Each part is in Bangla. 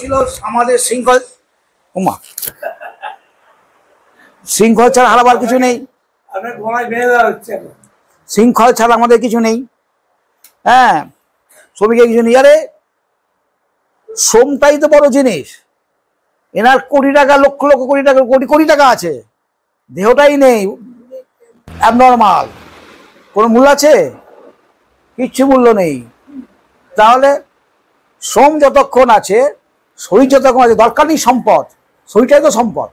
ছিল আমাদের শৃঙ্খল, উমা শৃঙ্খল ছাড়া হারাবার কিছু নেই, শৃঙ্খল ছাড়া আমাদের কিছু নেই। হ্যাঁ, শ্রমিকের কিছু নেই। আরে শ্রমটাই তো বড় জিনিস। এনার কোটি টাকা, লক্ষ লক্ষ কোটি টাকা, কোটি কোটি টাকা আছে, দেহটাই নেই, অ্যাবনর্মাল, কোনো মূল্য আছে? কিচ্ছু মূল্য নেই। তাহলে শ্রম যতক্ষণ আছে, শরীর যতক্ষণ আছে, দরকার নেই সম্পদ, শরীরটাই তো সম্পদ,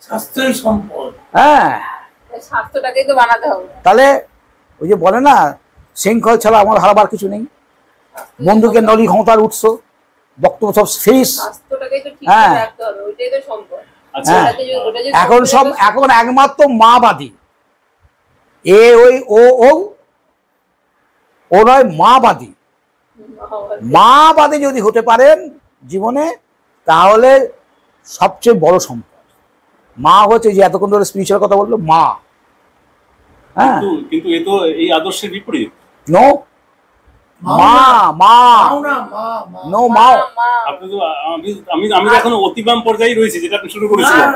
স্বাস্থ্যই সম্পদ। হ্যাঁ, স্বাস্থ্যটাকেই তো বানাতে হবে। তাহলে ওই যে বলে না, শৃঙ্খল ছাড়া আমার হারাবার কিছু নেই। বন্দুকের নলি ক্ষমতার উৎস, বক্তব্য সব শেষ। হ্যাঁ, এখন একমাত্র মাবাদী, ও নয়, মাবাদী। মাবাদী যদি হতে পারেন জীবনে, তাহলে সবচেয়ে বড় সম্পদ। মা হচ্ছে যে এতক্ষণ ধরে স্পিরিচুয়াল কথা বললো, মা। হ্যাঁ, কিন্তু এ তো এই আদর্শের বিপরীত। নো, মা মা নো মা। আপনি তো আমি এখন অতিবাম পর্যায়ে রয়েছি, যেটা আপনি শুরু করেছিলেন।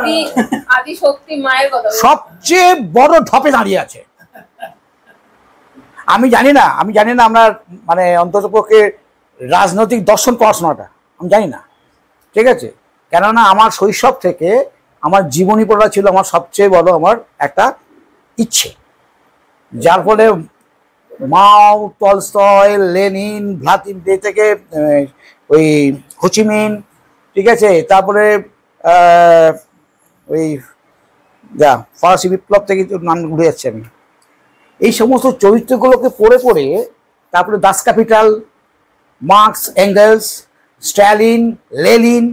আদি শক্তি মায়ের কথা সবচেয়ে বড় ঢপে দাঁড়িয়ে আছে। আমি জানি না আমরা মানে অন্ততপক্ষে রাজনৈতিক দর্শন পড়াশোনাটা আমি জানি না, ঠিক আছে? কেননা আমার শৈশব থেকে আমার জীবনী পড়া ছিল আমার সবচেয়ে বড় আমার একটা ইচ্ছে, যার ফলে মাও, টলস্টয়, লেনিন, ভ্লাদিমির থেকে ওই হোচিমিন, ঠিক আছে, তারপরে ওই যা ফরাসি বিপ্লব থেকে নাম ঘুরে যাচ্ছে আমি, এই সমস্ত চরিত্রগুলোকে পড়ে পড়ে, তারপরে Das Kapital, Marx, Engels, Stalin, Lenin,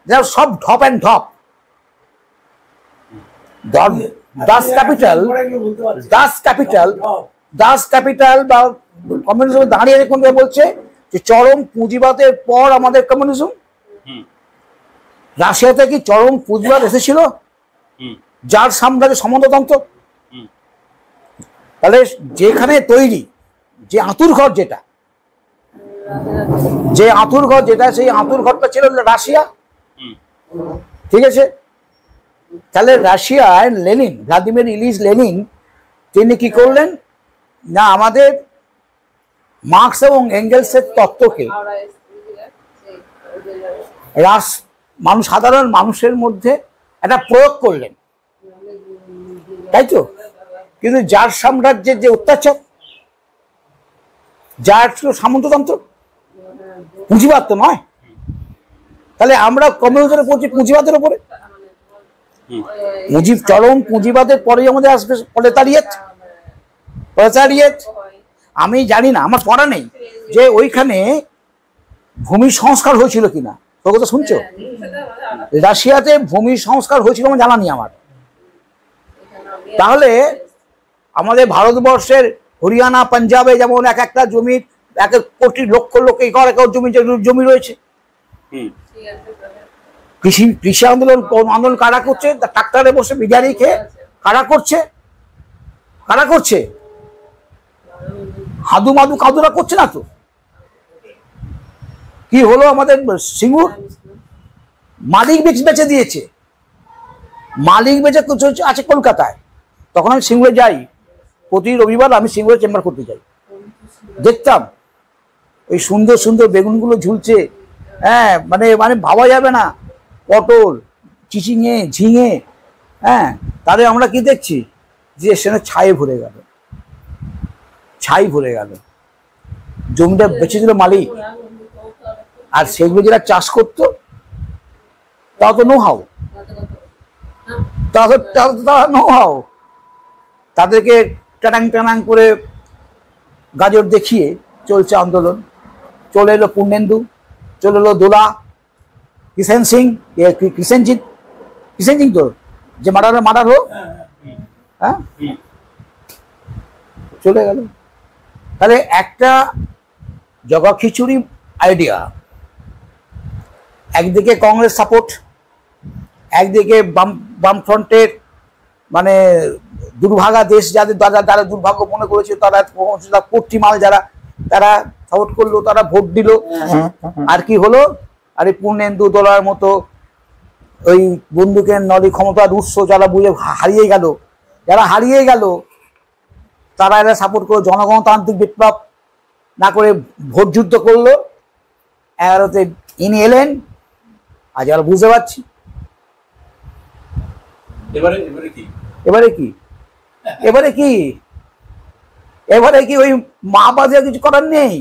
যারা সব ঢপ অ্যান্ড ঢপ। দাস ক্যাপিটাল বা কমিউনিজম দাঁড়িয়ে এখন বলছে যে চরম পুঁজিবাদের পর আমাদের কমিউনিজম। রাশিয়াতে কি চরম পুঁজিবাদ এসেছিল? যার সাম্রাজ্য সামন্ততন্ত্র। তাহলে যেখানে তৈরি যে আঁতুরঘর, সেই আঁতুরঘরটা ছিল রাশিয়া, ঠিক আছে? তাহলে Russia, Lenin, Vladimir Ilyich Lenin, তিনি কি করলেন না, আমাদের মার্কস এবং এঙ্গেলসের তত্ত্বকে সাধারণ মানুষের মধ্যে একটা প্রয়োগ করলেন, তাই তো? কিন্তু যার সাম্রাজ্যের যে অত্যাচার, যার ছিল সামন্ততন্ত্র, পুঁজিবাদ তো নয়। তাহলে আমরা কমিউনিজমের পড়ছি পুঁজিবাদের উপরে। চরম পুঁজিবাদের পরে আমাদের আসবে প্রলেতারিয়েট। আমি জানি না, আমার পড়া নেই যে ওইখানে ভূমি সংস্কার হয়েছিল কিনা। তোর কথা শুনছো? রাশিয়াতে ভূমি সংস্কার হয়েছিল আমার জানা নেই আমার। তাহলে আমাদের ভারতবর্ষের হরিয়ানা, পাঞ্জাবে যেমন এক একটা জমি, এক কোটি লক্ষ লক্ষ একর একর জমি রয়েছে। কৃষি আন্দোলন কারা করছে? ট্রাক্টরে বসে বিজারি খেয়ে কারা করছে? হাদু মাদু কাদুরা করছে না তো? কি হলো আমাদের সিঙ্গুর? মালিক বেচে দিয়েছে, মালিক বেচে আছে কলকাতায়। তখন আমি সিঙ্গুরে যাই, প্রতি রবিবার আমি সিঙ্গুরে চেম্বার করতে যাই, দেখতাম ওই সুন্দর সুন্দর বেগুনগুলো ঝুলছে। হ্যাঁ, মানে ভাবা যাবে না, পটল, চিচিঙে, ঝিঙে। হ্যাঁ, তাহলে আমরা কি দেখছি যে সেখানে ছাই ভরে গেল, জমিটা বেঁচে দিল মালিক। আর সেগুলো যারা চাষ করতো তাও তো নো হাউ, তাদেরকে টানাং করে গাজর দেখিয়ে চলছে আন্দোলন। চলে এলো পূর্ণেন্দু, চলে এলো দোলা, কিষেন সিং তো যে মার্ডার হলো, হ্যাঁ, চলে গেল। তাহলে একটা জগা খিচুড়ি আইডিয়া, একদিকে কংগ্রেস সাপোর্ট, একদিকে বামফ্রন্টের মানে দুর্ভাগা দেশ, যারা দুর্ভাগ্য মনে করেছে, তারা কর্তৃমাল যারা, তারা সাপোর্ট করলো, তারা ভোট দিল। আর কি হলো? আর এই পূর্ণেন্দু দোলার মতো ওই বন্দুকের নলি ক্ষমতার উৎস যারা বুঝে হারিয়ে গেল, যারা হারিয়ে গেল তারা এরা সাপোর্ট করলো, জনগণতান্ত্রিক বিপ্লব না করে ভোট যুদ্ধ করলো। 11তে ইনি এলেন, আজ আমরা বুঝতে পারছি এবারে কি এবারে কি এবারে কি এবারে কি ওই মাওবাদী কিছু করার নেই।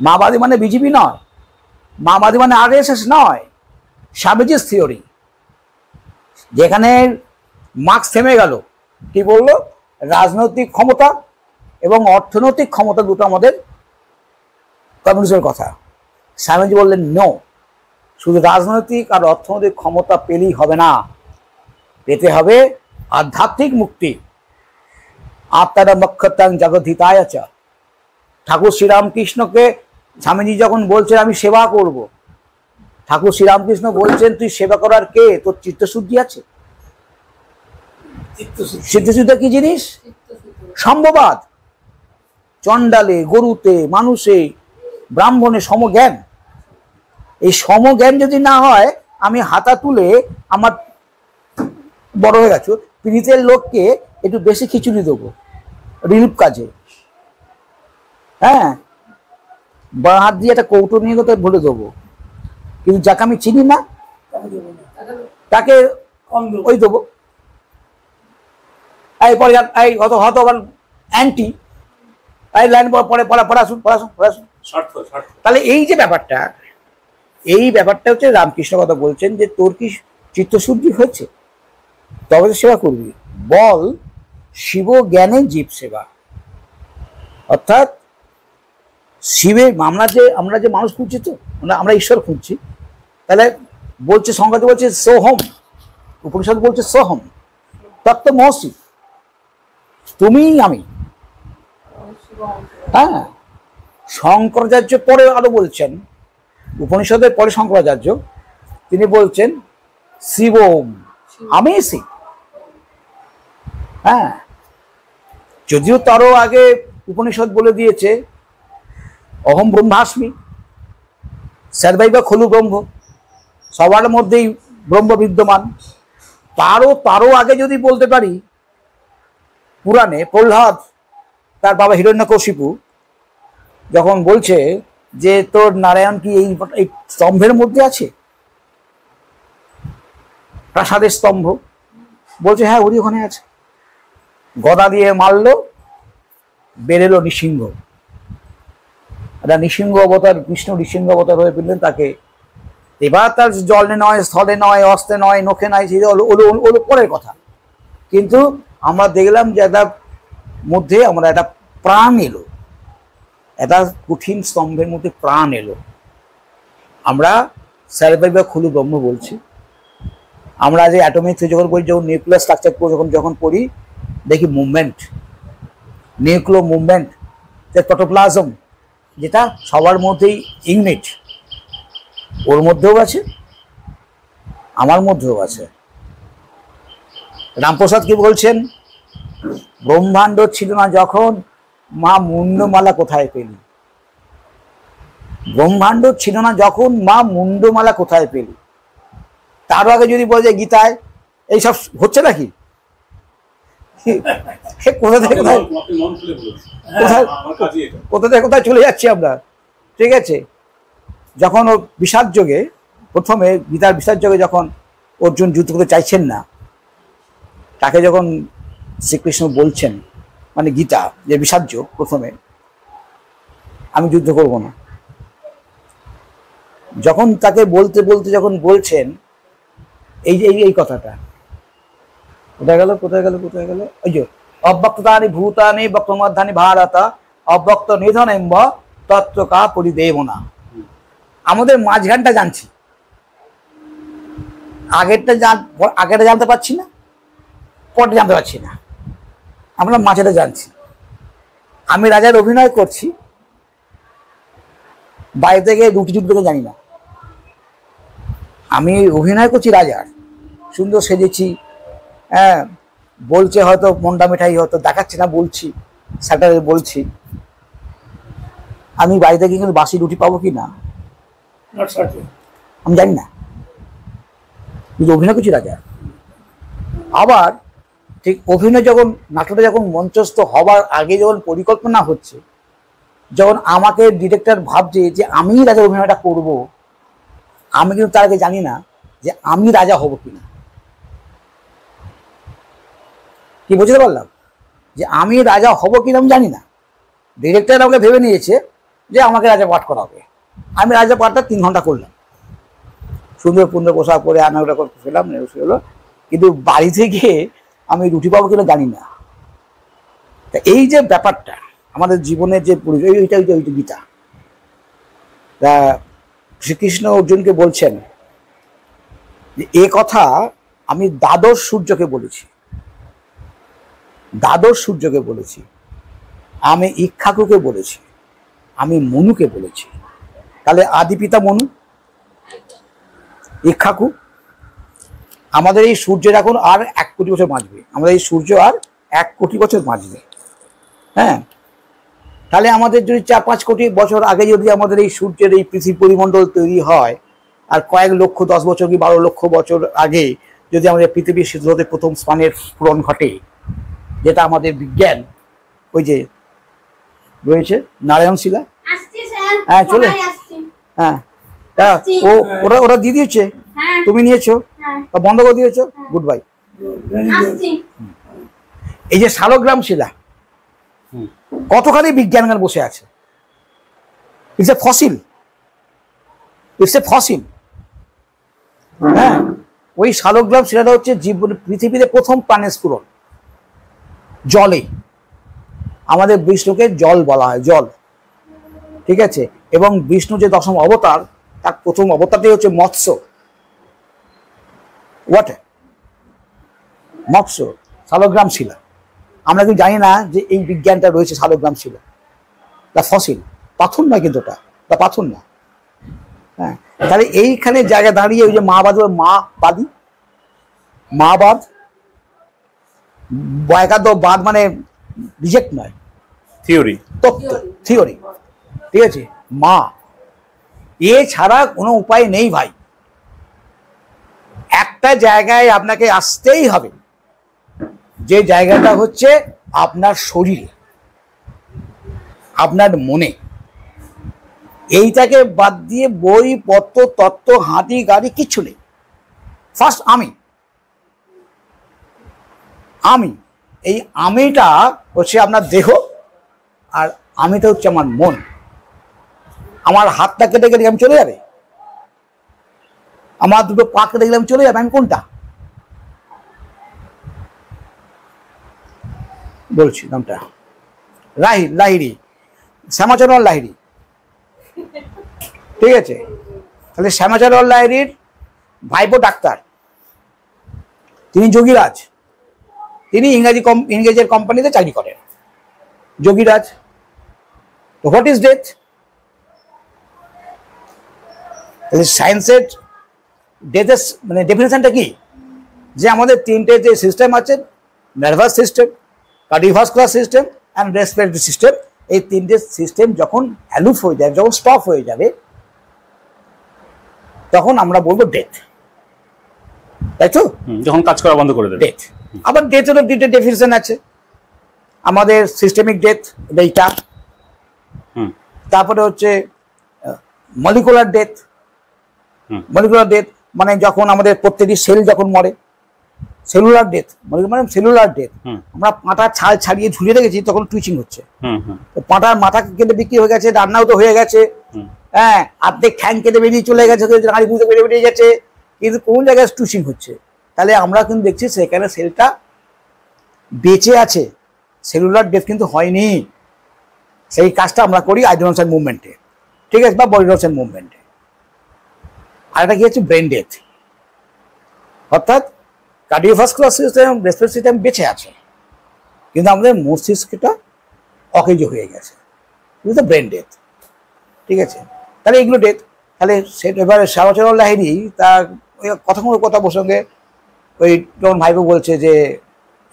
মাওবাদী মানে বিজেপি নয়, মাওবাদী মানে আরএসএস নয়, স্বামীজির থিওরি। যেখানে মার্কস থেমে গেল, কি বললো, রাজনৈতিক ক্ষমতা এবং অর্থনৈতিক ক্ষমতা দুটো আমাদের কমিউনিজমের কথা। স্বামীজি বললেন নো, শুধু রাজনৈতিক আর অর্থনৈতিক ক্ষমতা পেলেই হবে না, পেতে হবে আধ্যাত্মিক মুক্তি। আত্মারা মক্ষতাং জগদ্ধিতায় চ। ঠাকুর শ্রীরামকৃষ্ণকে স্বামীজি যখন বলছেন আমি সেবা করব, ঠাকুর শ্রীরামকৃষ্ণ বলছেন তুই সেবা করার কে, তোর চিত্তশুদ্ধি আছে? চিত্তশুদ্ধি কি জিনিস? সম্ভবাদ। চণ্ডালে, গরুতে, মানুষে, ব্রাহ্মণে সমজ্ঞান। এই সমজ্ঞান যদি না হয়, আমি হাতা তুলে আমার বড় হয়ে গেছো পীড়িতের লোককে একটু বেশি খিচুড়ি দেবো রিলিফ কাজে, হ্যাঁ, বাঁ হাত দিয়ে একটা কৌটো নিয়ে কোথায় ভরে দেবো, কিন্তু যাকে আমি চিনি না তাকে ওই দেবো। এই পরে এই হয়তো আবার অ্যান্টি এই লাইন পরে পড়াশুন পড়াশুন পড়াশুন। তাহলে এই যে ব্যাপারটা, এই ব্যাপারটা হচ্ছে রামকৃষ্ণ কথা বলছেন যে তোর কি চিত্তশুদ্ধি হয়েছে তবে তো সেবা করবি। বল শিব জ্ঞানে জীব সেবা, অর্থাৎ শিবের আমরা যে মানুষ খুঁজছি, তো আমরা ঈশ্বর খুঁজছি। তাহলে বলছে সংখ্যাতে বলছে সোহম, উপনিষদ বলছে সোহম তত্ত্বমসি, তুমি আমি। হ্যাঁ, শঙ্করাচার্য পরে আরো বলছেন, উপনিষদের পরে শঙ্করাচার্য তিনি বলছেন শিবম, আমি শিব। হ্যাঁ, যদিও তারও আগে উপনিষদ বলে দিয়েছে অহম ব্রহ্মাস্মি, সর্বৈব খলু ব্রহ্ম, সবার মধ্যেই ব্রহ্ম বিদ্যমান। তারও আগে যদি বলতে পারি, পুরাণে প্রহ্লাদ তার বাবা হিরণ্যকশিপু যখন বলছে যে তোর নারায়ণ কি এই স্তম্ভের মধ্যে আছে, প্রাসাদের স্তম্ভ, বলছে হ্যাঁ ওরই ওখানে আছে। গদা দিয়ে মারলো, বেরেলো নৃসিংহ। একটা নৃসিংহ অবতার, কৃষ্ণ নৃসিংহ অবতার হয়ে ফেললেন। তাকে এবার তার জলে নয়, স্থলে নয়, অস্তে নয়, নখে নয়, সেটা ওলো পরের কথা। কিন্তু আমরা দেখলাম যে একটা মধ্যে আমরা একটা প্রাণ এলো, একটা কঠিন স্তম্ভের মধ্যে প্রাণ এলো। আমরা সর্বৈব খলু ব্রহ্ম বলছি। আমরা যে অ্যাটমিক যখন পড়ি, যখন নিউক্লিয়ার স্ট্রাকচার যখন পড়ি, দেখি মুভমেন্ট, নিউক্লিয় মুভমেন্ট, প্রোটোপ্লাজম, যেটা সবার মধ্যেই ইউনিট, ওর মধ্যেও আছে, আমার মধ্যেও আছে। রামপ্রসাদ কি বলছেন, ব্রহ্মাণ্ড ছিল না যখন মা মুন্ডমালা কোথায় পেলি, ব্রহ্মাণ্ড ছিল না যখন মা মুন্ডমালা কোথায় পেলি। তার আগে যদি বলে গীতায় এইসব হচ্ছে নাকি, কোথা থেকে কোথায় চলে যাচ্ছি আমরা। ঠিক আছে, যখন ও বিষাদ যোগে, প্রথমে গীতার বিষাদ যোগে যখন অর্জুন যুদ্ধ করতে চাইছেন না, তাকে যখন শ্রীকৃষ্ণ বলছেন, মানে গীতা যে বিষাদ যোগ, প্রথমে আমি যুদ্ধ করব না, যখন তাকে বলতে বলতে যখন বলছেন এই কথাটা, কোথায় গেল ওই যে অব্যক্তানি ভূতানি বক্তমধ্যানি ভারত অব্যক্ত নিধন এম্ব তত্ত্বকা পরিদেবনা। আমাদের মাঝখানটা জানছি, আগেরটা জানতে পারছি না, পরটা জানতে পারছি না, আমরা মাঝেটা জানছি। আমি রাজার অভিনয় করছি, বাইরে থেকে রুটি টুটি জানি না, আমি অভিনয় করছি রাজার, সুন্দর সেজেছি, হ্যাঁ, বলছে হয়তো মন্ডা মিঠাই, হয়তো দেখাচ্ছে না, বলছি স্যাটারে বলছি। আমি বাড়িতে গিয়ে কিন্তু বাসি রুটি পাবো কি না, নট সার্টেন। আমি জানি না, কিন্তু অভিনয় করছি রাজা। আবার ঠিক অভিনয় যখন নাটকটা যখন মঞ্চস্থ হবার আগে যখন পরিকল্পনা হচ্ছে, যখন আমাকে ডিরেক্টর ভাবছে যে আমি রাজা অভিনয়টা করব, আমি কিন্তু তার আগে জানি না যে আমি রাজা হব কিনা। কি বুঝতে পারলাম? যে আমি রাজা হব কিনা আমি জানি না। ডিরেক্টর আমাকে ভেবে নিয়েছে যে আমাকে রাজা পাঠ করাবে। আমি রাজা পাঠটা 3 ঘন্টা করলাম, সুন্দর সুন্দর পোশাক পরে আনাগোটা করে ফেলাম, হলো। কিন্তু বাড়ি থেকে আমি রুটি পাবো কিনা জানি না। তা এই যে ব্যাপারটা আমাদের জীবনের যে পরিচয়, ওইটা গীতা। তা শ্রীকৃষ্ণ অর্জুনকে বলছেন যে এ কথা আমি দ্বাদশ সূর্যকে বলেছি, দ্বাদশ সূর্যকে বলেছি, আমি ইক্ষ্বাকুকে বলেছি, আমি মনুকে বলেছি। তাহলে আদি পিতা মনু, ইক্ষ্বাকু। আমাদের এই সূর্যের এখন আর 1 কোটি বছর বাঁচবে, আমাদের এই সূর্য আর 1 কোটি বছর বাঁচবে। হ্যাঁ, তাহলে আমাদের যদি 4-5 কোটি বছর আগে যদি আমাদের এই সূর্যের এই পৃথিবী পরিমণ্ডল তৈরি হয়, আর কয়েক লক্ষ 10 বছর কি 12 লক্ষ বছর আগে যদি আমাদের পৃথিবীর শীতলতে প্রথম স্থানের পূরণ ঘটে, যেটা আমাদের বিজ্ঞান ওই যে রয়েছে নারায়ণ শিলা, হ্যাঁ চলে, হ্যাঁ ও ওরা দিয়ে দিয়েছে, তুমি নিয়েছো, বন্ধ করে দিয়েছো, গুড বাই। এই যে শালগ্রাম শিলা, কতখানি বিজ্ঞান বসে আছে। It's a fossil, it's a fossil. হ্যাঁ, ওই শালগ্রাম শিলাটা হচ্ছে পৃথিবীতে প্রথম প্রাণের স্ফুরণ জলে। আমাদের বিষ্ণুকে জল বলা হয়, জল, ঠিক আছে। এবং বিষ্ণু যে 10ম অবতার, তার প্রথম অবতারটাই হচ্ছে মৎস্য। হোয়াট? মৎস্য, শালগ্রাম শিলা। আমরা কিন্তু জানি না যে এই বিজ্ঞানটা রয়েছে শালগ্রাম শিলা। তা ফসিল, পাথর নয় কিন্তু ওটা, তা পাথর না। হ্যাঁ, তাহলে এইখানে জায়গা দাঁড়িয়ে ওই যে মাবাদী, মাবাদ, বয়কাদ বাদ মানে রিজেক্ট নয়, থিওরি, তত্ত্ব, থিওরি, ঠিক আছে। মা, এ ছাড়া কোনো উপায় নেই ভাই। একটা জায়গায় আপনাকে আসতেই হবে, যে জায়গাটা হচ্ছে আপনার শরীরে, আপনার মনে। এইটাকে বাদ দিয়ে বই পত্র তত্ত্ব হাতি গাড়ি কিচ্ছু নেই। ফার্স্ট আমি, এই আমিটা হচ্ছে আপনার দেহ, আর আমিটা হচ্ছে আমার মন। আমার হাতটা কেটে গেলে আমি চলে যাবে, আমার দুটো পা কেটে গেলে আমি চলে যাবে, আমি কোনটা বলছি নামটা? লাহিড়ী, শ্যামাচরণ লাহিড়ী, ঠিক আছে। তাহলে শ্যামাচরণ লাহিড়ীর ভাইপো ডাক্তার, তিনি যোগীরাজ, তিনি ইংরেজের কোম্পানিতে চাকরি করেন, যোগীরাজ। তো হোয়াট ইজ ডেথ? তাহলে সায়েন্সের ডেথের মানে ডেফিনেশনটা কি? যে আমাদের 3টে যে সিস্টেম আছে, nervous system, cardiovascular system and respiratory system, এই 3টে সিস্টেম যখন অ্যালুফ হয়ে যাবে, যখন স্টপ হয়ে যাবে, তখন আমরা বলবো ডেথ, তাই তো? যখন কাজ করা বন্ধ করে দেবে, ডেথ। আবার ডেথেরও 2টে ডেফিনেশন আছে। আমাদের সিস্টেমিক ডেথ, এইটা। তারপরে হচ্ছে মলিকুলার ডেথ। মলিকুলার ডেথ মানে যখন আমাদের প্রত্যেকটি সেল যখন মরে, সেলুলার ডেথ, মানে সেলুলার ডেথ। আমরা পাঁটার ছাল ছাড়িয়ে ঝুলিয়ে রেখেছি, তখন টুইচিং হচ্ছে। পাঁটার মাথা কেটে বিক্রি হয়ে গেছে, রান্নাও তো হয়ে গেছে, হ্যাঁ, অর্ধেক ঠ্যাং কেটে বেরিয়ে চলে গেছে, নাড়ি বুঝে বেরিয়ে গেছে, কিন্তু কোন জায়গায় টুইচিং হচ্ছে। তাহলে আমরা কিন্তু দেখছি সেখানে সেলটা বেঁচে আছে, সেলুলার ডেথ কিন্তু হয়নি। সেই কাজটা আমরা করি আইডোনেশন মুভমেন্টে, ঠিক আছে, বা বডি ডোনেশন মুভমেন্টে। আর এটা কি হচ্ছে ব্রেন ডেথ, অর্থাৎ কার্ডিওভাস্কুলার সিস্টেম, রেসপিরেটরি সিস্টেম বেঁচে আছে, কিন্তু আমাদের মস্তিষ্কটা অকেজ হয়ে গেছে, কিন্তু ব্রেন ডেথ, ঠিক আছে। তাহলে এগুলো ডেথ। তাহলে এবারে শ্যামাচরণ লাহিড়ী তার কথা প্রসঙ্গে ওই যখন ভাইপো বলছে যে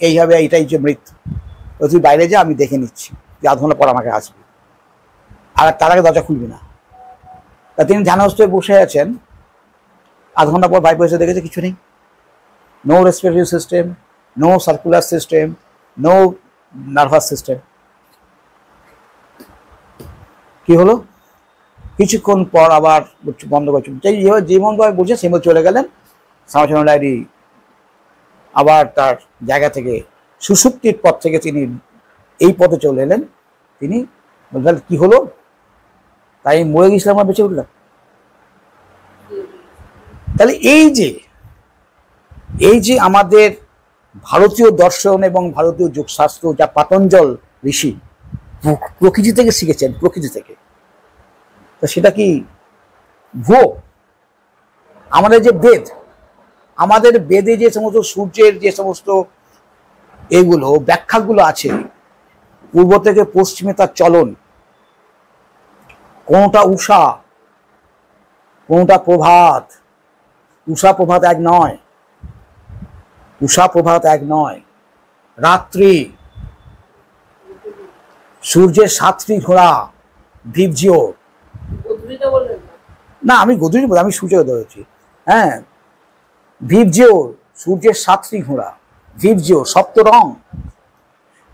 এইভাবে এইটাই যে মৃত্যু, তুই বাইরে যা, আমি দেখে নিচ্ছি যে আধ ঘন্টা পর আমাকে আসবি, আর তার আগে দরজা খুলবি না। তা তা তিনি ধ্যানস্থ হয়ে বসে আছেন, আধ ঘন্টা পর ভাইপো এসে দেখেছে কিছু নেই, no respiratory system, no circular system, no nervous system. কি হলো? কিছুক্ষণ পর আবার বন্ধ করছে, যে বন্ধভাবে বলছে সেই মতো চলে গেলেন। শ্যামাচরণ লাহিড়ী আবার তার জায়গা থেকে সুষুপ্তির পথ থেকে তিনি এই পথে চলে এলেন। তিনি বললেন কি হলো? তাই মরে গেছিলাম আর বেঁচে উঠলাম। তাহলে এই যে আমাদের ভারতীয় দর্শন এবং ভারতীয় যোগশাস্ত্র, যা পাতঞ্জল ঋষি প্রকৃতি থেকে শিখেছেন, প্রকৃতি থেকে, তো সেটা কি ভুয়ো? আমাদের যে বেদ, আমাদের বেদে যে সমস্ত সূর্যের যে সমস্ত এইগুলো ব্যাখ্যাগুলো আছে, পূর্ব থেকে পশ্চিমে তার চলন, কোনটা উষা, কোনটা প্রভাত, উষা প্রভাত এক নয়, উষা প্রভাত এক নয়, রাত্রি, সূর্যের সাতটি ঘোড়া, ভিবজিও না, আমি গধূলি বলি, আমি সূর্য ধরেছি। হ্যাঁ, ভিবজিও, সূর্যের সাতটি ঘোড়া, ভিবজিও, সপ্ত রং।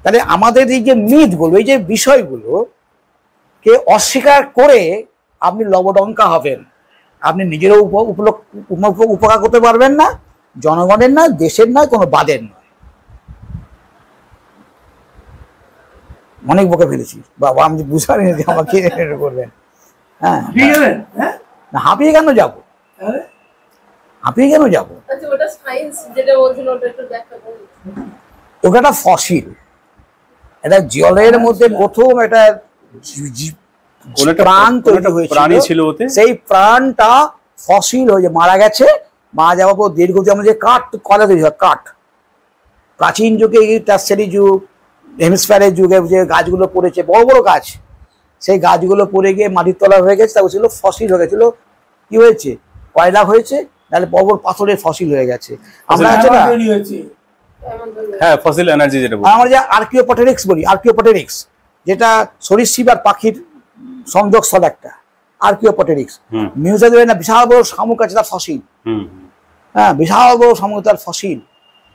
তাহলে আমাদের এই যে মিথগুলো, এই যে বিষয়গুলো কে অস্বীকার করে আপনি লবডঙ্কা হবেন, আপনি নিজেরও উপকার করতে পারবেন না, জনগণের নয়, দেশের নয়, কোনো বাদের নয়। অনেক বকে ফেলেছি বাবা, আমি বুঝানি যে আমাকে করবেন। হ্যাঁ, না হাঁপিয়ে কেন যাবো, হাঁপিয়ে কেন যাবো? ওটা একটা ফসিল, এটা জলের মধ্যে প্রথম একটা প্রাণ তৈরি হয়েছিল, সেই প্রাণটা ফসিল হয়ে মারা গেছে। মারা যাওয়ার পর দীর্ঘদিন আমাদের কাঠ, কয়লা তৈরি হয়, কাঠ। প্রাচীন যুগে, টার্সারি যুগ, হেমিস্ফিয়ারের যুগে যে গাছগুলো পড়েছে, বড় বড় গাছ, সেই গাছগুলো পড়ে গিয়ে মাটির তলা হয়ে গেছে, তারপর ছিল ফসিল হয়ে গেছিল। কি হয়েছে? কয়লা হয়েছে, নাহলে বড় বড় পাথরের ফসিল হয়ে গেছে। আমরা আছে না, হ্যাঁ, ফসিল এনার্জি যেটা আমরা যে আর্কিওপটেরিক্স বলি, আর্কিওপটেরিক্স যেটা সরীসৃপ আর পাখির সংযোগ স্থল, একটা আর্কিওপটেরিক্স। মিউজিয়ামে না বিশাল বড় শামুক আছে, তার ফসিল। হ্যাঁ, বিশাল বড় শামুক, তার ফসিল,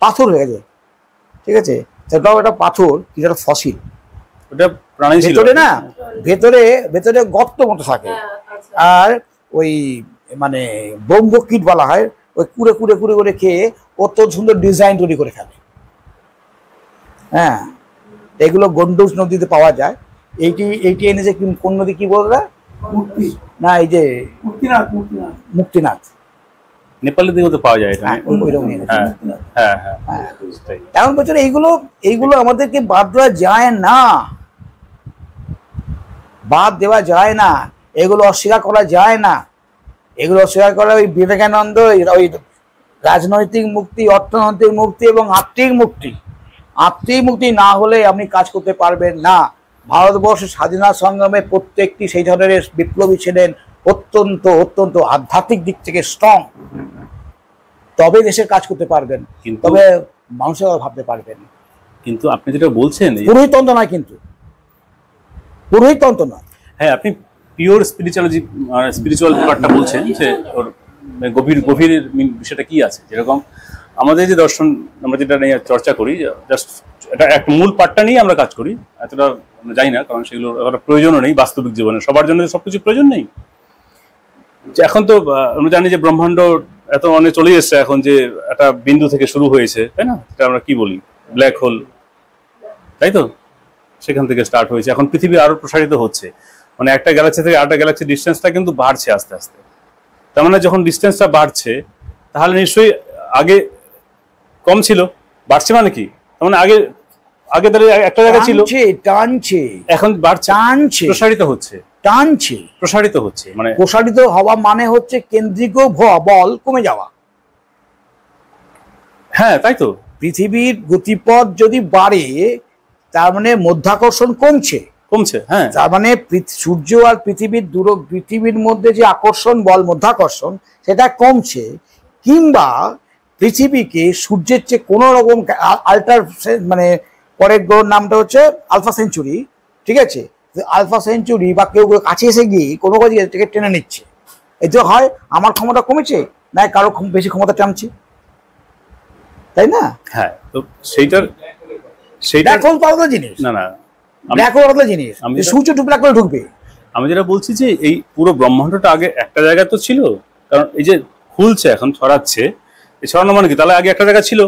পাথর হয়ে গেছে। ঠিক আছে, সেটাও একটা পাথর, কিন্তু ফসিল। ওটা প্রাণী ছিল না, ভেতরে ভেতরে গর্ত মতো থাকে, আর ওই মানে ব্রহ্মকীট বলা হয়, ওই কুড়ে কুড়ে কুড়ে করে খেয়ে অত্যন্ত সুন্দর ডিজাইন তৈরি করে খেলে। হ্যাঁ, এগুলো গন্ডুজ নদীতে পাওয়া যায়। এইটি এনেছে কোন নদী, কি বলরা না, এই যে মুক্তিনাথ, নেপালের দিকেও তো পাওয়া যায় এটা। এখন বছর এইগুলো আমাদেরকে বাদ দেওয়া যায় না, বাদ দেওয়া যায় না, এগুলো অস্বীকার করা যায় না। এগুলো অস্বীকার করা ওই বিবেকানন্দ ওই রাজনৈতিক মুক্তি, অর্থনৈতিক মুক্তি এবং আত্মিক মুক্তি, আত্মিক মুক্তি না হলে আপনি কাজ করতে পারবেন না। ভারতবর্ষের স্বাধীনতা সংগ্রামে প্রত্যেকটি সেই ধরনের বিপ্লবী ছিলেন অত্যন্ত অত্যন্ত আধ্যাত্মিক দিক থেকে স্ট্রং, তবে দেশের কাজ করতে পারবেন, তবে মানুষের ভাবতে পারবেন। কিন্তু আপনি যেটা বলছেন পুরোহিততন্ত্র নয়, কিন্তু পুরোহিততন্ত্র নয়। হ্যাঁ, আপনি পিওর স্পিরিচুয়াল ব্যাপারটা বলছেন, যে ওর গভীর বিষয়টা কি আছে। যেরকম আমাদের যে দর্শন, আমরা যেটা নিয়ে চর্চা করি, জাস্ট এটা একটা মূল পার্টটা নিয়ে আমরা কাজ করি, এতটা আমরা জানি না, কারণ সেগুলো প্রয়োজনও নেই বাস্তবিক জীবনে, সবার জন্য সবকিছু প্রয়োজন নেই। এখন তো আমরা জানি যে ব্রহ্মাণ্ড এত অনেক চলে এসছে এখন, যে একটা বিন্দু থেকে শুরু হয়েছে, তাই না? এটা আমরা কি বলি, ব্ল্যাক হোল, তাই তো? সেখান থেকে স্টার্ট হয়েছে, এখন পৃথিবী আরো প্রসারিত হচ্ছে, মানে একটা গ্যালাক্সি থেকে আরেকটা গ্যালাক্সি ডিস্টেন্সটা কিন্তু বাড়ছে আস্তে আস্তে। তার মানে যখন ডিস্টেন্সটা বাড়ছে, তাহলে নিশ্চয়ই আগে কম ছিল, বাড়ছে মানে কি, তার মানে আগে তাহলে একটা জায়গা ছিল, টানছে, এখন বাড়ছে, টানছে, প্রসারিত হচ্ছে, টানছে, প্রসারিত হচ্ছে। মানে প্রসারিত হওয়া মানে হচ্ছে কেন্দ্রিক বল কমে যাওয়া। হ্যাঁ, তাই তো। পৃথিবীর গতিপথ যদি বাড়ে, তার মানে মধ্যাকর্ষণ কমছে, হ্যাঁ, তার মানে সূর্য আর পৃথিবীর মধ্যে যে আকর্ষণ বল, মধ্যাকর্ষণ, সেটা কমছে। কিংবা পৃথিবীকে সূর্যের চেয়ে কোনো রকম আল্ট্রা, মানে পরের গ্রহের নামটা হচ্ছে আলফা সেঞ্চুরি, ঠিক আছে, আলফা সেঞ্চুরি বা কেউ কাছে এসে গিয়ে কোনো কাজে এটাকে টেনে নিচ্ছে, এতে হয় আমার ক্ষমতা কমেছে, না কারো বেশি ক্ষমতা টানছি, তাই না? হ্যাঁ, তো সেইটার ব্ল্যাক হোল তো আলাদা জিনিস, না না ব্ল্যাক হোল আলাদা জিনিস, সূর্য ব্ল্যাক হোলে ঢুকবে। আমি যেটা বলছি যে এই পুরো ব্রহ্মাণ্ডটা আগে একটা জায়গায় তো ছিল, কারণ এই যে খুলছে এখন ছড়াচ্ছে, এই ছড়ানো মানে কি, তাহলে আগে একটা জায়গা ছিল,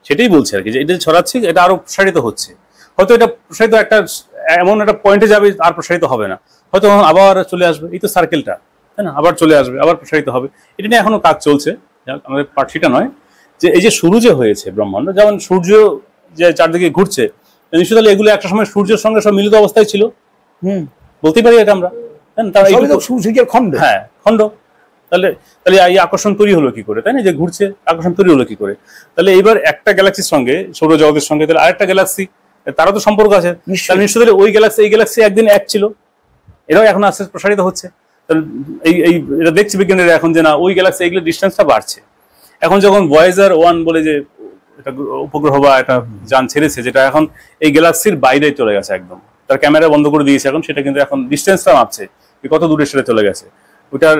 সেটাই বলছে আর কি, যে এটা ছড়াচ্ছে এটা আরো প্রসারিত হচ্ছে। হয়তো এটা প্রসারিত একটা এমন একটা পয়েন্টে যাবে আর প্রসারিত হবে না, হয়তো আবার চলে আসবে, এই তো সার্কেলটা, তাই না? আবার চলে আসবে, আবার প্রসারিত হবে, এটা নিয়ে এখনো কাজ চলছে। আমাদের পার্ট সেটা নয়, যে এই যে শুরু যে হয়েছে ব্রহ্মাণ্ড, যেমন সূর্য যে চারদিকে ঘুরছে, নিশ্চয়ই তাহলে এগুলো একটা সময় সূর্যের সঙ্গে সব মিলিত অবস্থায় ছিল, বলতেই পারি এটা আমরা, সূর্যের খণ্ড, হ্যাঁ খণ্ড। তাহলে তাহলে এই আকর্ষণ তৈরি হলো কি করে, তাই না? যে ঘুরছে, আকর্ষণ তৈরি হলো কি করে? তাহলে এইবার একটা গ্যালাক্সির সঙ্গে, সৌরজগতের সঙ্গে তাহলে আরেকটা গ্যালাক্সি, তারও তো সম্পর্ক আছে, তাহলে নিশ্চয়ই তাহলে ওই গ্যালাক্সি এই গ্যালাক্সি একদিন এক ছিল, এরাও এখন আস্তে আস্তে প্রসারিত হচ্ছে। তাহলে এই এটা দেখছি বিজ্ঞানীরা এখন যে না, ওই গ্যালাক্সি এইগুলো ডিস্টেন্সটা বাড়ছে। এখন যখন ভয়েজার 1 বলে যে এটা উপগ্রহ বা একটা যান ছেড়েছে, যেটা এখন এই গ্যালাক্সির বাইরে চলে গেছে একদম, তার ক্যামেরা বন্ধ করে দিয়েছে এখন, সেটা কিন্তু এখন ডিস্টেন্সটা মাপছে কত দূরে সেটা চলে গেছে। ওইটার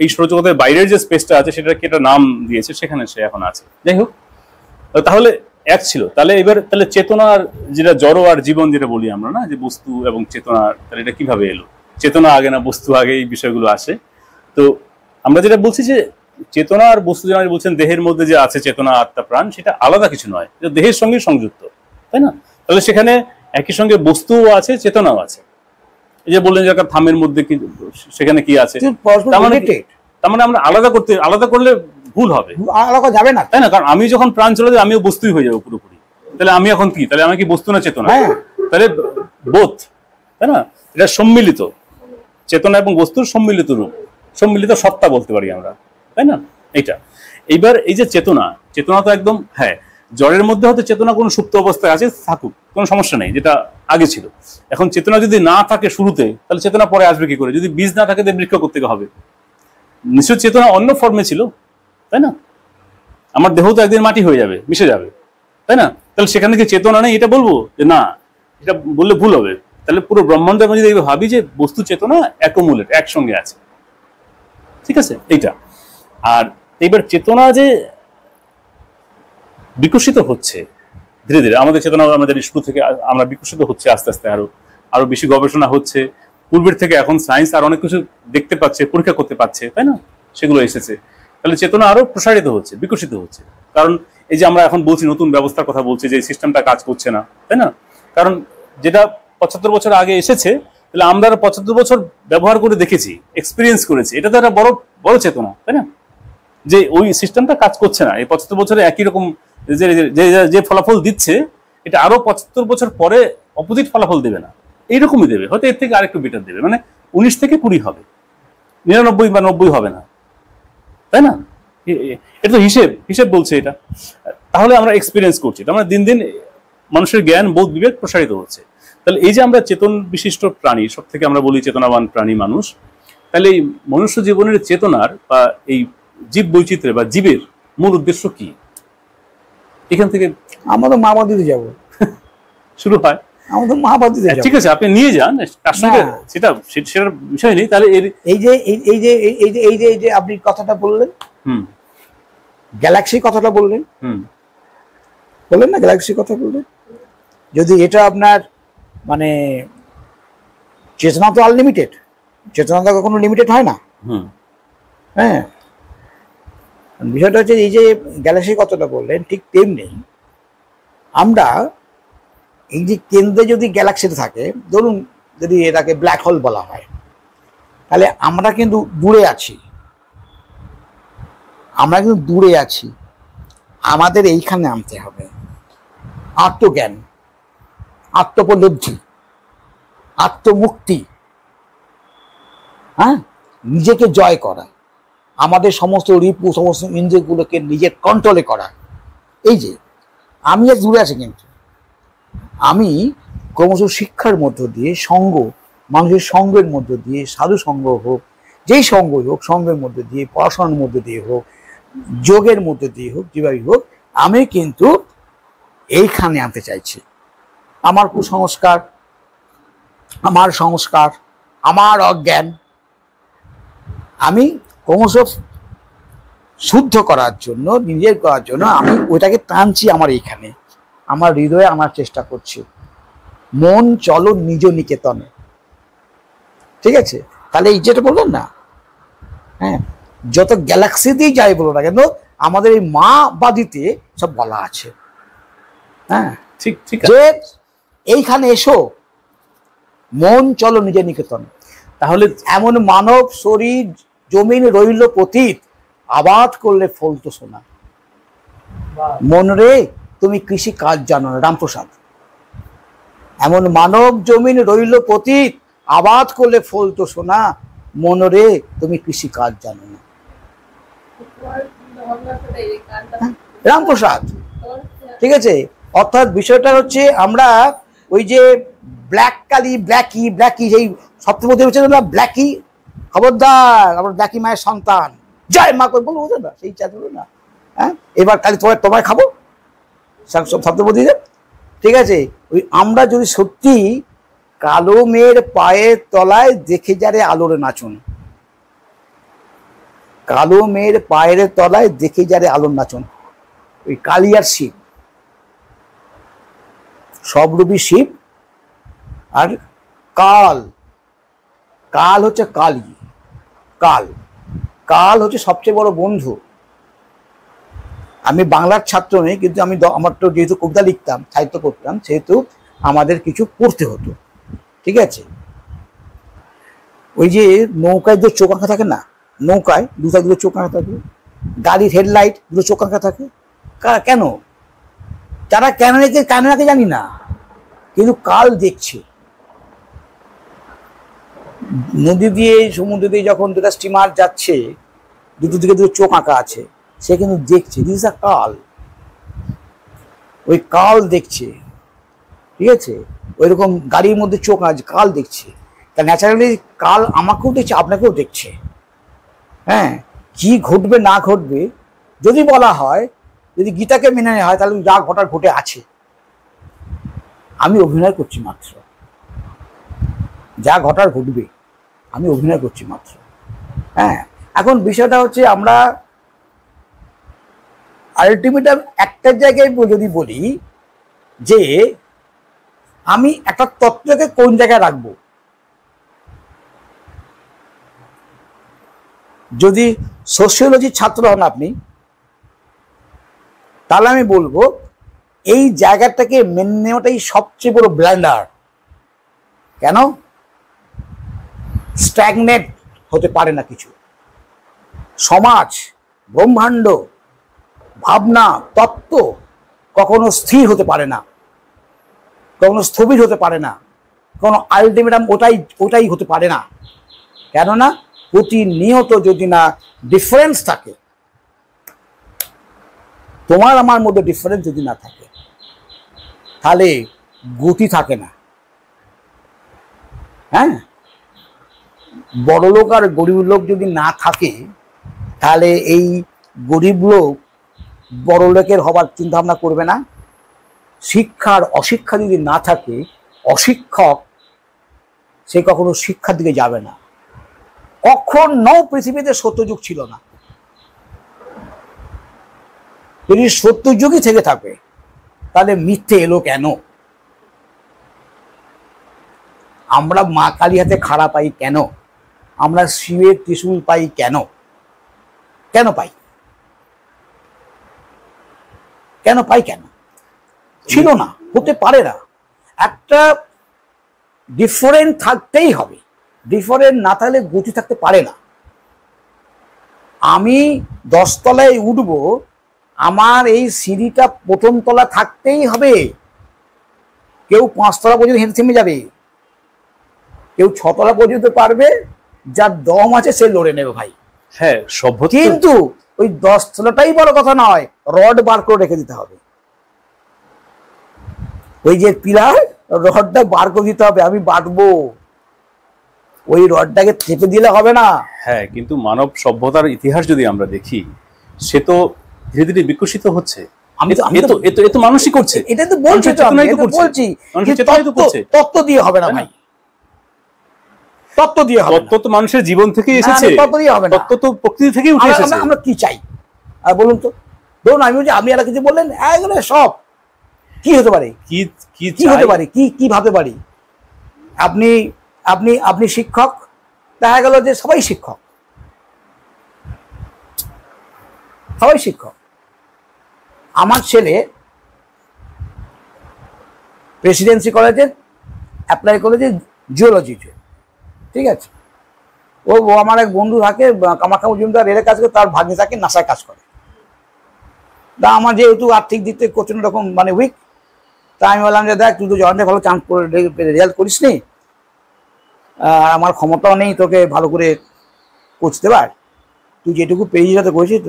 এই সৌরজগতের বাইরের যে স্পেসটা আছে সেটাকে একটা নাম দিয়েছে, সেখানে সে এখন আছে। যাই হোক, তাহলে এক ছিল, তাহলে এবার তাহলে চেতনার যেটা জড় আর জীবন যেটা বলি আমরা, না যে বস্তু এবং চেতনা, তাহলে এটা কিভাবে এলো? চেতনা আগে না বস্তু আগে, এই বিষয়গুলো আসে। তো আমরা যেটা বলছি যে চেতনা আর বস্তু, যেমন বলছেন দেহের মধ্যে যে আছে চেতনা, আত্মা, প্রাণ, সেটা আলাদা কিছু নয়, দেহের সঙ্গে সংযুক্ত, তাই না? তাহলে সেখানে একই সঙ্গে বস্তুও আছে, চেতনাও আছে। এই যে বললেন যে থামের মধ্যে কি, সেখানে কি আছে, তার মানে আমরা আলাদা করলে ভুল হবে, আলাদা যাবে না, তাই না? কারণ আমি যখন প্রাণ চলে যায় আমিও বস্তুই হয়ে যাবো পুরোপুরি, তাহলে আমি এখন কি, তাহলে আমি কি বস্তু না চেতনা? তাহলে বোধ, তাই না? এটা সম্মিলিত, চেতনা এবং বস্তুর সম্মিলিত রূপ, সম্মিলিত সত্তা বলতে পারি আমরা, তাই না? এইটা এইবার এই যে চেতনা তো একদম, হ্যাঁ জড়ের মধ্যে হয়তো চেতনা কোনো সুপ্ত অবস্থায় আছে, থাকুক, কোনো সমস্যা নেই, যেটা আগে ছিল। এখন চেতনা যদি না থাকে শুরুতে, তাহলে চেতনা পরে আসবে কি করে? যদি বীজ না থাকে তাহলে বৃক্ষ করতে হবে, নিশ্চয় চেতনা অন্য ফর্মে ছিল, তাই না? আমার দেহ তো একদিন মাটি হয়ে যাবে, মিশে যাবে, তাই না? তাহলে সেখানে কি চেতনা নেই এটা বলবো যে না, এটা বললে ভুল হবে। তাহলে পুরো ব্রহ্মাণ্ড আমি যদি ভাবি যে বস্তু চেতনা অ্যাকুমুলেট, একসঙ্গে আছে, ঠিক আছে এইটা। আর এইবার চেতনা যে বিকশিত হচ্ছে ধীরে ধীরে, আমাদের চেতনা আমাদের শুরু থেকে আমরা বিকশিত হচ্ছে আস্তে আস্তে, আরো বেশি গবেষণা হচ্ছে পূর্বের থেকে, এখন সায়েন্স আর অনেক কিছু দেখতে পাচ্ছে, পরীক্ষা করতে পারছে, তাই না? সেগুলো এসেছে, তাহলে চেতনা আরো প্রসারিত হচ্ছে, বিকশিত হচ্ছে। কারণ এই যে আমরা এখন বলছি নতুন ব্যবস্থার কথা বলছি, যে সিস্টেমটা কাজ করছে না, তাই না? কারণ যেটা 75 বছর আগে এসেছে, তাহলে আমরা 75 বছর ব্যবহার করে দেখেছি, এক্সপিরিয়েন্স করেছি, এটা তো একটা বড় বড় চেতনা, তাই না? যে ওই সিস্টেমটা কাজ করছে না, এই 75 বছরে একই রকম যে ফলাফল দিচ্ছে, এটা আরো 75 বছর পরে অপোজিট ফলাফল দেবে না, এইরকমই দেবে, হয়তো এর থেকে আরেকটু বেটার দেবে, মানে 19 থেকে 20 হবে, 99 বা 90 হবে না, তাই না? এটা তো হিসেব বলছে এটা। তাহলে আমরা এক্সপিরিয়েন্স করছি, তার মানে দিন দিন মানুষের জ্ঞান, বোধ, বিবেক প্রসারিত হচ্ছে। তাহলে এই যে আমরা চেতন বিশিষ্ট প্রাণী, সব থেকে আমরা বলি চেতনাবান প্রাণী মানুষ, তাহলে এই মনুষ্য জীবনের চেতনার বা এই জীব বৈচিত্র্যের বা জীবের মূল উদ্দেশ্য কি? এখান থেকে আমরা তো মাহবাদিতে যাব, শুরু হয়, আমরা তো মাহবাদিতে যাব। ঠিক আছে, আপনি নিয়ে যান, তার সঙ্গে সেটার বিষয় নেই। তাহলে এই যে আপনি কথাটা বললেন, গ্যালাক্সি কথাটা বললেন, না গ্যালাক্সি কথা বললেন, যদি এটা আপনার মানে চেতনা তো আনলিমিটেড, চেতনা তো কোনো লিমিটেড হয় না, হ্যাঁ। বিষয়টা হচ্ছে এই যে গ্যালাক্সি কথাটা বললেন, ঠিক তেমনি আমরা এই যে কেন্দ্রে যদি গ্যালাক্সিতে থাকে, ধরুন যদি এটাকে ব্ল্যাক হোল বলা হয়, তাহলে আমরা কিন্তু দূরে আছি, আমাদের এইখানে আনতে হবে আত্মজ্ঞান, আত্মোপলব্ধি, আত্মমুক্তি, হ্যাঁ, নিজেকে জয় করা, আমাদের সমস্ত রিপু, সমস্ত ইন্দ্রিয়গুলোকে নিজের কন্ট্রোলে করা। এই যে আমি এক দূরে আছি, কিন্তু আমি ক্রমশ শিক্ষার মধ্য দিয়ে, সঙ্গ, মানুষের সঙ্গের মধ্য দিয়ে, সাধু সঙ্গ হোক, যেই সঙ্গই হোক, সঙ্গের মধ্য দিয়ে, পড়াশোনার মধ্য দিয়ে হোক, যোগের মধ্য দিয়ে হোক, যেভাবেই হোক, আমি কিন্তু এইখানে আনতে চাইছি। আমার কুসংস্কার, আমার সংস্কার, আমার অজ্ঞান, আমি ক্রমশ শুদ্ধ করার জন্য, নিজের করার জন্য আমি ওইটাকে টানছি আমার এইখানে, আমার হৃদয়ে আনার চেষ্টা করছি। মন চলো নিজ নিকেতনে, ঠিক আছে? তাহলে এই যেটা বললেন না, হ্যাঁ, যত গ্যালাক্সিতেই যাই বলো না কেন, আমাদের এই মা বাদিতে সব বলা আছে। হ্যাঁ, ঠিক ঠিক যে এইখানে এসো, মন চলো নিজের নিকেতনে। তাহলে এমন মানব শরীর জমিন রইল পতিত, আবাদ করলে ফলতো সোনা। মন রে তুমি কৃষি কাজ জানো না, রামপ্রসাদ। এমন মানব জমিন রইল পতিত, আবাদ করলে ফলতো সোনা, মন রে তুমি কৃষি কাজ জানো না। রামপ্রসাদ, ঠিক আছে? অর্থাৎ বিষয়টা হচ্ছে আমরা ওই যে ব্ল্যাক কালি, ব্ল্যাকি ব্ল্যাকি, সেই সপ্তপদী হচ্ছে না ব্ল্যাকি, খবরদার আমরা ব্ল্যাকি মায়ের সন্তান, জয় মা করে বলবো, বুঝো না সেই চাঁদ না। হ্যাঁ, এবার কালি তোমায় খাবো সপ্তপদীদের, ঠিক আছে? ওই আমরা যদি সত্যি কালো মেয়ের পায়ের তলায় দেখে যারে আলোর নাচন, কালো মেয়ের পায়ের তলায় দেখে যারে আলোর নাচন, ওই কালিয়ার শিব, সবরূপী শিব। আর কাল, কাল হচ্ছে কালী, কাল, কাল হচ্ছে সবচেয়ে বড় বন্ধু। আমি বাংলার ছাত্র নই, কিন্তু আমি আমার তো যেহেতু কবিতা লিখতাম, সাহিত্য করতাম, সেহেতু আমাদের কিছু পড়তে হতো, ঠিক আছে? ওই যে নৌকায় দুটো চোখ আঁকা থাকে না, নৌকায় দুটো চোখ আঁকা থাকে, গাড়ির হেডলাইট দুটো চোখ আঁকা থাকে, কেন? তারা কেন রাখে জানি না, কিন্তু কাল দেখছে। নদী দিয়ে সমুদ্র দিয়ে যখন দুটা স্টিমার যাচ্ছে, দুটো দিকে দুটো চোখ আঁকা আছে, সে কিন্তু দেখছে, দিস আ কাল, ওই কাল দেখছে, ঠিক আছে? ওইরকম গাড়ির মধ্যে চোখ আছে, কাল দেখছে। তা ন্যাচারালি কাল আমাকেও দেখছে, আপনাকেও দেখছে। হ্যাঁ, কি ঘটবে না ঘটবে যদি বলা হয়, যদি গীতাকে মেনে নেওয়া হয়, তাহলে যা ঘটার ঘটে আছে। আমি অভিনয় করছি মাত্র, যা ঘটার ঘটবে আমি অভিনয় করছি মাত্র। হ্যাঁ, এখন বিষয়টা হচ্ছে আমরা আলটিমেটাম একটা জায়গায় যদি বলি যে আমি একটা তত্ত্বকে কোন জায়গায় রাখবো, যদি সোশিওলজির ছাত্র হন আপনি, তাহলে আমি বলবো এই জায়গাটাকে মেনে নেওয়াটাই সবচেয়ে বড় ব্ল্যান্ডার। কেন? স্ট্যাগনেট হতে পারে না কিছু। সমাজ, ব্রহ্মাণ্ড, ভাবনা, তত্ত্ব কখনো স্থির হতে পারে না, কখনো স্থবির হতে পারে না, কোনো আলটিমেটাম ওটাই হতে পারে না। কেননা প্রতিনিয়ত যদি না ডিফারেন্স থাকে, তোমার আমার মধ্যে ডিফারেন্স যদি না থাকে, তাহলে গতি থাকে না। হ্যাঁ, বড় লোক আর গরিব লোক যদি না থাকে, তাহলে এই গরিব লোক বড় লোকের হবার চিন্তা ভাবনা করবে না। শিক্ষার অশিক্ষা যদি না থাকে, অশিক্ষক সে কখনো শিক্ষার দিকে যাবে না। কখনো পৃথিবীতে সত্যযুগ ছিল না। যদি সত্যযুগই থেকে থাকে, তাহলে মিথ্যে এলো কেন? আমরা মা কালী হাতে খাড়া পাই কেন? আমরা শিবের ত্রিশূল পাই কেন? কেন পাই? কেন পাই? কেন ছিল না, হতে পারে না। একটা ডিফারেন্ট থাকতেই হবে, ডিফারেন্ট না থাকলে গতি থাকতে পারে না। আমি 10 তলায় উঠবো, আমার এই সিঁড়িটা প্রথম তলা থাকতেই হবে। কেউ 5 তলা পর্যন্ত হেঁটে থেমে যাবে, কেউ 6 তলা পর্যন্ত পারবে, যার দম আছে সে লড়ে নেবে ভাই। হ্যাঁ, সভ্যতা। কিন্তু ওই 10 তলাটাই বড় কথা নয়, রড বার করে রেখে দিতে হবে। ওই যে পিলার, রডটা বার করে দিতে হবে, আমি বাঁটবো। ওই রডটাকে চেপে দিলে হবে না। হ্যাঁ, কিন্তু মানব সভ্যতার ইতিহাস যদি আমরা দেখি, সে তো ধীরে ধীরে বিকশিত হচ্ছে। এ তো মানুষই করছে। এটা তো বলছি, তত্ত্ব দিয়ে হবে না ভাই। তত্ত্ব দিয়ে হবে না। তত্ত্ব তো মানুষের জীবন থেকেই এসেছে, তত্ত্ব দিয়ে হবে না। তত্ত্ব তো প্রকৃতি থেকেই উঠে এসেছে। আমরা কি চাই আর বলুন তো? ধরুন আমি বলছি, আপনি একটা কিছু বললেন, এগুলো সব কি হতে পারে, কি কি কি হতে পারে, কি ভাবতে পারি? আপনি আপনি আপনি শিক্ষক, দেখা গেল যে সবাই শিক্ষক, সবাই শিক্ষক। আমার ছেলে প্রেসিডেন্সি কলেজে অ্যাপ্লাই করেছে জিওলজিতে, ঠিক আছে। ও আমার এক বন্ধু থাকে কামাখ্যা মজুমদার রেলে কাজ করে, তার ভাগ্নে থাকে নাসায় কাজ করে। তা আমার যেহেতু আর্থিক দিক থেকে প্রচন্ড রকম মানে উইক, তা আমি বললাম যে দেখ, তুই তো জয়েন্টে ভালো চান্স রেজাল্ট করিস নি, আমার ক্ষমতাও নেই তোকে ভালো করে কোচ দেবার, তুই যেটুকু পেয়েছিস তো করেছিস।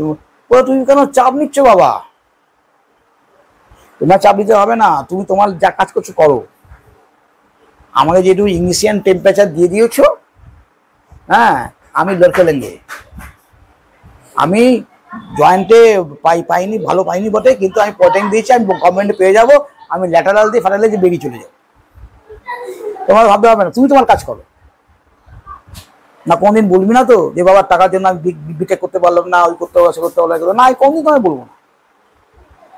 তুমি কেন চাপ নিচ্ছ বাবা? তোমার চাপ নিতে হবে না, তুমি তোমার যা কাজ করছো করো। আমাকে যেটুকু ইংলিশিয়ান টেম্পারেচার দিয়ে দিয়েছ, হ্যাঁ আমি লড়কে লেঙ্গে। আমি জয়েন্টে পাইনি, ভালো পাইনি বটে, কিন্তু আমি পটেন দিয়েছি, আমি গভর্নমেন্টে পেয়ে যাবো, আমি ল্যাটারাল দিয়ে ফাটালে যে বেরিয়ে চলে যাবো। তোমার ভাবতে হবে না, তুমি তোমার কাজ করো না। কোনদিন বলবি না তো যে বাবার টাকার জন্য আমি বিটেক করতে পারলাম না, ওই করতে পারলো, সে করতে পারলো না, কোনদিন তোমায় বলবো না।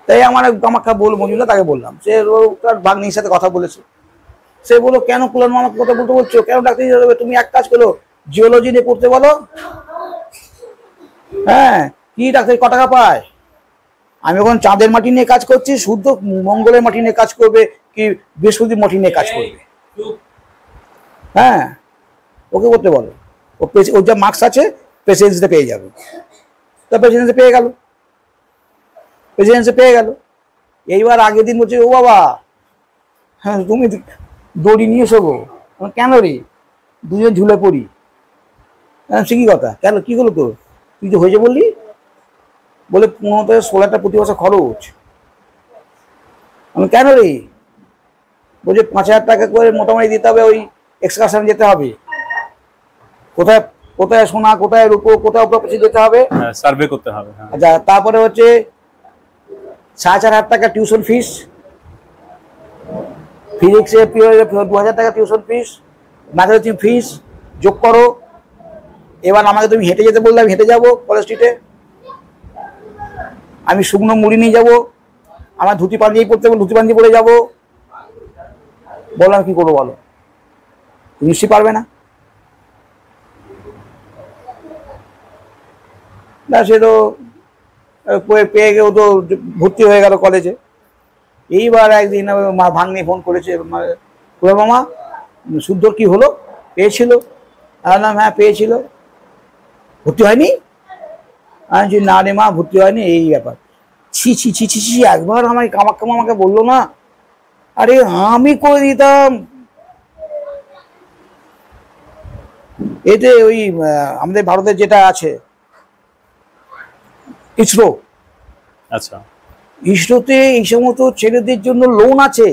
তাই আমার কামাখ্যা মজুমদার, তাকে বললাম, সে তার ভাগ্নির সাথে কথা বলেছে। সে বললো, কেন কুলান মামাকে কথা বলতে বলছো, কেন ডাক্তার যাবে? তুমি এক কাজ করো, জিওলজি নিয়ে পড়তে বলো। হ্যাঁ, কি ডাক্তার ক টাকা পায়? আমি এখন চাঁদের মাটি নিয়ে কাজ করছি, শুদ্ধ মঙ্গলের মাটি নিয়ে কাজ করবে কি বৃহস্পতির মাটি নিয়ে কাজ করবে? হ্যাঁ, ওকে করতে বলো। ওর যা মার্কস আছে প্রেসিডেন্সিতে পেয়ে যাবে। তা প্রেসিডেন্সি পেয়ে গেল, প্রেসিডেন্সি পেয়ে গেল। এইবার আগের দিন বলছে, ও বাবা, হ্যাঁ তুমি দড়ি নিয়ে এসো গো। কেন রে? দুজন ঝুলে পড়ি। সে কি কথা, কেন কি হলো তো? তুই যে হয়েছে বললি, বলে 15 থেকে 16টা প্রতি বছর খরচ। আমি কেন রে? বলছে 5000 টাকা করে মোটামুটি দিতে হবে, ওই এক্সকারশন যেতে হবে, কোথায় কোথায় সোনা, কোথায় রূপো, কোথায় প্রপার্টি যেতে হবে, সার্ভে করতে হবে। আচ্ছা, তারপরে হচ্ছে 4500 টাকা টিউশন ফিস, ফিজিক্সে 2000 টাকা টিউশন ফিস, ম্যাথমেটিক্স ফিস যোগ করো। এবার আমাকে তুমি হেঁটে যেতে বললে, আমি হেঁটে যাবো কলেজ স্ট্রিটে, আমি শুকনো মুড়ি নিয়ে যাবো, আমার ধুতি পাঞ্জাবি পরতে বলে ধুতি পাঞ্জাবি পরে যাবো। বললাম কি করবো বলো? তুমি নিশ্চয়ই পারবে না। না, সে তো পেয়ে গেও তো ভর্তি হয়ে গেল কলেজে। এইবার একদিন মা ভাগ্নি ফোন করেছে, মামা শুদ্ধর কি হলো, পেয়েছিল? বললাম হ্যাঁ পেয়েছিল। ভর্তি হয়নি? আমি না রে মা, ভর্তি হয়নি, এই ব্যাপার। ছি ছি ছি ছি ছি, একবার আমায় কামাখ্যা মামাকে বললো না, আরে আমি করে দিতাম। এতে ওই আমাদের ভারতের যেটা আছে ইসরো, আচ্ছা, ইসরোতে এই সমস্ত ছেলেদের জন্য লোন আছে,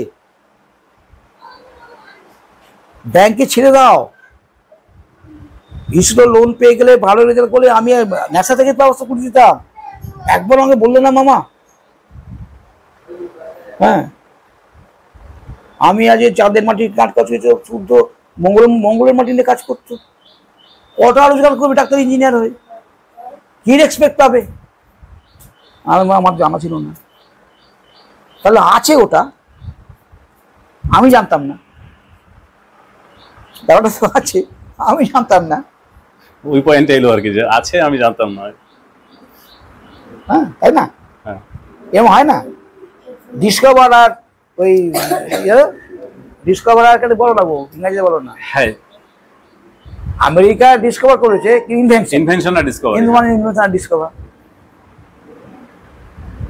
ব্যাংকে ছেড়ে দাও। ইসরো লোন পেয়ে গেলে, ভালো রেজাল্ট করলে আমি ন্যাসা থেকে ব্যবস্থা করে দিতাম। একবার আমাকে বললো না মামা। হ্যাঁ, আমি আজ চাঁদের মাটির কাজ করছি, শুদ্ধ মঙ্গলের মাটি নিয়ে কাজ করছো। কটা রোজগার করবে ডাক্তার ইঞ্জিনিয়ার হয়ে? কি রেসপেক্ট পাবে? আমার জানা ছিল না। তাহলে আছে ওটা, আমি জানতাম না। ব্যাপারটা তো আছে, আমি জানতাম না। ওই পয়েন্টে এলো আর কি, যে আছে আমি জানতাম না। হ্যাঁ, তাই না? হ্যাঁ, এমন হয় না? ডিসকভার আর ওই ডিসকভার আর কেটে বলো না গো, ইংরেজিতে বলো না। হ্যাঁ, আমেরিকা ডিসকভার করেছে ইনভেনশন আর ডিসকভারি, ইনভেনশন আর ডিসকভার।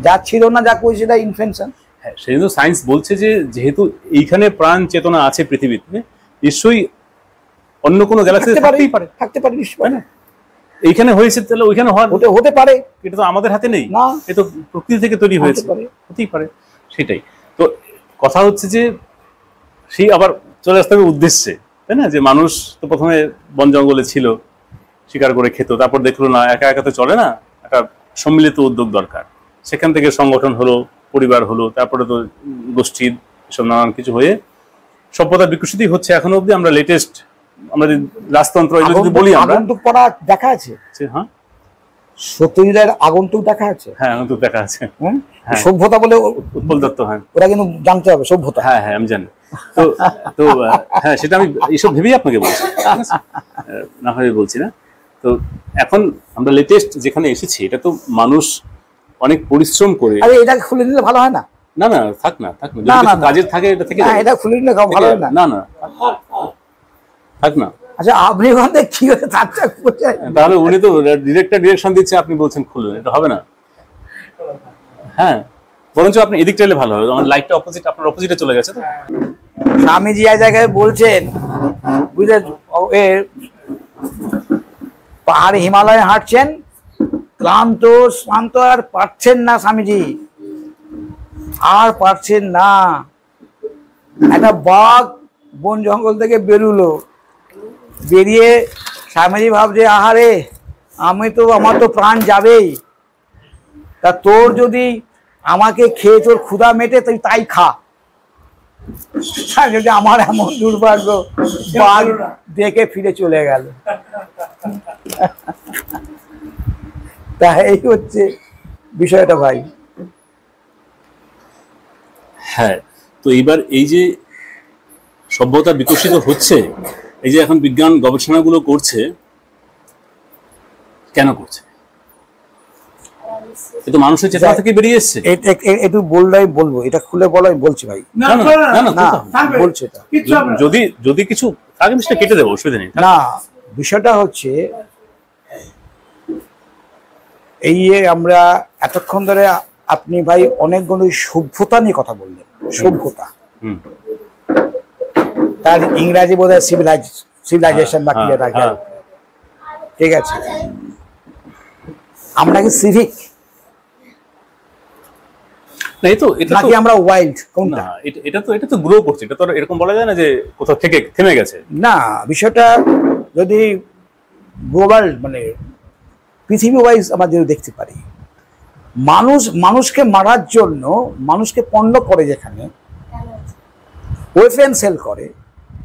যা ছিল না, যা করেছে সেটা ইনভেনশন। হ্যাঁ, সেই জন্য সায়েন্স বলছে যে যেহেতু এইখানে প্রাণ চেতনা আছে পৃথিবীতে, নিশ্চয়ই অন্য কোনো গ্যালাক্সিতে থাকতে পারে নিশ্চয়ই। না, এইখানে হয়েছে, তাহলে ওইখানে হতে পারে। এটা তো আমাদের হাতে নেই, না, এ তো প্রকৃতি থেকে তৈরি হয়েছে, হতেই পারে। সেটাই তো কথা হচ্ছে, যে সেই আবার চলে আসতে হবে উদ্দেশ্যে, তাই না? যে মানুষ তো প্রথমে বন জঙ্গলে ছিল, শিকার করে খেত, তারপর দেখলো না একা একা তো চলে না, একটা সম্মিলিত উদ্যোগ দরকার। সেখান থেকে সংগঠন হলো, পরিবার হলো, তারপরে তো গোষ্ঠী, সব নানান কিছু হয়ে সভ্যতার বিকশিতই হচ্ছে। এখনো অবধি আমরা লেটেস্ট আমাদের রাজতন্ত্র এগুলো যদি বলি আমরা, আগন্তুক পড়া দেখা আছে? হ্যাঁ সত্যজিতের আগন্তুক দেখা আছে? হ্যাঁ আগন্তুক দেখা আছে। হ্যাঁ? হ্যাঁ। সভ্যতা বলে উৎপল দত্ত, হ্যাঁ ওরা কিন্তু জানতে হবে সভ্যতা। হ্যাঁ হ্যাঁ আমি জানি। তো তো হ্যাঁ সেটা আমি এইসব ভেবেই আপনাকে বলছি, ঠিক আছে? না ভেবে বলছি না। তো এখন আমরা লেটেস্ট যেখানে এসেছি, এটা তো মানুষ অনেক পরিশ্রম করে। আরে এটা খুলে নিলে ভালো হয় না? না না থাক না, থাক না, যদি না, কিছু না। কাজের থাকে এটা থেকে হ্যাঁ, এটা খুলে নিলে ভালো হয় না? না না থাক না। আচ্ছা, আপনি ওখানে কি করে তারটা করছেন? তাহলে উনি তো ডিরেক্টর ডিরেকশন দিচ্ছে, আপনি বলছেন খুলুন, এটা হবে না। হ্যাঁ বরঞ্চ আপনি এদিকটা এলে ভালো হবে, আমার লাইটটা অপোজিট, আপনার অপোজিটে চলে গেছে তো। স্বামীজি এক জায়গায় বলছেন, বুঝলেন, পাহাড়ে হিমালয়ে হাঁটছেন, ক্লান্ত শ্রান্ত আর পারছেন না স্বামীজি, আর পারছেন না। একটা বাঘ বন জঙ্গল থেকে বেরুলো, বেরিয়ে স্বামীজি ভাবছে, আহারে আমার তো প্রাণ যাবেই, তা তোর যদি আমাকে খেয়ে তোর ক্ষুধা মেটে তুই তাই খা। যদি আমার এমন দুর্ভাগ্য, বাঘ দেখে ফিরে চলে গেল। তা এই হচ্ছে বিষয়টা ভাই। হ্যাঁ, তো এইবার এই যে সভ্যতা বিকশিত হচ্ছে, এই যে এখন বিজ্ঞান গবেষণাগুলো করছে, কেন করছে? এটা মানুষের চেতনা থেকে বেরিয়ে এসছে। একটু বলবো, এটা খুলে বলো, আমি বলছি ভাই। না, না, না, না, না, না, থাকবে। বলছি এটা। কিচ্ছু হবে না। যদি কিছু আগে সেটা কেটে দেবো, অসুবিধা নেই। না, বিষয়টা হচ্ছে এই যে আমরা এতক্ষণ ধরে আপনি ভাই অনেকগুলো সভ্যতা নিয়ে কথা বললেন। সভ্যতা, হুম, তার ইংরাজি বোধ হয় সিভিলাইজেশন বা কি থাকে, হ্যাঁ। ঠিক আছে। আমরা কি সিভিক না, এই তো এটা তো নাকি আমরা ওয়াইল্ড, কোনটা? না, এটা তো গ্রো করছে, এটা তো আর এরকম বলা যায় না যে কোথাও থেকে থেমে গেছে। না, বিষয়টা যদি গ্লোবাল মানে পৃথিবী ওয়াইজ আমরা যদি দেখতে পারি, মানুষকে মারার জন্য মানুষকে পণ্য করে, যেখানে ওয়েপেন সেল করে,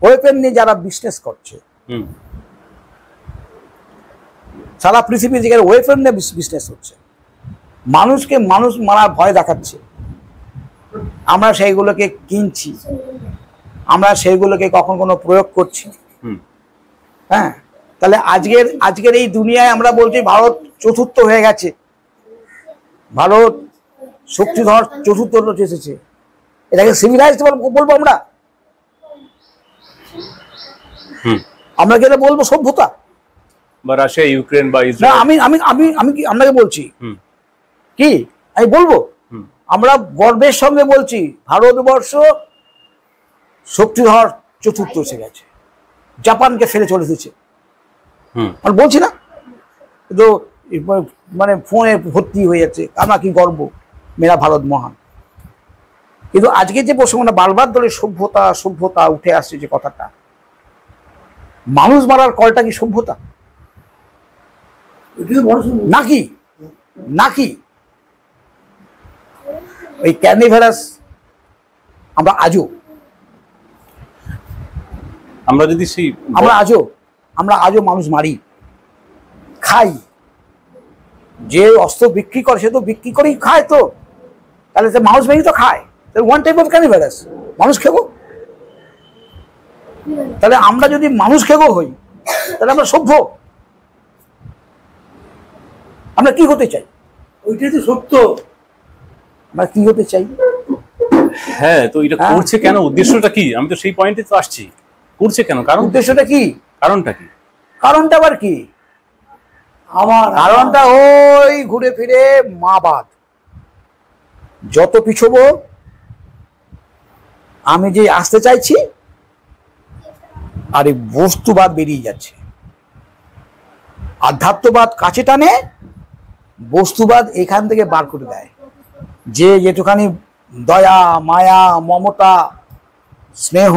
ওয়েপেন নিয়ে যারা বিজনেস করছে, হুম, সারা পৃথিবী যেখানে ওয়েপেন নিয়ে বিজনেস হচ্ছে, মানুষকে মানুষ মারার ভয় দেখাচ্ছে, আমরা সেইগুলোকে কিনছি, আমরা সেইগুলোকে কখন কোনো প্রয়োগ করছি। হুম, হ্যাঁ, তাহলে আজকের এই দুনিয়ায় আমরা বলছি ভারত চতুর্থ হয়ে গেছে, ভারত শক্তিধর চতুর্থ এসেছে, এটাকে সিভিলাইজড বলবো আমরা? হুম। আমরা কি এটা বলবো সভ্যতা? বা রাশিয়া, ইউক্রেন বা না, ইসরায়েল। আমি কি আপনাকে বলছি, হুম, কি আমি বলবো? হুম, আমরা গর্বের সঙ্গে বলছি ভারতবর্ষ শক্তিধর চতুর্থ এসে গেছে, জাপানকে ফেলে চলে এসেছে। হুম, আমি বলছি না, তো মানে ফোনে ভর্তি হয়ে যাচ্ছে, আমার কি গর্ব, মেরা ভারত মহান। কিন্তু আজকে যে প্রসঙ্গটা বারবার ধরে সভ্যতা সভ্যতা উঠে আসছে, যে কথাটা, মানুষ মারার কলটা কি সভ্যতা এটা তো বড় সমস্যা। নাকি? নাকি ওই ক্যানিভারাস আমরা আমরা যদি সেই আজও মানুষ মারি, খাই। যে অস্ত্র বিক্রি করে সে তো বিক্রি করেই খায়, তো তাহলে সে মানুষ মেরেই তো খায়, ওয়ান টাইপ অফ ক্যানিভারাস, মানুষ খেবো। তাহলে আমরা যদি মানুষ খেবো হই, তাহলে আমরা সভ্য? আমরা কি হতে চাই? ওইটাই তো সত্য। আমরা কি হতে চাই? হ্যাঁ, তো এটা করছে কেন? উদ্দেশ্যটা কি? আমি তো সেই পয়েন্টে তো আসছি, করছে কেন? কারণ উদ্দেশ্যটা কি? কারণটা কি? কারণটা আবার কি? কারণটা ওই ঘুরে ফিরে মাবাদ। যত পিছবো, আমি যে আসতে চাইছি, আর এই বস্তুবাদ বেরিয়ে যাচ্ছে। আধ্যাত্মবাদ কাছে টানে, বস্তুবাদ এখান থেকে বার করে দেয়। যে যেটুখানি দয়া, মায়া, মমতা, স্নেহ,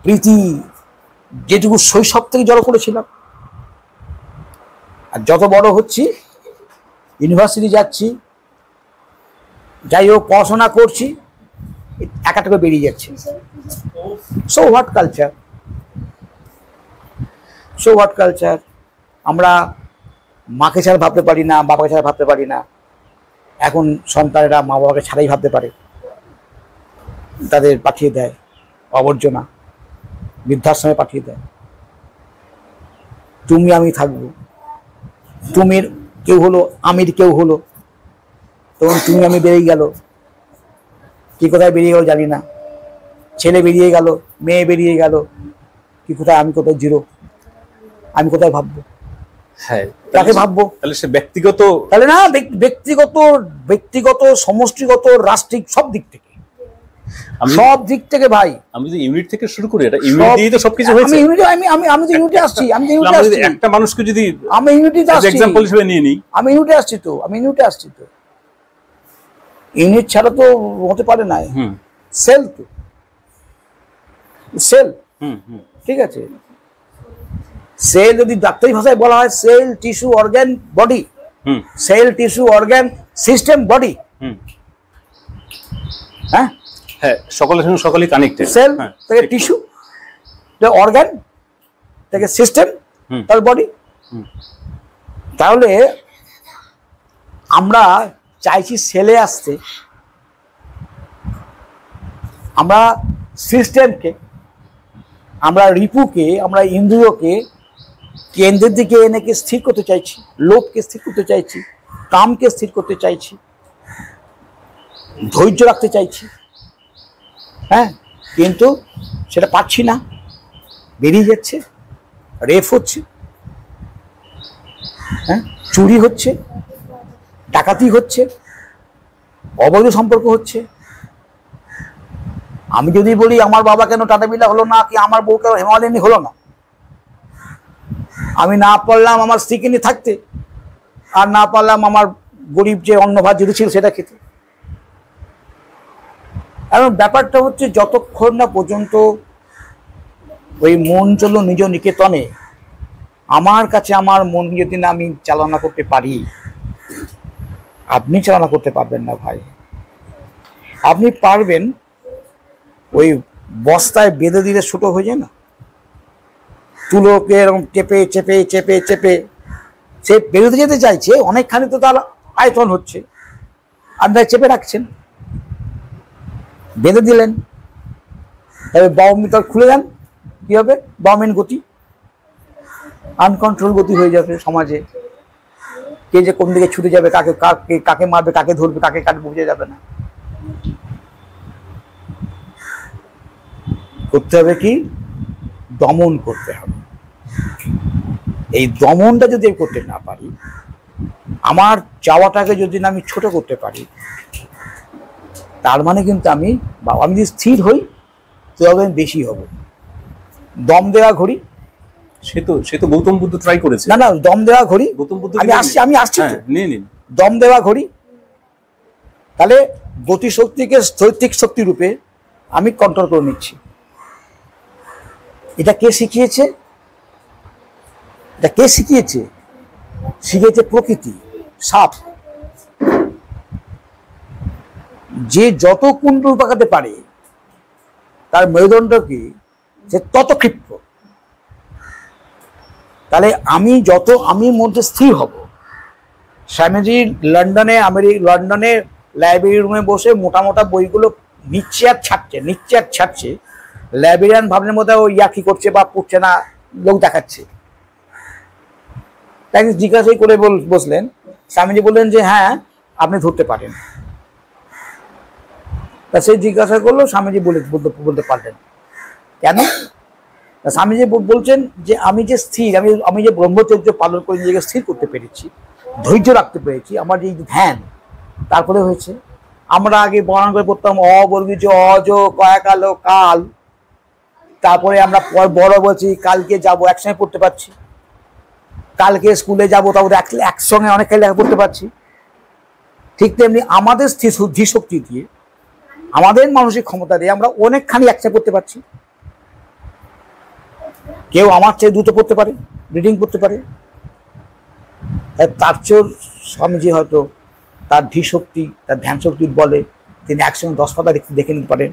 প্রীতি, যেটুকু শৈশব থেকে জড়ো করেছিলাম, আর যত বড় হচ্ছি, ইউনিভার্সিটি যাচ্ছি, যাই হোক পড়াশোনা করছি, একটা করে বেরিয়ে যাচ্ছে। So what culture? So what culture. আমরা মাকে ছাড়া ভাবতে পারি না, বাবাকে ছাড়া ভাবতে পারি না। এখন সন্তানেরা মা বাবাকে ছাড়াই ভাবতে পারে, তাদের পাঠিয়ে দেয় আবর্জনা, বৃদ্ধাশ্রমে পাঠিয়ে দেয়। তুমি আমি থাকবো, তুমির কেউ হলো, আমির কেউ হলো, তখন তুমি আমি বেরিয়ে গেল, কি কোথায় বেরিয়ে গেল জানি না। ছেলে বেরিয়ে গেল, মেয়ে বেরিয়ে গেল, কি কোথায়, আমি কোথায় জিরো, আমি কোথায় ভাববো, হ্যাঁ তাকে ভাববো। তাহলে সে ব্যক্তিগত, তাহলে না, ব্যক্তিগত সমষ্টিগত রাষ্ট্রিক সব দিক থেকে, সব দিক থেকে ভাই। আমি যদি ইউনিট থেকে শুরু করি, এটা ইউনিট দিয়েই তো সবকিছু হয়েছে। আমি তো ইউনিটে আসছি, একটা মানুষকে যদি আমি ইউনিটিতে আসছি, এক্সাম্পল হিসেবে নিয়ে নিই, আমি ইউনিটে আসছি তো, ইউনিট ছাড়া তো হতে পারে না। সেল তো, সেল, ঠিক আছে। সেল যদি ডাক্তারি ভাষায় বলা হয়, cell, tissue, organ, body. Cell, tissue, organ, system, body. হ্যাঁ হ্যাঁ, সকলের সঙ্গে সকলেই কানেক্টেড। সেল থেকে টিস্যু, অর্গান থেকে সিস্টেম, তার বডি। তাহলে আমরা চাইছি সেলে আসতে, আমরা সিস্টেমকে, আমরা রিপুকে, আমরা ইন্দ্রিয়কে কেন্দ্রের দিকে এনেকে স্থির করতে চাইছি, লোভকে স্থির করতে চাইছি, কামকে স্থির করতে চাইছি, ধৈর্য রাখতে চাইছি। হ্যাঁ, কিন্তু সেটা পাচ্ছি না, বেরিয়ে যাচ্ছে, রেপ হচ্ছে, হ্যাঁ, চুরি হচ্ছে, ডাকাতি হচ্ছে, অবৈধ সম্পর্ক হচ্ছে। আমি যদি বলি আমার বাবা কেন টাটা বিড়লা হলো না, কি আমার বউ কেন হিমালয়ানি হলো না, আমি না পারলাম আমার স্ত্রীকে নিয়ে থাকতে, আর না পারলাম আমার গরিব যে অন্নভাত যেটা ছিল সেটা খেতে। এবং ব্যাপারটা হচ্ছে, যতক্ষণ না পর্যন্ত ওই মন চলো নিজ নিকেতনে, আমার কাছে আমার মন যদি না আমি চালনা করতে পারি, আপনি চালনা করতে পারবেন না ভাই। আপনি পারবেন ওই বস্তায় বেঁধে দিলে ছোট হয়ে যায় না, তুলোকে এরকম চেপে চেপে চেপে চেপে সে বেরোতে যেতে চাইছে, অনেকখানি তো তার আয়তন হচ্ছে, আপনারা চেপে রাখছেন, বেঁধে দিলেন, তবে বাউমিটার খুলে দেন, কি হবে? বাউমেন গতি, আনকন্ট্রোল গতি হয়ে যাবে সমাজে। কে যে কোন দিকে ছুটে যাবে, কাকে কাকে মারবে, কাকে ধরবে, কাকে কাটবে, বুঝে যাবে না। করতে হবে কি? দমন করতে হবে। এই দমনটা যদি করতে না পারি, আমার চাওয়াটাকে যদি না আমি ছোট করতে পারি, তার মানে কিন্তু আমি যদি স্থির হই তবে আমি বেশি হব। দম দেওয়া ঘড়ি, সে তো গৌতম বুদ্ধ ট্রাই করেছে। না দম দেওয়া ঘড়ি, গৌতম বুদ্ধ আমি আসছি তো, নিন দম দেওয়া ঘড়ি। তাহলে গতি শক্তিকে স্থৈতিক শক্তি রূপে আমি কন্ট্রোল করে নিচ্ছি। এটা কে শিখিয়েছে? এটা কে শিখিয়েছে? শিখিয়েছে প্রকৃতি, সাপ। যে যত কুণ্ডল পাকাতে পারে তার মেরুদণ্ডকে সে তত ক্ষিপ্ত। তাহলে আমি মধ্যে স্থির হব। স্বামীজি লন্ডনে লাইব্রেরি রুমে বসে মোটা মোটা বইগুলো নিচ্ছে আর ছাড়ছে। লাইব্রেরিয়ান ভাবনের মধ্যে ও কি করছে বা পড়ছে না, লোক দেখাচ্ছে। তাকে জিজ্ঞাসাই করে বসলেন। স্বামীজি বললেন যে হ্যাঁ আপনি ধরতে পারেন। তা সেই জিজ্ঞাসা করলো, স্বামীজি বলতে পারলেন কেন? স্বামীজি বলছেন যে আমি যে স্থির, আমি যে ব্রহ্মচর্য পালন করে নিজেকে স্থির করতে পেরেছি, ধৈর্য রাখতে পেরেছি, আমার যে ধ্যান, তারপরে হয়েছে। আমরা আগে বর্ণনা করে পড়তাম অবর্গীজ অজ কয়াকালো কাল, তারপরে আমরা বড় বলছি কালকে যাব, একসঙ্গে পড়তে পারছি। কালকে স্কুলে যাবো, তারপরে একসঙ্গে অনেক লেখা পড়তে পারছি। ঠিক তেমনি আমাদের ধীর শক্তি দিয়ে, আমাদের মানসিক ক্ষমতা দিয়ে আমরা অনেকখানি একসাথে পড়তে পারছি। কেউ আমার চেয়ে দ্রুত পড়তে পারে, রিডিং করতে পারে। তার চেয়েও স্বামীজি হয়তো তার ধীর শক্তি, তার ধ্যান শক্তির বলে তিনি একসঙ্গে 10 পাতা দেখে নিতে পারেন।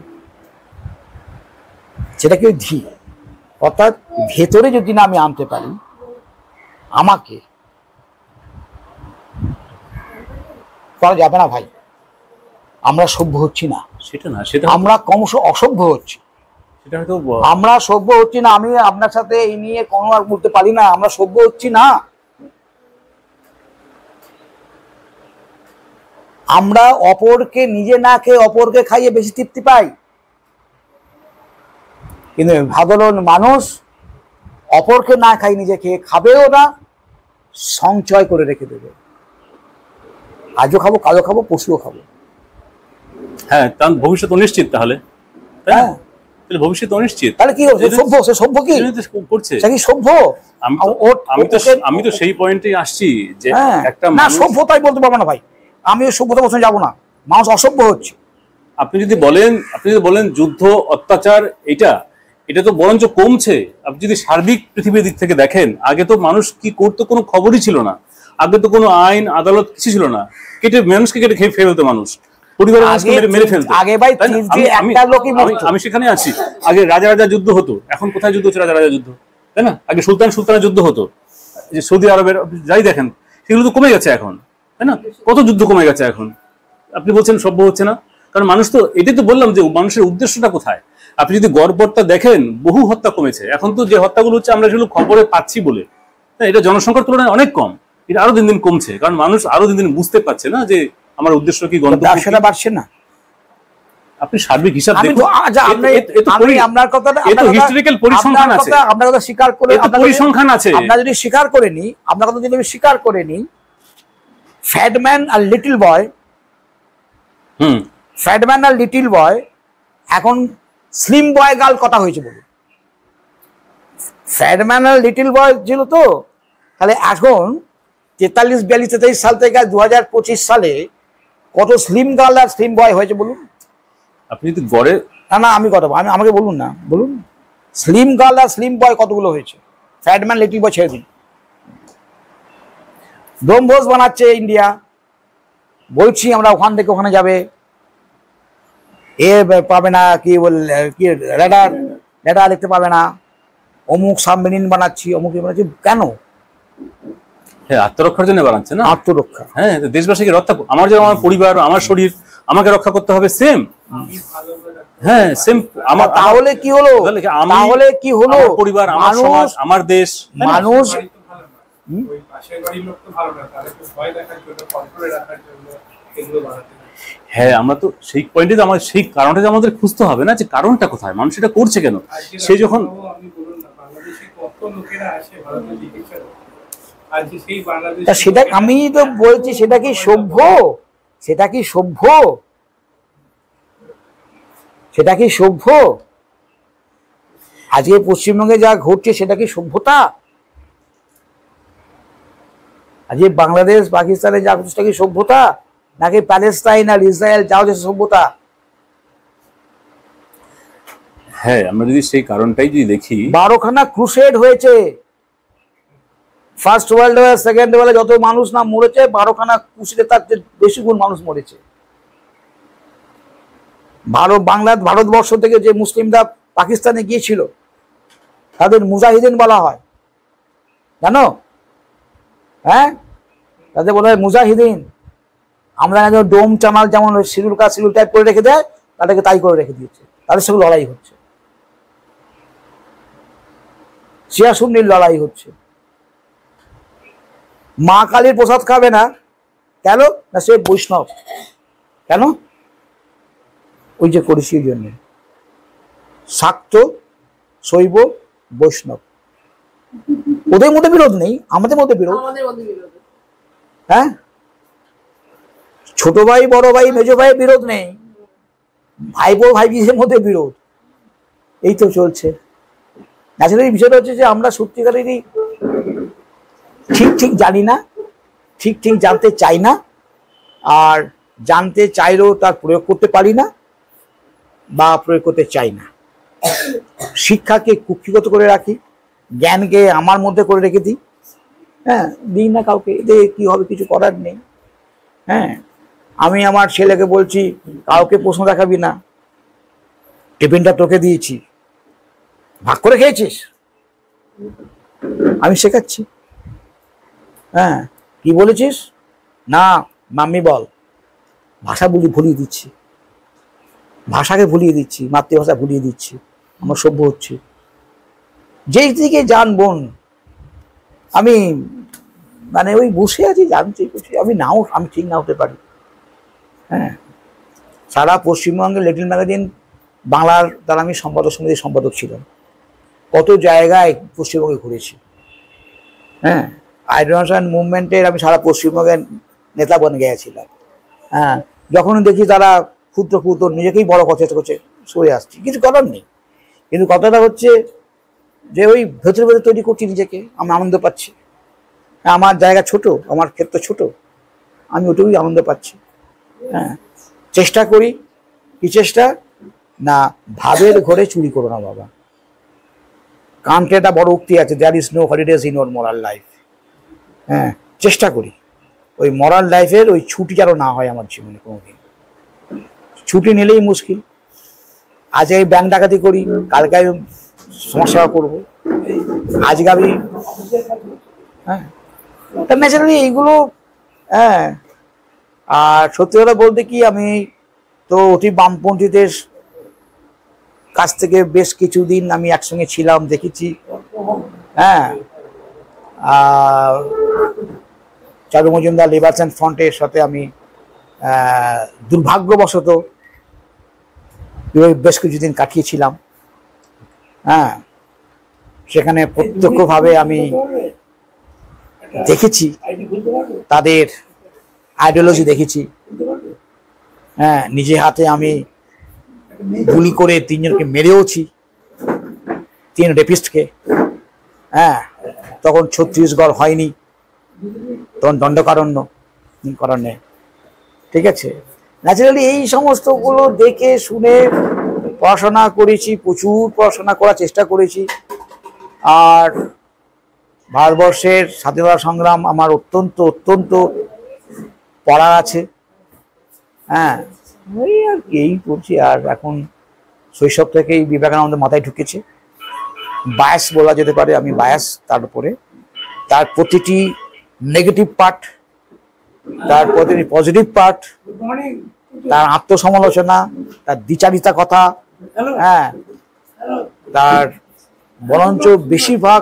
সেটা কেউ ধীর, অর্থাৎ ভেতরে যদি না আমি আনতে পারি আমাকে, করা যাবে না ভাই। আমরা সভ্য হচ্ছি না, সেটা না, সেটা আমরা ক্রমশ অসভ্য হচ্ছি। সেটা হয়তো আমরা সভ্য হচ্ছি না। আমি আপনার সাথে এই নিয়ে কোনো আর বলতে পারি না, আমরা সভ্য হচ্ছি না। আমরা অপরকে নিজে না খেয়ে অপরকে খাইয়ে বেশি তৃপ্তি পাই, কিন্তু সাধারণ মানুষ অপরকে না খাই নিজে খেয়ে খাবেও না, সঞ্চয় করে রেখে দেবে। আজও খাবো, কালও খাবো, পশুও খাবো। হ্যাঁ, তার ভবিষ্যৎ অনিশ্চিত তাহলে, তাই না? হ্যাঁ, তাহলে ভবিষ্যৎ অনিশ্চিত। তাহলে কি হচ্ছে? সভ্য, সে সভ্য কি করছে? সে কি সভ্য? আমি তো সেই পয়েন্টে আসছি যে একটা না, সভ্যতাই বলতে পারবো না ভাই। আমি সভ্যতা বলতে যাবো না, মানুষ অসভ্য হচ্ছে। আপনি যদি বলেন যুদ্ধ, অত্যাচার, এটা তো বরঞ্চ কমছে। আপনি যদি সার্বিক পৃথিবীর দিক থেকে দেখেন, আগে তো মানুষ কি করতো কোনো খবরই ছিল না। আগে তো কোনো আইন আদালত কিছু ছিল না। মানুষকে কেটে খেয়ে ফেলতো মানুষ, পরিবারের মানুষকে মেরে ফেলতো। আমি সেখানে আছি। আগে রাজা রাজা যুদ্ধ হতো, এখন কোথায় যুদ্ধ হচ্ছে? রাজা রাজা যুদ্ধ, তাই না? আগে সুলতানের যুদ্ধ হতো, যে সৌদি আরবের যাই দেখেন, সেগুলো তো কমে গেছে এখন, তাই না? কত যুদ্ধ কমে গেছে এখন। আপনি বলছেন সভ্য হচ্ছে না, কারণ মানুষ তো, এটাই তো বললাম যে মানুষের উদ্দেশ্যটা কোথায়। আপনি যদি গড়পড়তা দেখেন, বহু হত্যা কমেছে। এখন তো যে হত্যাগুলো হচ্ছে আমরা সেগুলো খবরে পাচ্ছি বলে, এটা জনসংখ্যার তুলনায় অনেক কম। এটা আরো দিন দিন কমছে, কারণ মানুষ আরো দিন দিন বুঝতে পারছে না যে আমার উদ্দেশ্য কি, গন্তব্য সেটা বাড়ছে না। আপনি সার্বিক হিসাব দেখুন। আপনার কথাটা হিস্টোরিক্যাল পরিসংখ্যান আছে, আপনার কথা স্বীকার করে, পরিসংখ্যান আছে। আমরা যদি স্বীকার করে নিই, আপনার কথা যদি আমি স্বীকার করে নিই, ফ্যাটম্যান আর লিটল বয়, ফ্যাটম্যান আর লিটল বয় এখন স্লিম বয় গার্ল কথা হয়েছে বলুন। ফ্যাটম্যান আর লিটল বয় ছিল তো, তাহলে এখন 43, 42, 43 সাল থেকে 2025 সালে কত স্লিম গার্ল আর স্লিম বয় হয়েছে বলুন। আপনি যদি গড়ে, না আমি কথা আমাকে বলুন না, বলুন স্লিম গার্ল আর স্লিম বয় কতগুলো হয়েছে? ফ্যাটম্যান লিটল বয় ছেড়ে দিন। ব্রহ্মোস বানাচ্ছে ইন্ডিয়া, বলছি আমরা ওখান থেকে ওখানে যাবে, এ পাবে না, কি রেডার দেখতে পাবে না, অমুক সাবমেরিন বানাচ্ছি, অমুক বানাচ্ছি। কেন? হ্যাঁ, আত্মরক্ষার জন্য বানাচ্ছে না? আত্মরক্ষা। হ্যাঁ, দেশবাসীকে রক্ষা, আমার যেমন আমার পরিবার, আমার শরীর, আমাকে রক্ষা করতে হবে, সেম। হ্যাঁ, সেম। আমার তাহলে কি হলো? তাহলে কি হলো? পরিবার, আমার সমাজ, আমার দেশ, মানুষ। হ্যাঁ, আমরা তো সেই পয়েন্টে, আমার সেই কারণটা আমাদের খুঁজতে হবে না, যে কারণটা কোথায়, মানুষ এটা করছে কেন। সে যখন সেটা আমি তো বলছি, সেটা কি সভ্য? সেটা কি সভ্য? সেটা কি সভ্য? আজকে পশ্চিমবঙ্গে যা ঘটছে সেটা কি সভ্যতা? আজকে বাংলাদেশ পাকিস্তানে যা ঘটছে সেটা কি সভ্যতা? নাকি প্যালেস্তাইন আর ইসরায়েল যা হচ্ছে সভ্যতা? হ্যাঁ, আমরা যদি সেই কারণটাই যদি দেখি, 12খানা ক্রুসেড হয়েছে। ফার্স্ট ওয়ার্ল্ড ওয়ার, সেকেন্ড ওয়ার্ল্ডে যত মানুষ না মরেছে, 12খানা ক্রুসেডে তার বেশি গুণ মানুষ মরেছে। ভারতবর্ষ থেকে যে মুসলিমরা পাকিস্তানে গিয়েছিল তাদের মুজাহিদিন বলা হয়, জানো? হ্যাঁ, তাদের বলা হয় মুজাহিদিন। আমরা ডোম চামাল যেমন শিডিউল কাস্ট শিডিউল টাইপ করে রেখে দেয়, তাদেরকে তাই করে রেখে দিয়েছে। তাদের সঙ্গে লড়াই হচ্ছে, শিয়া সুন্নির লড়াই হচ্ছে। মা কালীর প্রসাদ খাবে না কেন? না সে বৈষ্ণব। কেন? ওই যে করেছি ওই জন্য, শাক্ত, শৈব, বৈষ্ণব। ওদের মধ্যে বিরোধ নেই, আমাদের মধ্যে বিরোধ। হ্যাঁ, ছোট ভাই, বড় ভাই, মেজো ভাই বিরোধ নেই, ভাইপো ভাইজিদের মধ্যে বিরোধ। এই তো চলছে। আসলে এই বিষয়টা হচ্ছে যে আমরা সত্যিকারেরই ঠিক জানি না, ঠিক জানতে চাই না, আর জানতে চাইলেও তার প্রয়োগ করতে পারি না বা প্রয়োগ করতে চাই না। শিক্ষাকে কুক্ষিগত করে রাখি, জ্ঞানকে আমার মধ্যে করে রেখে দিই। হ্যাঁ, দিই না কাউকে, এতে কি হবে? কিছু করার নেই। হ্যাঁ, আমি আমার ছেলেকে বলছি কাউকে প্রশ্ন দেখাবি না, টিফিনটা তোকে দিয়েছি, ভাগ করে খেয়েছিস। আমি শেখাচ্ছি। হ্যাঁ, কি বলেছিস না মাম্মি বল, ভাষা ভুলিয়ে দিচ্ছি, ভাষাকে ভুলিয়ে দিচ্ছি, মাতৃভাষা ভুলিয়ে দিচ্ছি, আমরা সভ্য হচ্ছি। যেই দিকে যান বোন, আমি মানে ওই বসে আছি জানছি, আমি ঠিক না হতে পারি। হ্যাঁ, সারা পশ্চিমবঙ্গে লিটল ম্যাগাজিন বাংলার দ্বারা আমি সমিতির সম্পাদক ছিলাম, কত জায়গায় পশ্চিমবঙ্গে ঘুরেছি। হ্যাঁ, আইডেন্টিফিকেশন মুভমেন্টের আমি সারা পশ্চিমবঙ্গের নেতা বনে গিয়েছিলাম। হ্যাঁ, যখন দেখি তারা ক্ষুদ্র ক্ষুদ্র নিজেকেই বড় কথা করছে, সরে আসছি, কিছু করার নেই। কিন্তু কথাটা হচ্ছে যে ওই ভেতরে ভেতরে তৈরি করছি নিজেকে, আমি আনন্দ পাচ্ছি। আমার জায়গা ছোট, আমার ক্ষেত্র ছোট, আমি ওটুকুই আনন্দ পাচ্ছি। হ্যাঁ, চেষ্টা করি, কি চেষ্টা না, ভাবের ঘরে চুরি করো না বাবা। কানকে একটা বড় উক্তি আছে, there is no holidays in our moral life. হ্যাঁ, চেষ্টা করি ওই মোরাল লাইফের ওই ছুটি যেন না হয় আমার জীবনে কোনোদিন। ছুটি নিলেই মুশকিল। আজ এই ব্যাংক ডাকাতি করি, কালকে আমি সমাজসেবা করবো, আজকে আমি হ্যাঁ ন্যাচারালি এইগুলো। হ্যাঁ, আর সত্যি কথা বলতে কি, আমি তো অতি বামপন্থীদের কাছ থেকে বেশ কিছুদিন আমি একসঙ্গে ছিলাম, দেখেছি। হ্যাঁ, চারু মজুমদার লিবারেশন ফ্রন্টের সাথে আমি দুর্ভাগ্যবশত বেশ কিছুদিন কাটিয়েছিলাম। হ্যাঁ, সেখানে প্রত্যক্ষভাবে আমি দেখেছি তাদের আইডিওলজি, দেখেছি। হ্যাঁ, নিজে হাতে আমি গুলি করে 3 জনকে মেরেওছি, 3 রেপিস্টকে। হ্যাঁ, তখন ছত্তিশগড় হয়নি, তখন দণ্ডকারণ্য কারণে। ঠিক আছে, ন্যাচারালি এই সমস্তগুলো দেখে শুনে পড়াশোনা করেছি, প্রচুর পড়াশোনা করার চেষ্টা করেছি। আর ভারতবর্ষের স্বাধীনতা সংগ্রাম আমার অত্যন্ত অত্যন্ত পড়ার আছে। হ্যাঁ, ওই আর কি এই করছি। আর এখন শৈশব থেকেই বিবেকানন্দ মাথায় ঢুকেছে, বায়াস বলা যেতে পারে, আমি বায়াস তার উপরে। তার প্রতিটি নেগেটিভ পার্ট, তার প্রতিটি পজিটিভ পার্ট, তার আত্মসমালোচনা, তার দ্বিচারিতা কথা। হ্যাঁ, তার বরঞ্চ বেশিরভাগ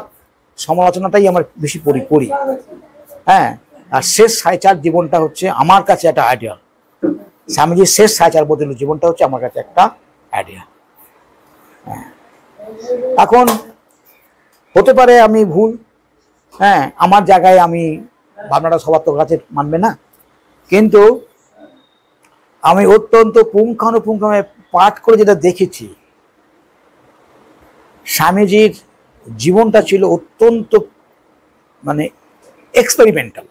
সমালোচনাটাই আমার বেশি করি। হ্যাঁ, আর শেষ 4.5 জীবনটা হচ্ছে আমার কাছে একটা আইডিয়াল। স্বামীজির শেষ 4.5 বছরের জীবনটা হচ্ছে আমার কাছে একটা আইডিয়া। হ্যাঁ, এখন হতে পারে আমি ভুল। হ্যাঁ, আমার জায়গায় আমি, ভাবনাটা সবার তো কাছে মানবে না, কিন্তু আমি অত্যন্ত পুঙ্খানুপুঙ্খভাবে পাঠ করে যেটা দেখেছি, স্বামীজির জীবনটা ছিল অত্যন্ত মানে এক্সপেরিমেন্টাল।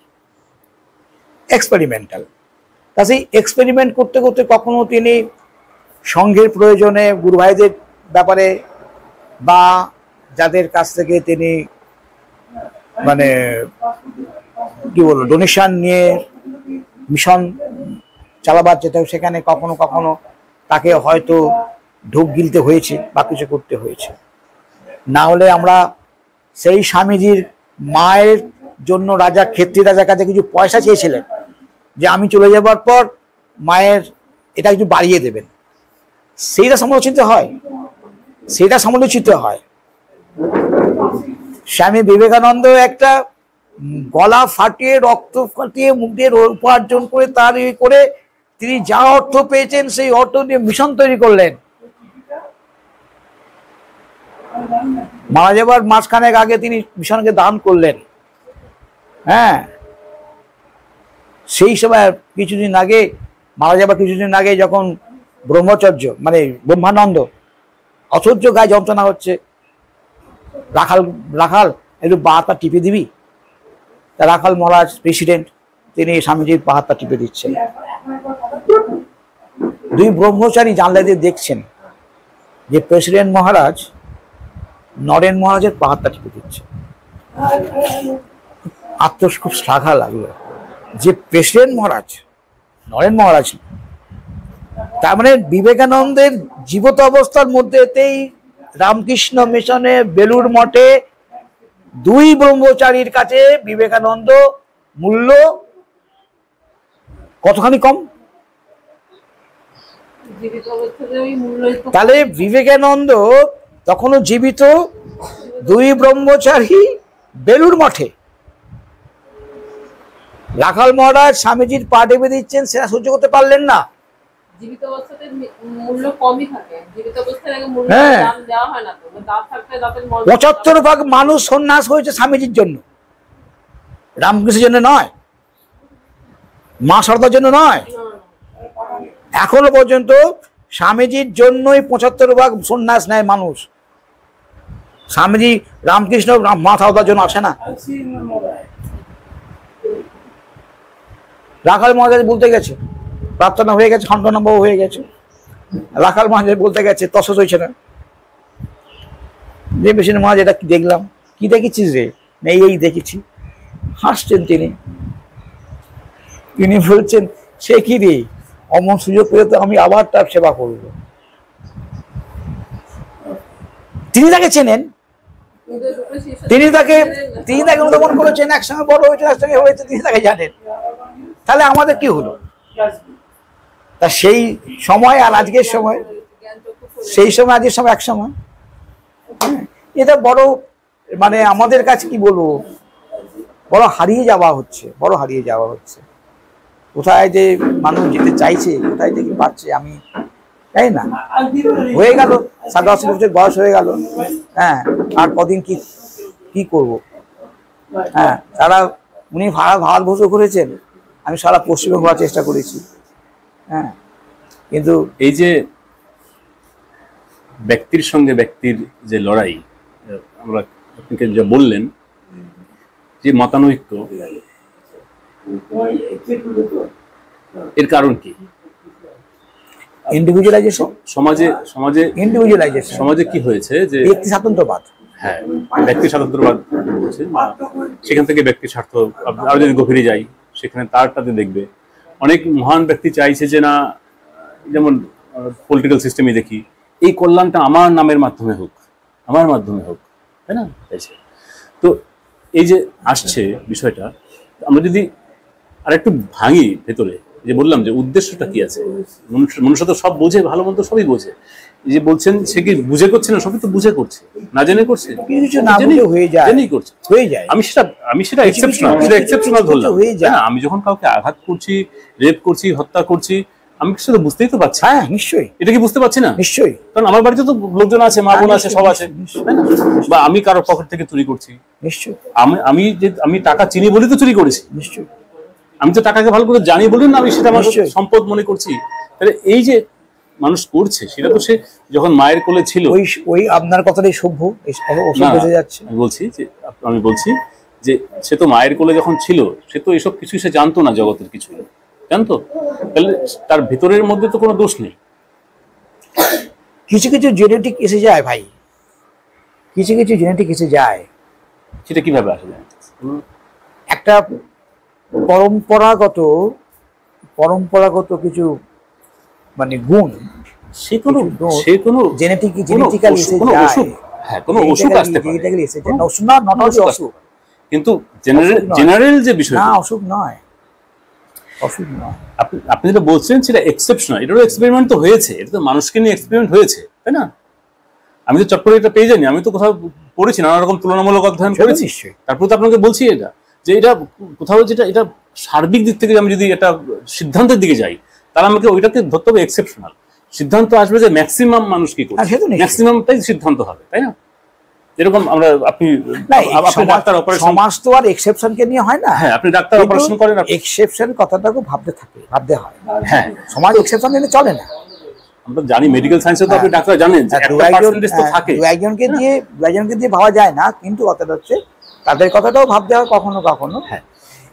তা সেই এক্সপেরিমেন্ট করতে করতে কখনো তিনি সংঘের প্রয়োজনে গুরু ভাইদের ব্যাপারে বা যাদের কাছ থেকে তিনি মানে কি বলবো ডোনেশন নিয়ে মিশন চালাবার যেতে, সেখানে কখনো কখনো তাকে হয়তো ঢোক গিলতে হয়েছে বা কিছু করতে হয়েছে। না হলে আমরা সেই স্বামীজির মায়ের জন্য রাজা, ক্ষেত্রী রাজার কাছে কিছু পয়সা চেয়েছিলেন যে আমি চলে যাবার পর মায়ের এটা একটু বাড়িয়ে দেবেন, সেইটা সমালোচিত হয়। স্বামী বিবেকানন্দ একটা গলা ফাটিয়ে, রক্ত ফাটিয়ে, মুখ দিয়ে উপার্জন করে, তার করে তিনি যা অর্থ পেয়েছেন সেই অর্থ নিয়ে মিশন তৈরি করলেন। মারা যাবার মাসখানেক আগে তিনি মিশনকে দান করলেন। হ্যাঁ, সেই সময় মারা যাবার কিছুদিন আগে যখন ব্রহ্মচর্য মানে ব্রহ্মানন্দ অসহ্য গায়ে যন্ত্রণা হচ্ছে, রাখাল একটু বাহাতটা টিপে দিবি। তা রাখাল মহারাজ প্রেসিডেন্ট, তিনি স্বামীজির বাহাতটা টিপে দিচ্ছেন। 2 ব্রহ্মচারী জানলা দিয়ে দেখছেন যে প্রেসিডেন্ট মহারাজ নরেন মহারাজের বাহাতটা টিপে দিচ্ছে। খুব শ্লাঘা লাগলো যে প্রেসিডেন্ট মহারাজ, নরেন মহারাজ। তার মানে বিবেকানন্দের জীবিত অবস্থার মধ্যেতেই রামকৃষ্ণ মিশনে, বেলুড় মঠে দুই ব্রহ্মচারীর কাছে বিবেকানন্দ মূল্য কতখানি কম? জীবিত অবস্থাতে ওই মূল্যই তো তাহলে বিবেকানন্দ তখনও জীবিত, দুই ব্রহ্মচারী বেলুর মঠে, রাখাল মহারাজ স্বামীজির পা টেপে দিচ্ছেন, সেটা সহ্য করতে পারলেন না। জীবিত অবস্থাতে মূল্য কমই থাকে, জীবিত অবস্থায় আগে মূল্য হ্যাঁ। দাম দেওয়া হয় না তো, দাঁত থাকলে দাঁতের মর্যাদা ৭৫% মানুষ সন্ন্যাস হয়েছে স্বামীজির জন্য, রামকৃষ্ণের জন্য নয়, মা শারদার জন্য নয়। এখনো পর্যন্ত স্বামীজির জন্যই ৭৫% সন্ন্যাস নেয় মানুষ। স্বামীজি রামকৃষ্ণ মা শারদার জন্য আসে না। রাখাল মহারাজ বলতে গেছে, প্রার্থনা হয়ে গেছে, খণ্ডনম্ব হয়ে গেছে, রাখাল মহারাজ বলতে গেছে, তসস হয়েছে না। যে বেশি মহারাজ এটা কি দেখলাম, কি দেখেছিস রে? এই দেখেছি। হাসছেন তিনি। তিনি বলছেন, সে কি রে, অমন সুযোগ পেলে তো আমি আবার তার সেবা করব। তিনি তাকে চেনেন, তিনি তাকে অনুধাবন করেছেন, একসঙ্গে বড় হয়েছে, একসঙ্গে হয়েছে, তিনি তাকে জানেন। তাহলে আমাদের কি হলো? তা সেই সময় আর আজকের সময়, সেই সময় আজকের সময় এক সময়, এটা বড় মানে আমাদের কাছে কি বলবো, বড় হারিয়ে যাওয়া হচ্ছে, বড় হারিয়ে যাওয়া হচ্ছে। কোথায় যে মানুষ যেতে চাইছে, কোথায় যে কি পাচ্ছে, আমি তাই না। হয়ে গেল ৮৭ বছর বয়স হয়ে গেল, হ্যাঁ, আর কদিন কি কি করব। হ্যাঁ, সারা উনি ভারতবর্ষ করেছেন, আমি সারা পশ্চিমবঙ্গ হওয়ার চেষ্টা করেছি। হ্যাঁ, কিন্তু এই যে ব্যক্তির সঙ্গে ব্যক্তির যে লড়াই, আমরা আপনাকে যা বললেন যে মতানৈক্য, এর কারণ কি? ইন্ডিভিজুয়ালাইজেশন, সমাজে সমাজে ইন্ডিভিজুয়ালাইজেশন, সমাজে কি হয়েছে যে ব্যক্তি স্বাতন্ত্র্যবাদ। হ্যাঁ, ব্যক্তি স্বাতন্ত্র্যবাদ বলছে, সেখান থেকে ব্যক্তি স্বার্থ। আরো যদি গভীরে যাই, সেখানে তারটাতে দেখবে অনেক মহান ব্যক্তি চাইছে যে না, যেমন পলিটিক্যাল সিস্টেমে দেখি, এই কল্যাণটা আমার নামের মাধ্যমে হোক, আমার মাধ্যমে হোক, তাই না? তো এই যে আসছে বিষয়টা, আমরা যদি আর একটু ভাঙি ভেতরে, যে বললাম যে উদ্দেশ্যটা কি আছে, মনুষ্য তো সব বোঝে, ভালো মন্দ সবই বোঝে। এই যে বলছেন সে কি বুঝে করছে না, সবই তো বুঝে করছে, না জেনে করছে, কিছু না বুঝে হয়ে যায়, জেনেই করছে, হয়ে যায়। আমি সেটা এক্সেপশনাল ধরলাম। না, আমি যখন কাউকে আঘাত করছি, রেপ করছি, হত্যা করছি, আমি সেটা বুঝতেই তো পারছি। হ্যাঁ, নিশ্চয়ই। এটা কি বুঝতে পারছি না? নিশ্চয়ই। কারণ আমার বাড়িতে তো লোকজন আছে, মা বোন আছে, সব আছে, তাই না? বা আমি কারো পকেট থেকে চুরি করছি, নিশ্চয়ই। আমি টাকা চিনি বলেই তো চুরি করেছি। নিশ্চয়ই। আমি তো টাকাকে ভালো করে জানি বলি না আমি সেটা আমার সম্পদ মনে করছি। তাহলে এই যে মানুষ করছে, সেটা তো সে যখন মায়ের কোলে ছিল, ওই আপনার কথাটাই সভ্য, যাচ্ছে। আমি বলছি যে সে তো মায়ের কোলে যখন ছিল, সে তো এসব কিছু সে জানতো না, জগতের কিছু জানতো। তাহলে তার ভিতরের মধ্যে তো কোনো দোষ নেই। কিছু কিছু জেনেটিক এসে যায় ভাই, কিছু কিছু জেনেটিক এসে যায়। সেটা কিভাবে আসে যায়? একটা পরম্পরাগত কিছু মানে গুণ, সে কোনো জেনেটিক্যালি এসে যায়। হ্যাঁ, কোনো অসুখ আসতে পারে, অসুখ, কিন্তু জেনারেল যে বিষয়, না অসুখ নয়, অসুখ নয়। আপনি যেটা বলছেন সেটা এক্সেপশনাল, এটারও এক্সপেরিমেন্ট তো হয়েছে, এটা তো মানুষকে নিয়ে এক্সপেরিমেন্ট হয়েছে, তাই না? আমি তো চট করে এটা পেয়ে যাইনি, আমি তো কোথাও পড়েছি, নানা রকম তুলনামূলক অধ্যয়ন করেছি। তারপর তো আপনাকে বলছি এটা, যে এটা কোথাও যেটা এটা সার্বিক দিক থেকে আমি যদি এটা সিদ্ধান্তের দিকে যাই, তাহলে আমাকে ওইটাকে ধরতে হবে এক্সেপশনাল। সিদ্ধান্ত আসবে যে ম্যাক্সিমাম মানুষ কি করছে, ম্যাক্সিমামটাই সিদ্ধান্ত হবে, তাই না? এরকম আমরা আপনি ডাক্তার অপারেশন, সমাজ তো আর এক্সেপশনকে নিয়ে হয় না। হ্যাঁ, আপনি ডাক্তার অপারেশন করেন, এক্সেপশন কথাটাকে ভাবতে হয়। হ্যাঁ, সমাজ এক্সেপশন নিয়ে চলে না। আমরা জানি মেডিকেল সায়েন্সে তো আপনি ডাক্তার জানেন যে একটা পার্সেন্টেজ তো থাকে, একজনকে দিয়ে ভাবা যায় না, কিন্তু কথাটা হচ্ছে তাদের কথাটাও ভাবতে হয় কখনো কখনো। হ্যাঁ,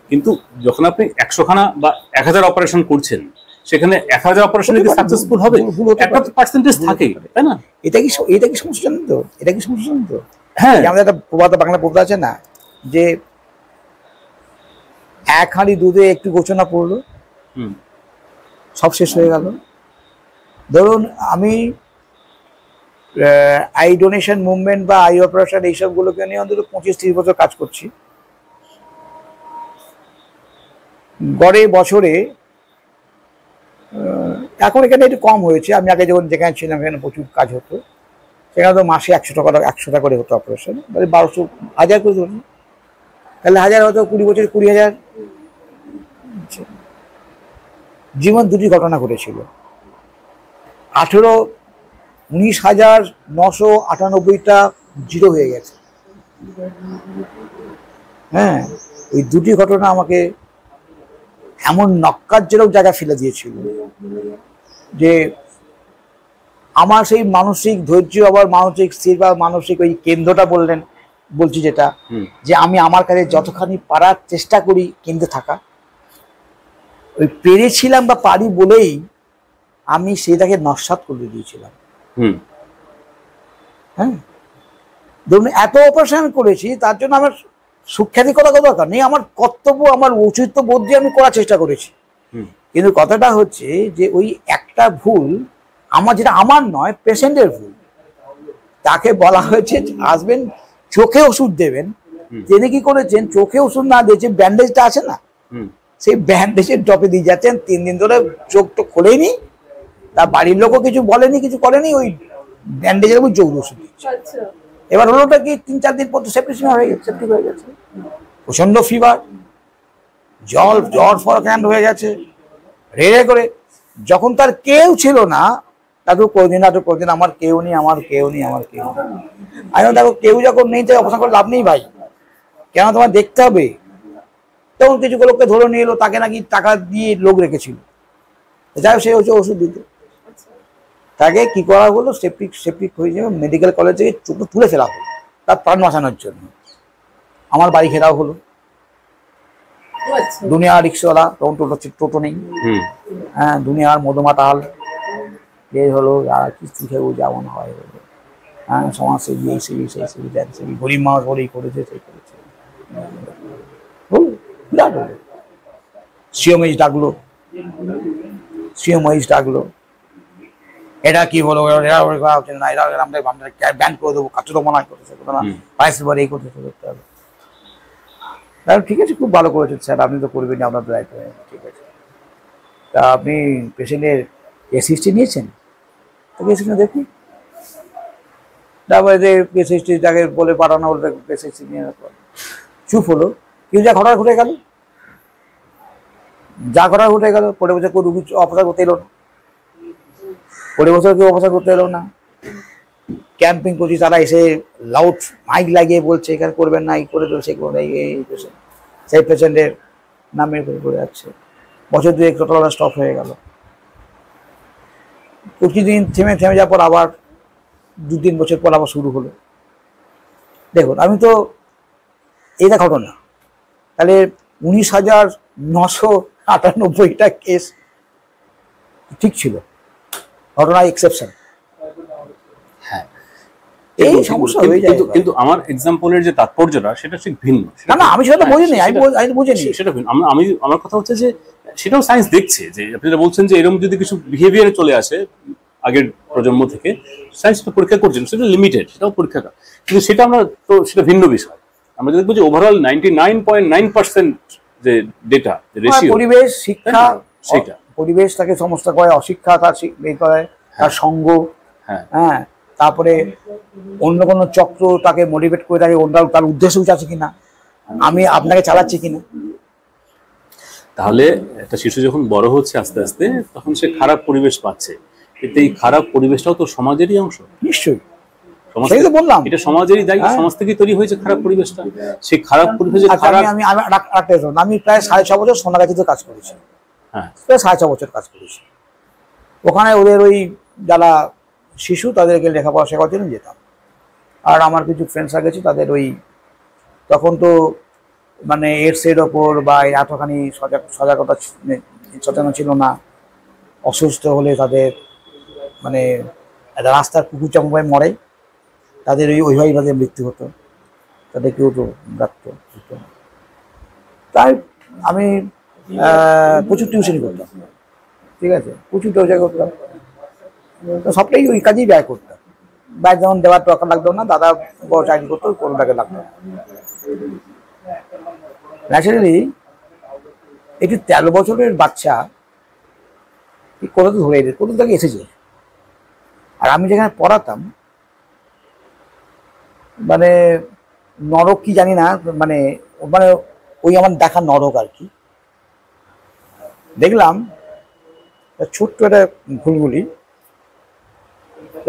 কিন্তু যখন আপনি 100খানা বা 1000 অপারেশন করছেন, সেখানে 1000 অপারেশন যদি সাকসেসফুল হবে, একটা পার্সেন্টেজ থাকে, তাই না? এটা কি সমস্যা জানেন তো? এটা কি সমস্যা জানেন তো? হ্যাঁ, আমাদের একটা বাংলা প্রবাদ আছে না, যে এক হাঁড়ি দুধে একটু গোচনা পড়লো, সব শেষ হয়ে গেল। ধরুন আমি আই ডোনেশন মুভমেন্ট বা আই অপারেশন এইসবগুলোকে নিয়ে অন্তত 25-30 বছর কাজ করছি। গড়ে বছরে এখন এখানে একটু কম হয়েছে, আমি আগে যখন যেখানে ছিলাম সেখানে প্রচুর কাজ হতো, সেখানে তো মাসে 100 টাকা করে হতো অপারেশন, 1200 1000 করে ধরুন, তাহলে 1000 হতো 20 বছর 20,000। জীবন দুটি ঘটনা ঘটেছিল। 19,998টা জিরো হয়ে গেছে। হ্যাঁ, ওই দুটি ঘটনা আমাকে এমন নক্কারজনক জায়গা ফেলে দিয়েছিল যে আমার সেই মানসিক ধৈর্য, আবার মানসিক স্থির বা মানসিক ওই কেন্দ্রটা বলছি যেটা, যে আমি আমার কাছে যতখানি পারার চেষ্টা করি কেন্দ্রে থাকা, ওই পেরেছিলাম বা পারি বলেই আমি সেটাকে নস্যাৎ করে দিয়েছিলাম। হ্যাঁ, ধরুন এত অপারেশন করেছি, তার জন্য আমার সুখ্যাতি করা দরকার নেই, আমার কর্তব্য, আমার ঔচিত্য বোধ দিয়ে আমি করার চেষ্টা করেছি। কিন্তু কথাটা হচ্ছে যে ওই একটা ভুল আমার, যেটা আমার নয়, পেশেন্টের ভুল। তাকে বলা হয়েছে আসবেন, চোখে ওষুধ দেবেন, তিনি কি করেছেন, চোখে ওষুধ না দিয়েছে ব্যান্ডেজটা আছে না, সেই ব্যান্ডেজের ড্রপে দিয়ে যাচ্ছেন। 3 দিন ধরে চোখ তো খোলেনি, তার বাড়ির লোকও কিছু বলেনি, কিছু করেনি, ওই ব্যান্ডেজের উপর জোর ওষুধ দিচ্ছে। এবার হলোটা কি, 3-4 দিন পর সেপ্টিক হয়ে গেছে, প্রচন্ড ফিভার, জ্বর ফরক্যান্ড হয়ে গেছে, রেড়ে করে। যখন তার কেউ ছিল না, তাকে কদিন আমার কেউ নেই, আমার কেউ নেই, আমার কেউ নেই। আমি দেখো, কেউ যখন নেই তাই অপারেশন করে লাভ নেই ভাই, কেন তোমার দেখতে হবে। তখন কিছু লোককে ধরে নিয়ে এলো, তাকে নাকি টাকা দিয়ে লোক রেখেছিল, যাই হোক সে হচ্ছে ওষুধ দিতে। তাকে কি করা হলো, সেপ্টিক হয়ে যাবে, মেডিকেল কলেজ থেকে চোখটা তুলে ফেলা হলো তার প্রাণ বাঁচানোর জন্য। আমার বাড়ি ঘেরাও হলো, দুনিয়া রিক্সাওয়ালা, তখন টোটো নেই, হ্যাঁ, দুনিয়ার মধুমাতাল এই হলো, আর কিছু খেয়েও যেমন হয়, হ্যাঁ, সমাজসেবী, এই সেবী, সেই সেবী, দেন সেবী, গরিব মানুষ বলেই করেছে, সেই করেছে, বিরাট হলো। সিএমএইচ ডাকলো, এটা কি হলো, এরা না, এরা আমরা ব্যান করে দেবো, কাছে তো মনে করতেছে না, এই করতেছে, করতে হবে। ঠিক আছে, খুব ভালো করেছেন স্যার, আপনি তো করবেন, আপনার দায়িত্ব, ঠিক আছে। তা আপনি পেশেন্টের কেস হিস্ট্রি নিয়েছেন? তো কেস হিস্ট্রি দেখুন, তারপরে যে কেস হিস্ট্রি তাকে বলে পাঠানো হলো, কেস হিস্ট্রি নিয়ে চুপ হলো। কিন্তু যা ঘটনা ঘটে গেল, পরের বছর কেউ রুগী অপারেশন করতে এলো না, ক্যাম্পিং করছি, তারা এসে লাউড মাইক লাগিয়ে বলছে এখানে করবেন না, এই করে দেবো, সে করবে, সেই পেশেন্টের নামে করে যাচ্ছে। বছর 2 টোটাল স্টপ হয়ে গেল। কিছুদিন থেমে যাওয়ার পর আবার 2-3 বছর পর আবার শুরু হলো। দেখুন, আমি তো এইটা ঘটনা, তাহলে 19,998টা কেস ঠিক ছিল, ঘটনা এক্সেপশন। হ্যাঁ, এই সমস্যা হয়ে যায়। কিন্তু আমার এক্সাম্পলের যে তাৎপর্যটা, সেটা ঠিক ভিন্ন। না, আমি সেটা বুঝিনি, আমি বুঝিনি সেটা ভিন্ন। আমার কথা হচ্ছে যে সেটাও সায়েন্স দেখছে, যে আপনি যেটা বলছেন যে এরকম যদি কিছু বিহেভিয়ারে চলে আসে আগের প্রজন্ম থেকে, সায়েন্স তো পরীক্ষা করছেন, সেটা লিমিটেড, সেটাও পরীক্ষা, কিন্তু সেটা আমরা তো, সেটা ভিন্ন বিষয়। আমরা দেখবো যে ওভারঅল 99.9% যে ডেটা, রেশিও, পরিবেশ, শিক্ষা, সেটা পরিবেশ তাকে সমস্যা করে, অশিক্ষা তার করে, তার সঙ্গ, হ্যাঁ, তারপরে অন্য কোনো চক্র তাকে মোটিভেট করে, তাকে তার উদ্দেশ্য আছে কিনা, আমি আপনাকে চালাচ্ছি কিনা। তাহলে একটা শিশু যখন বড় হচ্ছে আস্তে আস্তে, তখন সে খারাপ পরিবেশ পাচ্ছে, কিন্তু এই খারাপ পরিবেশটাও তো সমাজেরই অংশ। নিশ্চয়ই, সেই তো বললাম, এটা সমাজেরই দায়ী, সমাজ থেকেই তৈরি হয়েছে খারাপ পরিবেশটা। সেই খারাপ পরিবেশে আমি প্রায় 6.5 বছর সোনাগাছিতে কাজ করেছি, হ্যাঁ, প্রায় 6.5 বছর কাজ করেছি। ওখানে ওদের ওই যারা শিশু, তাদেরকে লেখাপড়া শেখার জন্য যেতাম। আর আমার কিছু ফ্রেন্ডসরা গেছে, তাদের ওই তখন তো মানে এডসের ওপর বা এতখানি সজাগতা সচেতন ছিল না। অসুস্থ হলে তাদের মানে একটা রাস্তার কুকুর চামড়ায় মরে, তাদের ওইভাবে মৃত্যু হতো, তাদের কেউ তো রাখতো। তাই আমি প্রচুর টিউশনি করতাম, ঠিক আছে, প্রচুর টিউশন করতাম, সবটাই ওই কাজেই ব্যয় করতাম। বাইরে যেমন দেওয়ার দরকার লাগতো না, দাদা বড় চাকরি করতো, কোনোটাকে লাগতো না। ন্যাচারালি একটি 13 বছরের বাচ্চা কোথা থেকে ধরে কোথা থেকে এসেছে। আর আমি যেখানে পড়াতাম মানে নরক কি জানি না, মানে মানে ওই আমার দেখা নরক আর কি। দেখলাম ছোট্ট একটা ঘুলগুলি,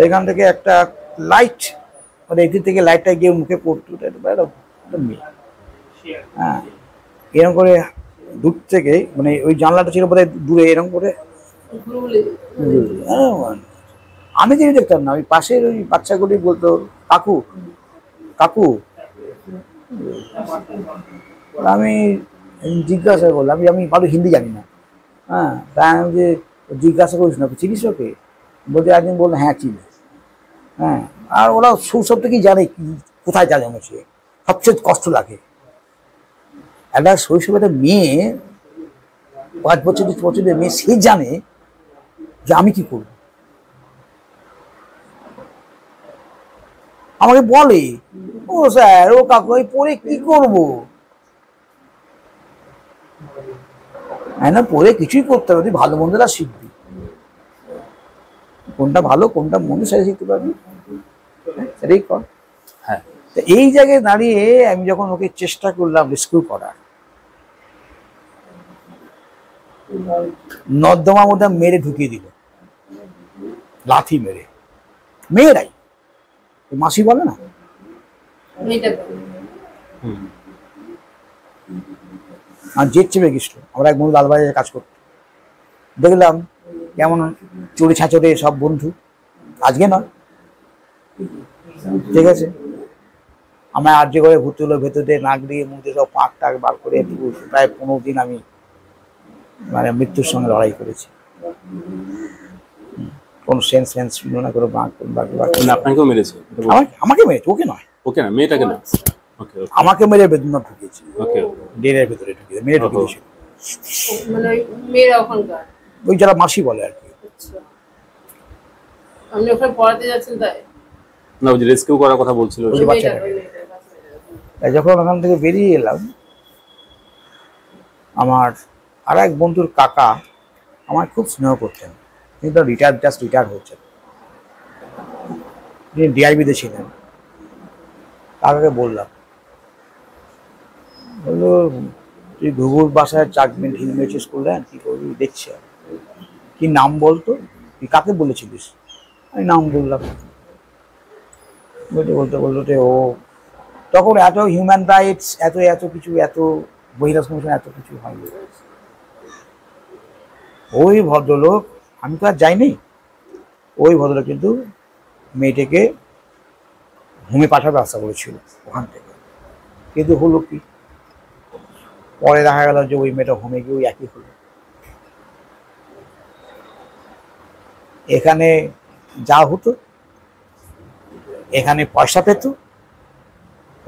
এখান থেকে একটা লাইট মানে এদিক থেকে লাইটটা গিয়ে মুখে পড়তো, মেয়ে। হ্যাঁ, এরকম করে দূর থেকে মানে ওই জানলাটা ছিল বোধহয় দূরে, এরকম করে আমি কিছু দেখতাম না। ওই পাশের ওই বাচ্চাগুলি বলতো কাকু কাকু। আমি জিজ্ঞাসা করলাম, আমি ভালো হিন্দি জানি না। হ্যাঁ, তাই আমি যে জিজ্ঞাসা করিস না চিনিস ওকে, বলতে একদিন বললো হ্যাঁ চিনি। হ্যাঁ, আর ওরা সব থেকেই জানে কি কোথায় যা জমেছে। সবচেয়ে কষ্ট লাগে একটা শৈশবে একটা মেয়ে 5 বছর 10 বছরের মেয়ে, সে জানে যে আমি কি করব। আমাকে বলে ও স্যার ও কাকু এই পরে কি করব, না পরে কিছুই করতে হবে, তুই ভালো মন্দটা শিখবি, কোনটা ভালো কোনটা মন্দ সেটা শিখতে পারবি, সেটাই কর। হ্যাঁ, এই জায়গায় দাঁড়িয়ে আমি যখন ওকে চেষ্টা করলাম রেস্কিউ করার, নর্দমার মধ্যে মেরে ঢুকিয়ে দিল, লাথি মেরে। মেয়েরাই মাসি বলে না, আর জেদ চেপে গেছিল। আমরা এক বন্ধু লালবাজারে কাজ করতো, দেখলাম কেমন চুরি ছাঁচড়ে সব বন্ধু, আজকে নয় ঠিক আছে। আমার আর যে করে ঘুরতে হলো, ভেতরে নাক দিয়ে মুখ দিয়ে সব পাক টাক বার করে প্রায় 15 দিন আমি মানে মৃত্যুর সঙ্গে লড়াই করেছি। কোনো সেন্স ছিল না, কোনো আপনাকেও মেরেছে? আমাকে মেরেছে, ওকে নয়। ওকে না, মেয়েটাকে না। ওকে, আমাকে মেরে বেদনা ঢুকিয়েছি, ওকে, ডেরের ভেতরে ঢুকিয়ে মেরে ঢুকিয়েছিল। মানে মেয়েরা ওখানকার ওই যারা মাসি বলে আর কি। আপনি ওখানে পড়াতে যাচ্ছেন তাই না, ওই যে রেস্কিউ করার কথা বলছিল। যখন ওখান থেকে বেরিয়ে এলাম, আমার আর এক বন্ধুর কাকা আমার খুব স্নেহ করতেন, কিন্তু জাস্ট রিটায়ার হচ্ছেন, তিনি ডিআইবিতে ছিলেন। কাকাকে বললাম, বললো তুই ঘুঘুর বাসায় চাকবেন ঠিক মেয়েছিস করলেন, কি করবি দেখছি। কি নাম বলতো, তুই কাকে বলেছিলিস? আমি নাম বললাম। বলতে বলতে বললো ও তখন এত হিউম্যান রাইটস এত এত কিছু, এত বহিরাজ কমিশন এত কিছু হয়নি। ওই ভদ্রলোক, আমি তো আর যাইনি, ওই ভদ্রলোক কিন্তু মেয়েটাকে হোমে পাঠার ব্যবস্থা করেছিল ওখান থেকে। কিন্তু হলো কি, পরে দেখা গেল যে ওই মেয়েটা হোমে গিয়ে ওই একই হলো। এখানে যা হতো, এখানে পয়সা পেত,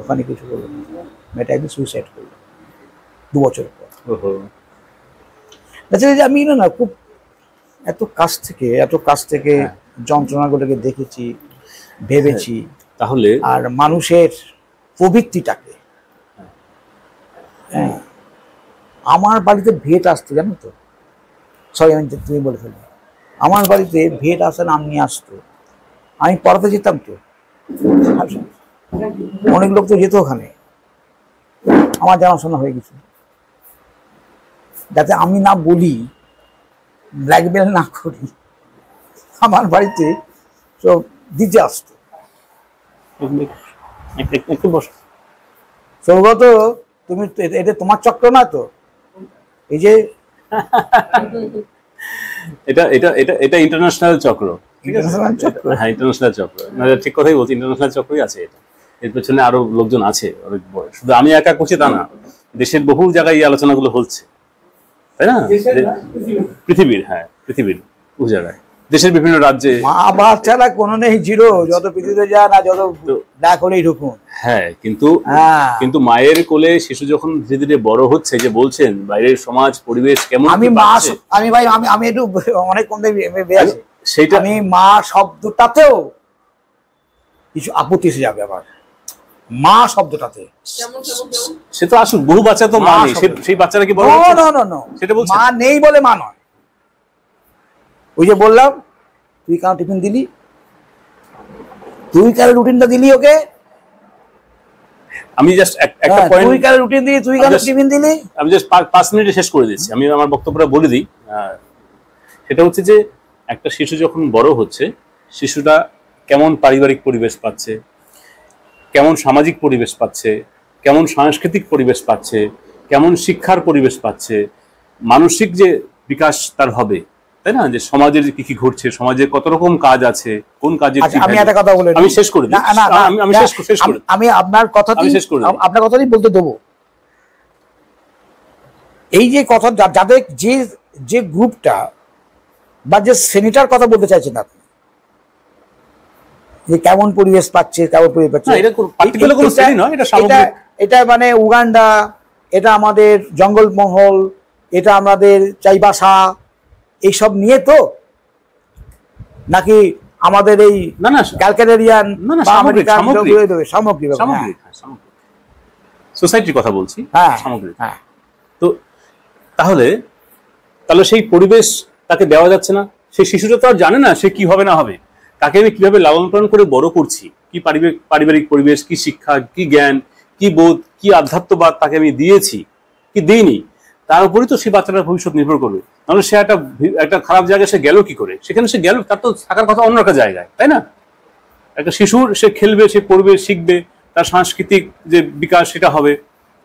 ওখানে কিছু করলো না। মেয়েটা একদিন সুইসাইড করলো 2 বছর পর। আমি না খুব এত কাছ থেকে যন্ত্রণাগুলোকে দেখেছি, ভেবেছি। তাহলে আর মানুষের প্রবৃত্তিটাকে, হ্যাঁ, আমার বাড়িতে ভেট আসতো জানো তো, সরি আমি তুমি বলে ফেলি, আমার বাড়িতে ভেট আসে নাম নিয়ে আসতো, আমি পড়াতে যেতাম তো, অনেক লোক তো যেত ওখানে, আমার জানাশোনা হয়ে গেছে। যাতে আমি না বলি, ব্ল্যাকমেল না করি, আমার বাড়িতে সব দিতে আসতো। সৌগত, তুমি এটা তোমার চক্র না তো? এই যে এটা এটা এটা এটা ইন্টারন্যাশনাল চক্র, ইন্টারন্যাশনাল চক্র। হ্যাঁ, ইন্টারন্যাশনাল চক্র। না, ঠিক কথাই বলছি, ইন্টারন্যাশনাল চক্রই আছে এটা। এর পেছনে আরো লোকজন আছে অনেক বড়, শুধু আমি একা করছি তা না, দেশের বহু জায়গায় এই আলোচনাগুলো হচ্ছে, তাই না? পৃথিবীর, হ্যাঁ পৃথিবীর বহু জায়গায়, দেশের বিভিন্ন রাজ্যে। মা বাচ্চারা কোনো নেই জিরো, যত পৃথিবীতে যা না যত না করেই ঢুকুন। হ্যাঁ, কিন্তু মায়ের কোলে শিশু যখন ধীরে ধীরে বড় হচ্ছে, যে বলছেন বাইরের সমাজ পরিবেশ কেমন, আমি একটু অনেক কম সেটা, সেইটা আমি মা শব্দটাতেও কিছু আপত্তি এসে যাবে আবার মা শব্দটাতে। যেমন যেমন যেমন সে তো আসুন বহু বাচ্চা তো মা মা নেই, শব্দ। সেই বাচ্চারা কি বড় হচ্ছে না? সেটা বলছেন? মা নেই বলে মা নয়। ওই যে বললাম তুই কেন টিফিন দিলি, তুই কেন রুটিনটা দিলি ওকে, আমি জাস্ট একটা তুই পয়েন্ট, কেন রুটিন দিলি, তুই কেন টিফিন দিলি। আমি জাস্ট 5 মিনিটে শেষ করে দিচ্ছি, আমি আমার বক্তব্যটা বলে দিই। সেটা হচ্ছে যে একটা শিশু যখন বড় হচ্ছে, শিশুটা কেমন পারিবারিক পরিবেশ পাচ্ছে, কেমন সামাজিক পরিবেশ পাচ্ছে, কেমন সাংস্কৃতিক পরিবেশ পাচ্ছে, কেমন শিক্ষার পরিবেশ পাচ্ছে, মানসিক যে বিকাশ তার হবে, তাই না, যে সমাজের কি কি ঘটছে, সমাজে কত রকম কাজ আছে, কোন কাজে আমি একটা কথা বলে আমি শেষ করে দিই। আমি শেষ করে আমি আপনার কথা শেষ করে দিই। আপনার কথাই বলতে দেবো। এই যে কথা যাদের যে যে গ্রুপটা বা যে শ্রেণীটার কথা বলতে চাইছেন আপনি, যে কেমন পরিবেশ পাচ্ছে, কেমন পরিবেশ পাচ্ছে, না, এটা পার্টিকুলার কোনো শ্রেণী নয়, এটা সামগ্রিক। এটা মানে উগান্ডা, এটা আমাদের জঙ্গলমহল, এটা আমাদের চাইবাসা, এইসব নিয়ে তো, নাকি আমাদের এই না না ক্যালকাটেরিয়ান না, বা সামগ্রিক, আমেরিকান সামগ্রিক। সামগ্রিক ব্যাপার, হ্যাঁ। সামগ্রিক, সোসাইটির কথা বলছি, হ্যাঁ সামগ্রিক। হ্যাঁ। তো তাহলে সেই পরিবেশ তাকে দেওয়া যাচ্ছে না। সেই শিশুটা তো আর জানে না সে কি হবে না হবে, তাকে আমি কিভাবে লালন পালন করে বড় করছি, কি পারিবারিক পরিবেশ, কি শিক্ষা, কি জ্ঞান, কি বোধ, কি আধ্যাত্মবাদ তাকে আমি দিয়েছি কি দিইনি, তার উপরই তো সেই বাচ্চাটার ভবিষ্যৎ নির্ভর করবে। নাহলে সে একটা খারাপ জায়গায় সে গেল কি করে, সেখানে সে গেল, তার তো থাকার কথা অন্য একটা জায়গায়, তাই না? একটা শিশুর সে খেলবে, সে পড়বে, শিখবে, তার সাংস্কৃতিক যে বিকাশ সেটা হবে,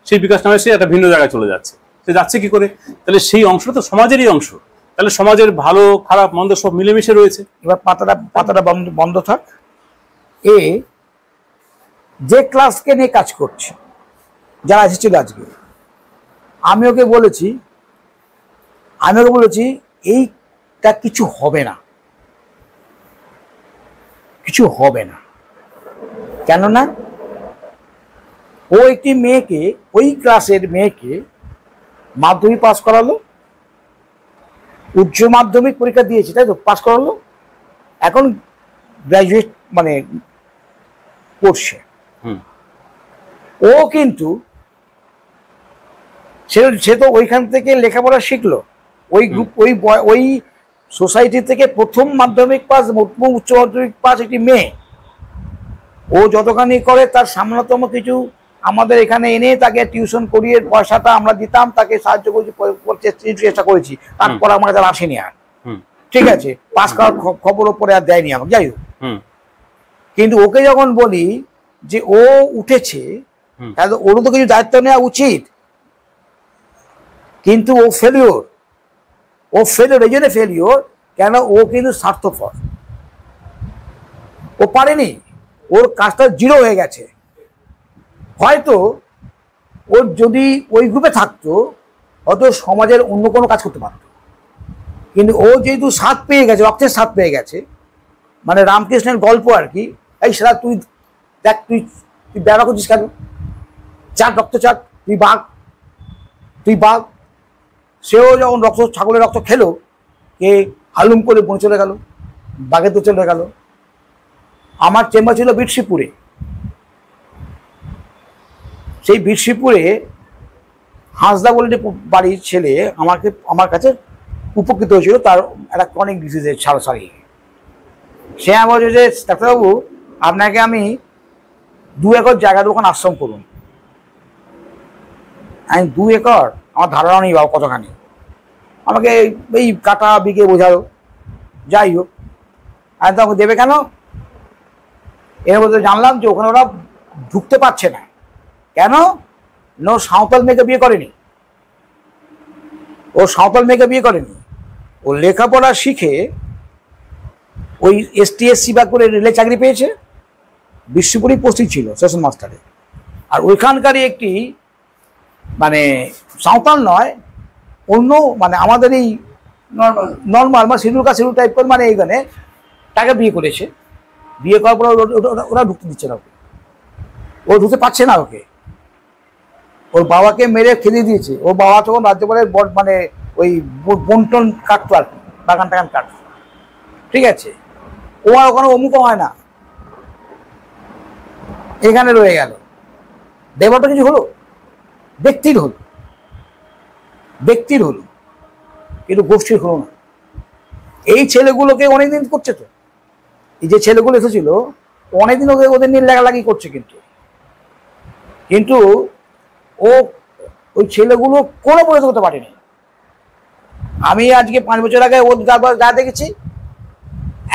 সেই বিকাশ না হয় সে একটা ভিন্ন জায়গায় চলে যাচ্ছে। সে যাচ্ছে কি করে? তাহলে সেই অংশটা তো সমাজেরই অংশ, তাহলে সমাজের ভালো খারাপ মন্দ সব মিলেমিশে রয়েছে। এবার পাতাটা বন্ধ থাক। এ যে ক্লাসকে নিয়ে কাজ করছে, যারা এসেছিল আজকে, আমি ওকে বলেছি এইটা কিছু হবে না, কিছু হবে না। কেননা ও একটি মেয়েকে, ওই ক্লাসের মেয়েকে মাধ্যমিক পাস করালো, উচ্চ মাধ্যমিক পরীক্ষা দিয়েছে, তাই তো, পাস করালো, এখন গ্রাজুয়েট মানে করছে। ও কিন্তু সে তো ওইখান থেকে লেখাপড়া শিখলো, ওই গ্রুপ ওই সোসাইটি থেকে প্রথম মাধ্যমিক পাস, উচ্চ মাধ্যমিক পাস একটি মেয়ে। ও যতখানি করে তার সামান্যতম কিছু আমাদের এখানে এনে তাকে টিউশন করিয়ে পয়সাটা আমরা দিতাম, তাকে সাহায্য করেছি, চেষ্টা করেছি, তারপর আমার কাছে আসেনি আর। ঠিক আছে, পাস করার খবর ওপরে আর দেয়নি আমাকে, যাই হোক। কিন্তু ওকে যখন বলি যে ও উঠেছে, তাহলে ওরও তো কিছু দায়িত্ব নেওয়া উচিত। কিন্তু ও ফেলিওর, এই জন্য ফেলিওর কেন, ও কিন্তু স্বার্থপর, ও পারেনি, ওর কাজটা জিরো হয়ে গেছে। হয়তো ওর যদি ওই গ্রুপে থাকতো, হয়তো সমাজের অন্য কোনো কাজ করতে পারত। কিন্তু ও যেহেতু স্বাদ পেয়ে গেছে, রক্তের স্বাদ পেয়ে গেছে, মানে রামকৃষ্ণের গল্প আর কি, এই সারা তুই দেখ, তুই ব্যবহার করছিস কেন, চাক রক্ত চাক, তুই বাঘ। সেও যখন ছাগলের রক্ত খেলো, কে হালুম করে বনে চলে গেল, বাঘের তো চলে গেল। আমার চেম্বার ছিল বিরশিপুরে, সেই বিরশিপুরে হাঁসদা বলে বাড়ির ছেলে আমার কাছে উপকৃত হয়েছিল, তার একটা ক্রনিক ডিজিজের সারি। সে আমার বলছে যে ডাক্তারবাবু, আপনাকে আমি 2 একর জায়গা দেবো, ওখানে আশ্রম করুন। আমি 2 একর, আমার ধারণা নেই বাবা কতখানি, আমাকে এই কাটা বিঘে বোঝালো, যাই হোক। আর তখন দেবে কেন, এর মধ্যে জানলাম যে ওখানে ওরা ঢুকতে পারছে না। কেন? সাঁওতাল মেয়েকে বিয়ে করেনি, ও লেখাপড়া শিখে ওই STSC বা করে রেলে চাকরি পেয়েছে, বিশ্বপুরী পোস্টিং ছিল সেশন মাস্টারে। আর ওইখানকারই একটি মানে সাঁওতাল নয়, অন্য মানে আমাদের এই নর্মাল মানে শিডিউল টাইপের, মানে এইখানে তাকে বিয়ে করেছে। বিয়ে করার পর ওরা ঢুকতে দিচ্ছে না ওকে, ও ঢুকতে পারছে না ওকে। ওর বাবাকে মেরে খেলে দিয়েছে। ওর বাবা তখন রাজ্যপালের মানে ওই বন্টন কাটতো আর কি, বাগান টাগান কাটতো, ঠিক আছে। ও আর ওখানে অমুক হয় না, এখানে রয়ে গেল। দেবতা কিছু হলো, ব্যক্তির হলো, ব্যক্তির হলো, কিন্তু গোষ্ঠীর হলো না। এই ছেলেগুলোকে অনেকদিন করছে তো, এই যে ছেলেগুলো এসেছিল অনেকদিন ওদের নিয়ে লাগালাগি করছে, কিন্তু ও ওই ছেলেগুলো কোনো পরিণত করতে পারেনি। আমি আজকে 5 বছর আগে ওর যা দেখেছি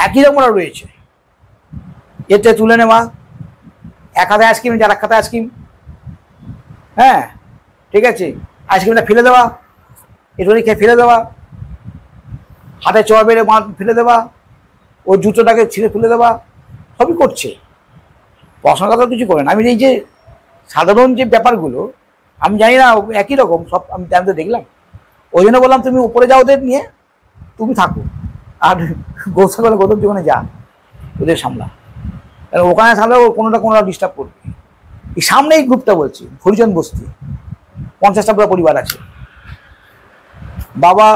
একই রকম রয়েছে। এতে তুলে নেওয়া, এক হাতে আইসক্রিম, যার এক হাতে আইসক্রিম, হ্যাঁ ঠিক আছে, আইসক্রিমটা ফেলে দেওয়া, এটুকুনি খেয়ে ফেলে দেওয়া, হাতে চড় বেড়ে ফেলে দেওয়া, ওর জুতোটাকে ছিঁড়ে ফেলে দেওয়া, সবই করছে। পড়াশোনার কথা কিছু করে না। আমি এই যে সাধারণ যে ব্যাপারগুলো আমি জানি না, একই রকম সব আমি তো দেখলাম। ওই জন্য বললাম তুমি উপরে যাও, ওদের নিয়ে তুমি থাকো, আর গৌসাগরে গৌতম জীবনে যা, ওদের সামলা, কারণ ওখানে সামলাও কোনোটা ডিস্টার্ব করবে। এই সামনে এই গ্রুপটা বলছি, হরিজন বস্তি, 50টা পুরো পরিবার আছে। বাবা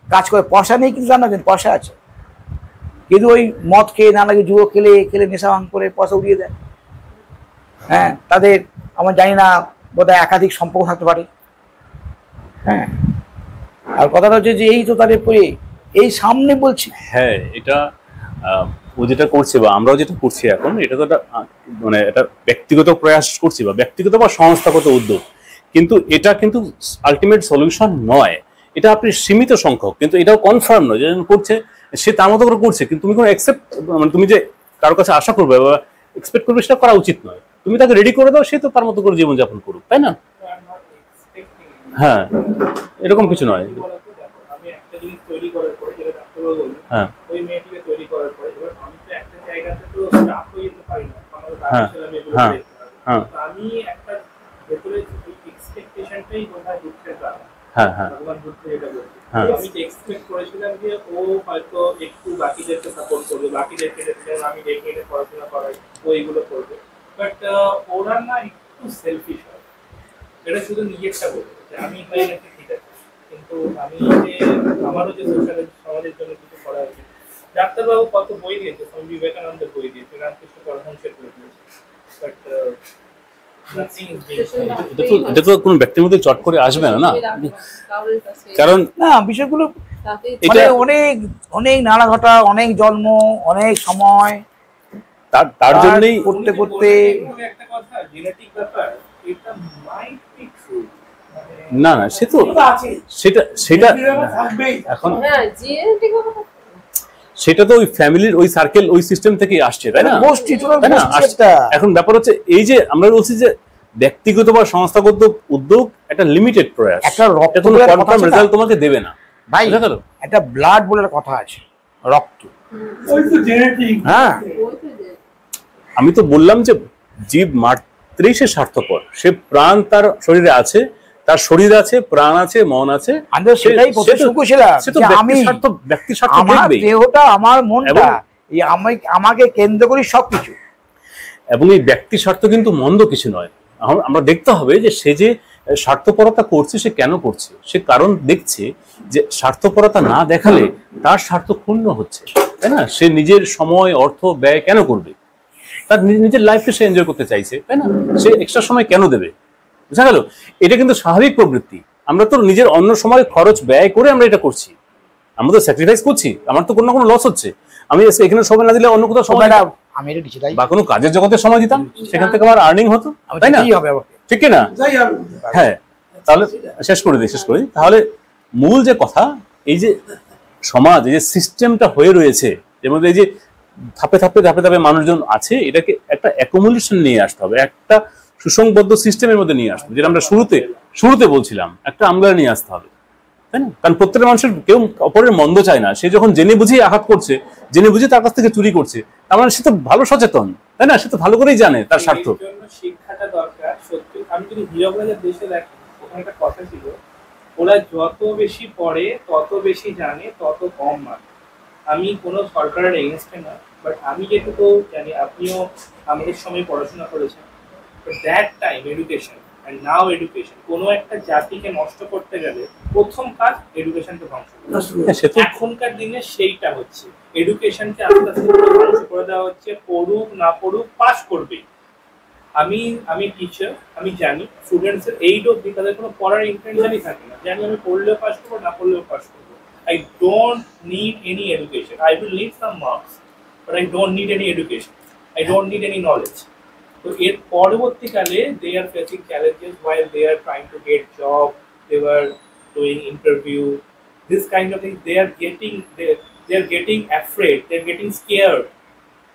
কাজ করে, পয়সা নেই কিন্তু জানা, কিন্তু পয়সা আছে, কিন্তু ওই মদ খেয়ে নানা জুয়ো খেলে নেশা ভাঙ করে পয়সা উড়িয়ে দেয়। হ্যাঁ, তাদের আমার জানি না বোধহয় একাধিক সম্পর্ক থাকতে পারে। হ্যাঁ, আর কথাটা হচ্ছে যে এই তো তাদের পরে এই সামনে বলছি। হ্যাঁ, এটা ও যেটা করছে বা আমরাও যেটা করছি এখন, এটা তো মানে এটা ব্যক্তিগত প্রয়াস করছি বা ব্যক্তিগত বা সংস্থাগত উদ্যোগ, কিন্তু এটা কিন্তু আলটিমেট সলিউশন নয়। এটা আপনি সীমিত সংখ্যক, কিন্তু এটাও কনফার্ম নয় যে করছে সে তার মতো করে করছে, কিন্তু তুমি কোনো অ্যাকসেপ্ট মানে তুমি যে কারোর কাছে আশা করবে বা এক্সপেক্ট করবে সেটা করা উচিত নয়। তুমি তাকে রেডি করে দাও, সে তো তার মতো করে জীবনযাপন করুক, তাই না? হ্যাঁ, এরকম কিছু নয়। আমি একটা জিনিস তৈরি করার পরে, যেটা ডাক্তারবাবু বললেন, হ্যাঁ, ওই মেয়েটিকে তৈরি করার পরে এবার আমি তো একটা জায়গাতে তো স্টাফ হয়ে যেতে পারি না, আমাদের হ্যাঁ, বাকি ছেলে মেয়েগুলো হ্যাঁ, দেখতে হবে। হ্যাঁ, তো আমি একটা ভেতরে ওই এক্সপেকটেশনটাই বোধহয় দুঃখের কারণ। হ্যাঁ, হ্যাঁ, ভগবান বুদ্ধ যেটা বলছে, হ্যাঁ। আমি এক্সপেক্ট করেছিলাম যে ও হয়তো একটু বাকিদেরকে সাপোর্ট করবে, বাকিদেরকে দেখছিলাম আমি ডেকে এনে পড়াশোনা করাই, ও এইগুলো করবে। বাট ওরা না একটু সেলফিশ হয়, এটা শুধু নিজেরটা বলবে যে আমি হয়ে গেছি, ঠিক আছে, কিন্তু আমি যে আমারও যে সোশ্যাল সমাজের জন্য কিছু করা উচিত। ডাক্তারবাবু কত বই দিয়েছে, স্বামী বিবেকানন্দের বই দিয়েছে, রামকৃষ্ণ পরমহংসের বই দিয়েছে, বাট এটা তো কোনো ব্যক্তির মধ্যে চট করে আসবে না, কারণ না, বিষয়গুলো এটা অনেক অনেক নানা ঘটা, অনেক জন্ম, অনেক সময়, তার জন্যই করতে করতে একটা কথা, জেনেটিক ব্যাপার, এটা মাইট বি ট্রু। না না, সে তো সেটা এখন সেটা তো ওই ফ্যামিলির ওই সার্কেল ওই সিস্টেম থেকে আসছে, তাই না? গোষ্ঠী, তাই না? এখন ব্যাপার হচ্ছে এই যে আমরা বলছি যে ব্যক্তিগত বা সংস্থাগত উদ্যোগ একটা লিমিটেড প্রয়াস, একটা রক্ত কোনো কনফার্ম রেজাল্ট তোমাকে দেবে না ভাই। একটা ব্লাড বলে কথা আছে, রক্ত, ওই তো জেনেটিক। হ্যাঁ, আমি তো বললাম যে জীব মাত্রই সে স্বার্থপর, সে প্রাণ তার শরীরে আছে, তার শরীর আছে, প্রাণ আছে, মন আছে, সেটাই আমি ব্যক্তি স্বার্থ আমার দেখবেই, দেহটা, আমার মনটা, এই আমাকে কেন্দ্র করি সবকিছু। এবং এই ব্যক্তি স্বার্থ কিন্তু মন্দ কিছু নয়। আমরা দেখতে হবে যে সে যে স্বার্থপরতা করছে সে কেন করছে, সে কারণ দেখছে যে স্বার্থপরতা না দেখালে তার স্বার্থ ক্ষুণ্ণ হচ্ছে, তাই না? সে নিজের সময় অর্থ ব্যয় কেন করবে? তার নিজের লাইফকে সে এনজয় করতে চাইছে, তাই না? সে এক্সট্রা সময় কেন দেবে? বুঝা গেল? এটা কিন্তু স্বাভাবিক প্রবৃত্তি। আমরা তো নিজের অন্য সময় খরচ ব্যয় করে আমরা এটা করছি, আমরা তো স্যাক্রিফাইস করছি, আমার তো কোনো না কোনো লস হচ্ছে। আমি এখানে সময় না দিলে অন্য কোথাও সময় আমি এটা দিচ্ছি, তাই বা কোনো কাজের জগতে সময় দিতাম, সেখান থেকে আমার আর্নিং হতো, তাই না? ঠিক কি না? হ্যাঁ, তাহলে শেষ করে দিই। তাহলে মূল যে কথা, এই যে সমাজ, এই যে সিস্টেমটা হয়ে রয়েছে, এর মধ্যে এই যে ধাপে ধাপে মানুষজন আছে, এটাকে একটা অ্যাকোমোডেশন নিয়ে আসতে হবে, একটা সুসংবদ্ধ সিস্টেমের মধ্যে নিয়ে আসতে হবে, যেটা আমরা শুরুতে বলছিলাম, একটা আমলা নিয়ে আসতে হবে, তাই না? কারণ প্রত্যেকটা মানুষের কেউ অপরের মন্দ চায় না। সে যখন জেনে বুঝেই আঘাত করছে, জেনে বুঝে তার কাছ থেকে চুরি করছে, তার মানে সে তো ভালো সচেতন, তাই না? সে তো ভালো করেই জানে তার স্বার্থ। শিক্ষাটা দরকার সত্যি। আমি যদি হীরকরাজের দেশে দেখি, ওখানে একটা কথা ছিল, ওরা যত বেশি পড়ে তত বেশি জানে, তত কম মানে। আমি কোনো সরকারের এগেনস্টে না, বাট আমি যেটুকু জানি, আপনিও আমাদের সময় পড়াশোনা করেছেন, that time education and now education, কোনো একটা জাতিকে নষ্ট করতে গেলে প্রথম কাজ এডুকেশনকে ধ্বংস করা। এখনকার দিনে সেইটা হচ্ছে, এডুকেশনকে আস্তে আস্তে ধ্বংস করে দেওয়া হচ্ছে। পড়ুক না পড়ুক, পাস করবেই। আমি টিচার, আমি জানি স্টুডেন্টসের 8 অবধি তাদের কোনো পড়ার ইন্টেনশনই থাকে না, জানি আমি পড়লেও পাস করবো না পড়লেও পাস করবো। I don't need any education. I will need some marks, but I don't need any education. I don't need any knowledge. So এর পরবর্তীকালে they are facing challenges while they are trying to get job, they were doing interview, this kind of thing. They are getting afraid, they are getting scared.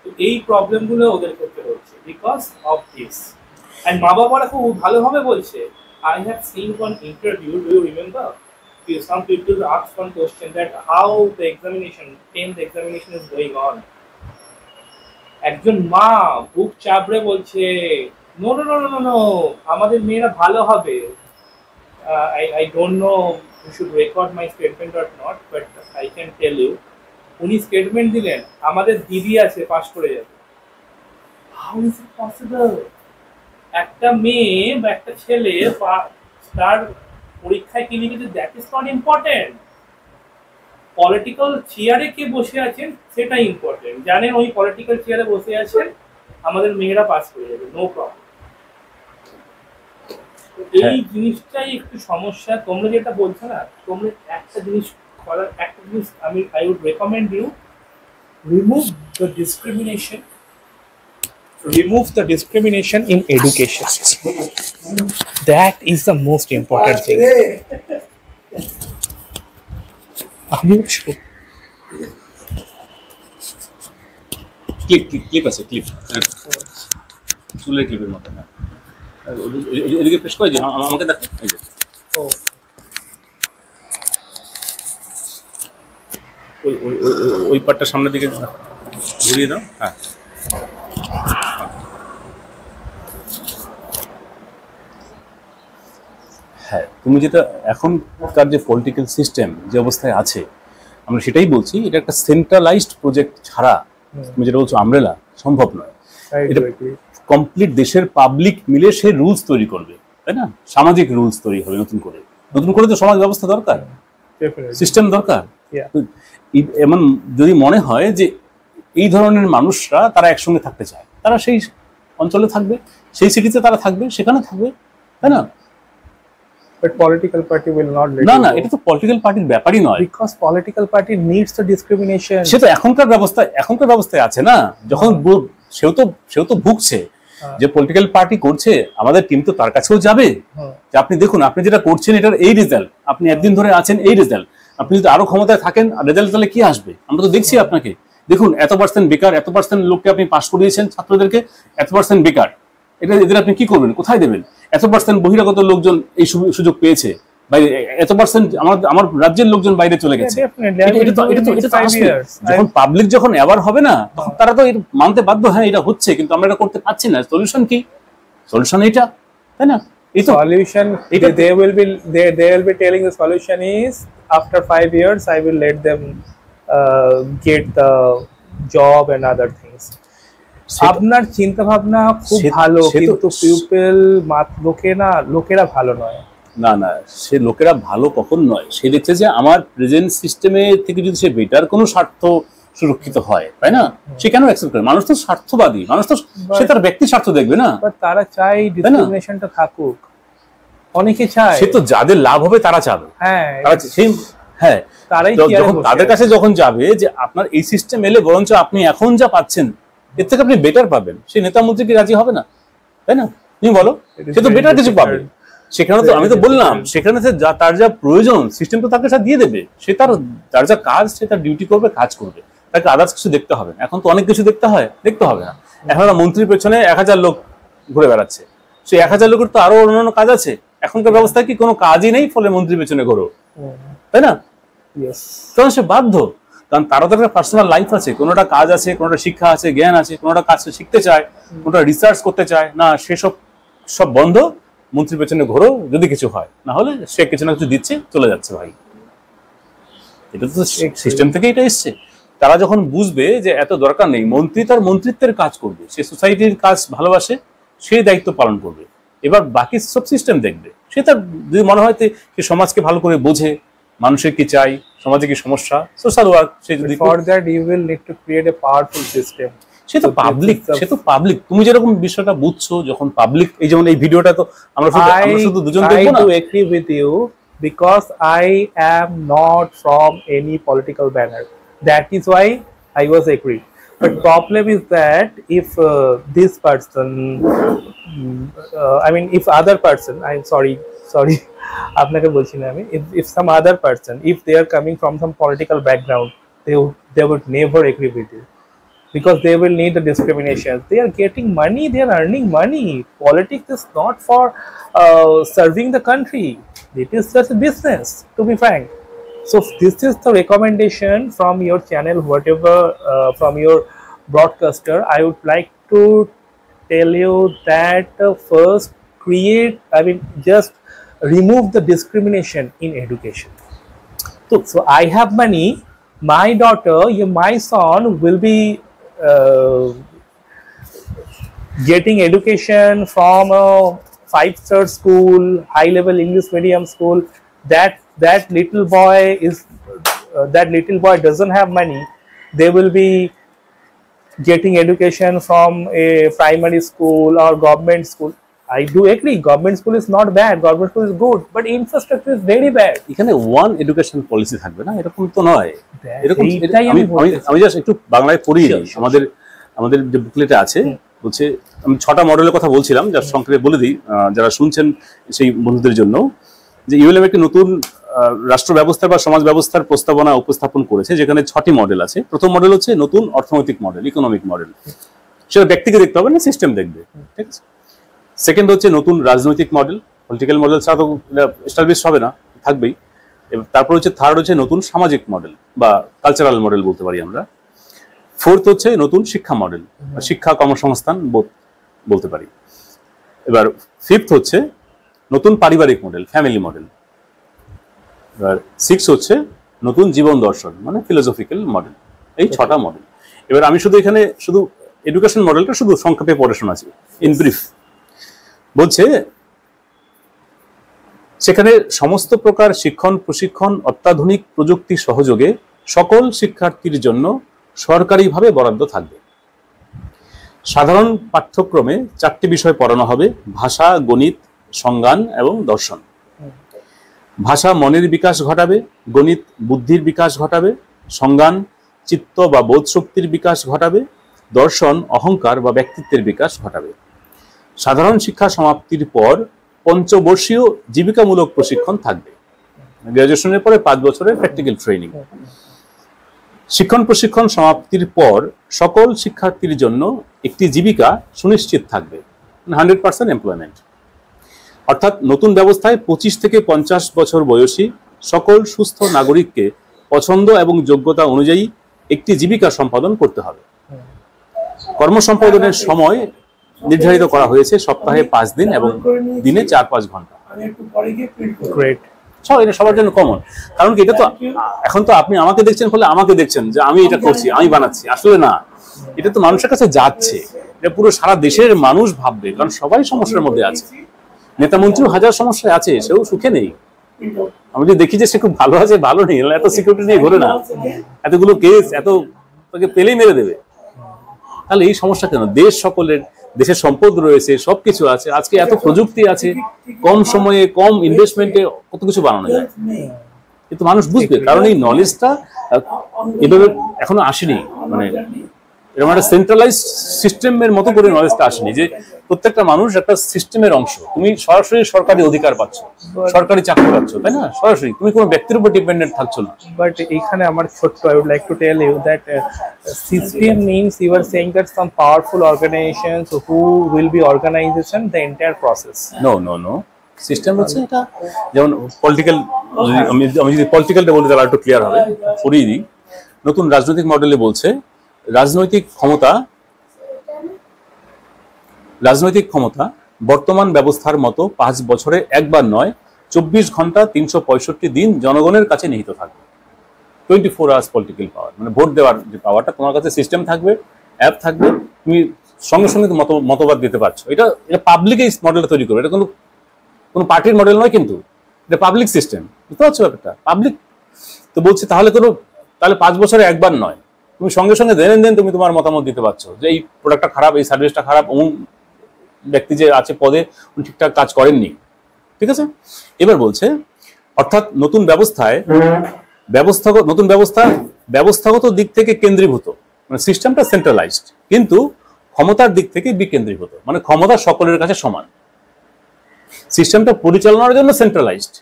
তো এই প্রবলেমগুলো ওদের করতে হচ্ছে বিকজ অফ দিস। অ্যান্ড মা বাবারা খুব ভালোভাবে বলছে, I have seen one interview, do you remember? Some people asked one question that how the examination, 10th examination is going on. একজন মা বুক চাপড়ে বলছে, no no no no no, আমাদের মেয়েরা ভালো হবে। I don't know you should record my statement or not, but I can tell you, উনি স্টেটমেন্ট দিলেন আমাদের দিদি আছে পাস করে যাবে। How is it possible? একটা মেয়ে বা একটা ছেলে তার পরীক্ষায় কি লিখেছে, that is not important. Political চেয়ারে কে বসে আছেন সেটা ইম্পর্টেন্ট। জানেন ওই পলিটিক্যাল চেয়ারে বসে আছেন, আমাদের মেয়েরা পাস করে যাবে, নো প্রবলেম। এই জিনিসটাই একটু সমস্যা। তোমরা যেটা বলছো না, তোমরা একটা জিনিস করার, একটা জিনিস আমি I would recommend you, remove the discrimination in education. That is the most important thing. Clip আছে, ক্লিপ চুলের ক্লিপের মতো না, এদিকে পেশ করে দিন আমাকে দেখো। এই যে ওই পার্টটা সামনের দিকে ঘুরিয়ে দাও। হ্যাঁ, হ্যাঁ, তুমি যেটা এখনকার যে পলিটিক্যাল সিস্টেম যে অবস্থায় আছে, আমরা সেটাই বলছি, এটা একটা সেন্ট্রালাইজড প্রজেক্ট ছাড়া তুমি যেটা বলছো আমব্রেলা সম্ভব নয়। এটা কমপ্লিট দেশের পাবলিক মিলে সে রুলস তৈরি করবে, তাই না? সামাজিক রুলস তৈরি হবে নতুন করে তো সমাজ ব্যবস্থা দরকার, সিস্টেম দরকার। এমন যদি মনে হয় যে এই ধরনের মানুষরা তারা একসঙ্গে থাকতে চায়, তারা সেই অঞ্চলে থাকবে, সেই সিটিতে তারা থাকবে, সেখানে থাকবে, তাই না? But political party will not let না you না, go. এটা তো পলিটিক্যাল পার্টির ব্যাপারই নয়, Because political party needs the discrimination. সে তো এখনকার ব্যবস্থায় আছে না। যখন সেও তো ভুগছে যে পলিটিক্যাল পার্টি করছে, আমাদের টিম তো তার কাছেও যাবে যে আপনি দেখুন আপনি যেটা করছেন এটার এই রেজাল্ট, আপনি একদিন ধরে আছেন এই রেজাল্ট, আপনি যদি আরো ক্ষমতায় থাকেন রেজাল্ট তাহলে কি আসবে? আমরা তো দেখছি আপনাকে, দেখুন এত পার্সেন্ট বেকার, এত পার্সেন্ট লোককে আপনি পাস করিয়েছেন ছাত্রদেরকে, এত পার্সেন্ট বেকার, এদের আপনি কি করবেন, কোথায় দেবেন? এত পার্সেন্ট বহিরাগত লোকজন এই সুযোগ পেয়েছে, বাইরে এত পার্সেন্ট আমার রাজ্যের লোকজন বাইরে চলে গেছে। যখন পাবলিক যখন অ্যাওয়ার হবে না, তখন তারা তো মানতে বাধ্য, হ্যাঁ এটা হচ্ছে, কিন্তু আমরা এটা করতে পারছি না। সলিউশন কি? সলিউশন এটা, তাই না? Solution, they will be telling the solution is after 5 years I will let them get the job and other things. আপনার চিন্তা ভাবনা খুব ভালো, কিন্তু পিপল লোকেরা ভালো নয়। না না, সে লোকেরা ভালো কখন নয়, সে দেখছে যে আমার প্রেজেন্ট সিস্টেমে থেকে যদি সে বেটার কোনো স্বার্থ সুরক্ষিত হয়, তাই না? সে কেন অ্যাকসেপ্ট করে? মানুষ তো স্বার্থবাদী, মানুষ তো সে তার ব্যক্তি স্বার্থ দেখবে না। তারা চাই ডিসক্রিমিনেশনটা থাকুক, অনেকে চায়, সে তো যাদের লাভ হবে তারা চাবে। হ্যাঁ, হ্যাঁ, যখন তাদের কাছে যখন যাবে যে আপনার এই সিস্টেম এলে বরঞ্চ আপনি এখন যা পাচ্ছেন এর থেকে আপনি বেটার পাবেন, সেই নেতা মন্ত্রী কি রাজি হবে না? তাই না? তুমি বলো, সে তো বেটার কিছু পাবে। সেখানে তো আমি তো বললাম, সেখানে তার যা প্রয়োজন সিস্টেম তো তাকে দিয়ে দেবে, সে তার যা কাজ সে তার ডিউটি করবে, কাজ করবে, তাকে আদার্স কিছু দেখতে হবে না। এখন তো অনেক কিছু দেখতে হবে না। এখন মন্ত্রীর পেছনে 1000 লোক ঘুরে বেড়াচ্ছে, সেই 1000 লোকের তো আরো অন্যান্য কাজ আছে। এখনকার ব্যবস্থায় কি কোনো কাজই নেই, ফলে মন্ত্রীর পেছনে ঘোরো, তাই না? তখন সে বাধ্য, কারণ তারও তো একটা পার্সোনাল লাইফ আছে, কোনোটা কাজ আছে, কোনোটা শিক্ষা আছে, জ্ঞান আছে, কোনোটা কাজ শিখতে চায়, কোনোটা রিসার্চ করতে চায় না, সেসব বন্ধ, মন্ত্রীর পেছনে ঘোরো যদি কিছু হয়, না হলে সে কিছু না কিছু দিচ্ছে, চলে যাচ্ছে। ভাই, এটা তো সিস্টেম থেকে এটা এসছে। তারা যখন বুঝবে যে এত দরকার নেই, মন্ত্রী তার মন্ত্রিত্বের কাজ করবে, সে সোসাইটির কাজ ভালোবাসে, সেই দায়িত্ব পালন করবে, এবার বাকি সব সিস্টেম দেখবে। সে তার যদি মনে হয় সে সমাজকে ভালো করে বোঝে, মানুষের কি চাই, সমাজে কি সমস্যা, সোশ্যাল ওয়ার্ক, সে যদি for that you will need to create a powerful system. সে তো পাবলিক তুমি যেরকম বিষয়টা বুঝছো যখন পাবলিক, এই যেমন এই ভিডিওটা তো আমরা শুধু দুজন দেখবো না। I do agree with you because I am not from any political banner. That is why I was agree. But problem is that if this person, I mean, if other person, I'm sorry, আপনাকে বলছি না আমি, if some other person, if they are coming from some political background, they would never agree with you. Because they will need the discrimination. They are getting money, they are earning money. Politics is not for serving the country. It is just a business, to be frank. So this is the recommendation from your channel, whatever, from your broadcaster. I would like to tell you that first just remove the discrimination in education. So I have money, my daughter, my son will be getting education from a 5-star school, high level English medium school. That little boy doesn't have money. They will be getting education from a primary school or government school. I do agree, government school is not bad, government school is good, but infrastructure is very bad. এখানে ওয়ান এডুকেশন পলিসি থাকবে না, এরকম তো নয়। এরকম আমি জাস্ট একটু বাংলায় পড়িয়ে দিই। আমাদের যে বুকলেটে আছে বলছে, আমি 6টা মডেলের কথা বলছিলাম, যার সংক্ষেপে বলে দিই যারা শুনছেন সেই বন্ধুদের জন্য, যে ইউএলএম একটি নতুন রাষ্ট্র ব্যবস্থা বা সমাজ ব্যবস্থার প্রস্তাবনা উপস্থাপন করেছে, যেখানে 6টি মডেল আছে। প্রথম মডেল হচ্ছে নতুন অর্থনৈতিক মডেল, ইকোনমিক মডেল। সেটা ব্যক্তিকে দেখতে হবে না, সিস্টেম দেখবে, ঠিক আছে। সেকেন্ড হচ্ছে নতুন রাজনৈতিক মডেল, পলিটিক্যাল মডেল ছাড়া তো এস্টাবলিশ হবে না, থাকবেই। তারপর হচ্ছে থার্ড হচ্ছে নতুন সামাজিক মডেল বা কালচারাল মডেল বলতে পারি আমরা। ফোর্থ হচ্ছে নতুন শিক্ষা মডেল, শিক্ষা কর্মসংস্থান বলতে পারি। এবার ফিফথ হচ্ছে নতুন পারিবারিক মডেল, ফ্যামিলি মডেল। এবার সিক্স হচ্ছে নতুন জীবন দর্শন, মানে ফিলোসফিক্যাল মডেল। এই 6টা মডেল। এবার আমি এখানে শুধু এডুকেশন মডেলটা শুধু সংক্ষেপে পড়ে শোনাচ্ছি, ইন ব্রিফ। বলছে সেখানে সমস্ত প্রকার শিক্ষণ প্রশিক্ষণ অত্যাধুনিক প্রযুক্তি সহযোগে সকল শিক্ষার্থীর জন্য সরকারিভাবে বরাদ্দ থাকবে। সাধারণ পাঠ্যক্রমে 4টি বিষয় পড়ানো হবে: ভাষা, গণিত, সংজ্ঞান এবং দর্শন। ভাষা মনের বিকাশ ঘটাবে, গণিত বুদ্ধির বিকাশ ঘটাবে, সংজ্ঞান চিত্ত বা বোধ শক্তির বিকাশ ঘটাবে, দর্শন অহংকার বা ব্যক্তিত্বের বিকাশ ঘটাবে। সাধারণ শিক্ষা সমাপ্তির পর 5বর্ষীয় জীবিকামূলক প্রশিক্ষণ থাকবে। গ্রাজুয়েশনের পরে 5 বছরের প্র্যাকটিক্যাল ট্রেনিং। শিক্ষণ প্রশিক্ষণ সমাপ্তির পর সকল শিক্ষার্থীর জন্য একটি জীবিকা সুনিশ্চিত থাকবে, 100% এমপ্লয়মেন্ট। অর্থাৎ নতুন ব্যবস্থায় 25 থেকে 50 বছর বয়সী সকল সুস্থ নাগরিককে পছন্দ এবং যোগ্যতা অনুযায়ী একটি জীবিকা সম্পাদন করতে হবে। কর্মসম্পাদনের সময় নির্ধারিত করা হয়েছে সপ্তাহে 5 দিন এবং দিনে 4-5 ঘন্টা। Great. এটা সবার জন্য কমন। কারণ কি, এটা তো এখন তো আপনি আমাকে দেখছেন, ফলে আমাকে দেখছেন যে আমি এটা করছি, আমি বানাচ্ছি। আসলে না, এটা তো মানুষের কাছে যাচ্ছে। এটা পুরো সারা দেশের মানুষ ভাববে, কারণ সবাই সমস্যার মধ্যে আছে। নেতা মন্ত্রীও হাজার সমস্যায় আছে, সেও সুখে নেই। আমি যদি দেখি যে সে খুব ভালো আছে, ভালো নেই, এত সিকিউরিটি নিয়ে ঘোরে না, এতগুলো কেস, এত তাকে পেলেই মেরে দেবে। তাহলে এই সমস্যা কেন? দেশের সম্পদ রয়েছে, সবকিছু আছে, আজকে এত প্রযুক্তি আছে, কম সময়ে কম ইনভেস্টমেন্টে কত কিছু বানানো যায়। কিন্তু মানুষ বুঝবে, কারণ এই নলেজটা এভাবে এখনো আসেনি। মানে এরকম একটা সেন্ট্রালাইজ সিস্টেমের মতো করে নলেজটা আসেনি যে প্রত্যেকটা মানুষ একটা সিস্টেমের অংশ। তুমি সরাসরি সরকারি অধিকার পাচ্ছ, সরকারি চাকরি পাচ্ছ, তাই না? সরাসরি তুমি কোনো ব্যক্তির উপর ডিপেন্ডেন্ট থাকছো না। বাট এখানে আমার ছোট্ট, I would like to tell you that system means you are saying that some powerful organizations who will be organization the entire process. No. System হচ্ছে এটা, যেমন পলিটিক্যাল, আমি যদি পলিটিক্যালটা বলি তাহলে একটু ক্লিয়ার হবে, পড়িয়ে দিই। নতুন রাজনৈতিক মডেলে বলছে রাজনৈতিক ক্ষমতা বর্তমান ব্যবস্থার মতো 5 বছরে একবার নয়, 24 ঘন্টা 365 দিন জনগণের কাছে নিহিত থাকবে। 24 আওয়ার্স পলিটিক্যাল পাওয়ার, মানে ভোট দেওয়ার যে পাওয়ারটা তোমার কাছে, সিস্টেম থাকবে, অ্যাপ থাকবে, তুমি সঙ্গে সঙ্গে মতবাদ দিতে পারছো। এটা পাবলিক এই মডেলটা তৈরি করবে। এটা কোনো পার্টির মডেল নয়, কিন্তু এটা পাবলিক সিস্টেম। বুঝতে পারছো ব্যাপারটা? পাবলিক তো বলছে তাহলে 5 বছরে একবার নয়, তুমি সঙ্গে সঙ্গে দেন তুমি তোমার মতামত দিতে পারছো যে এই প্রোডাক্টটা খারাপ, এই সার্ভিসটা খারাপ, অমুক ব্যক্তি যে আছে পদে উনি ঠিকঠাক কাজ করেননি। ঠিক আছে, এবার বলছে অর্থাৎ নতুন ব্যবস্থাগত দিক থেকে কেন্দ্রীভূত, মানে সিস্টেমটা সেন্ট্রালাইজড, কিন্তু ক্ষমতার দিক থেকে বিকেন্দ্রীভূত, মানে ক্ষমতা সকলের কাছে সমান। সিস্টেমটা পরিচালনার জন্য সেন্ট্রালাইজড,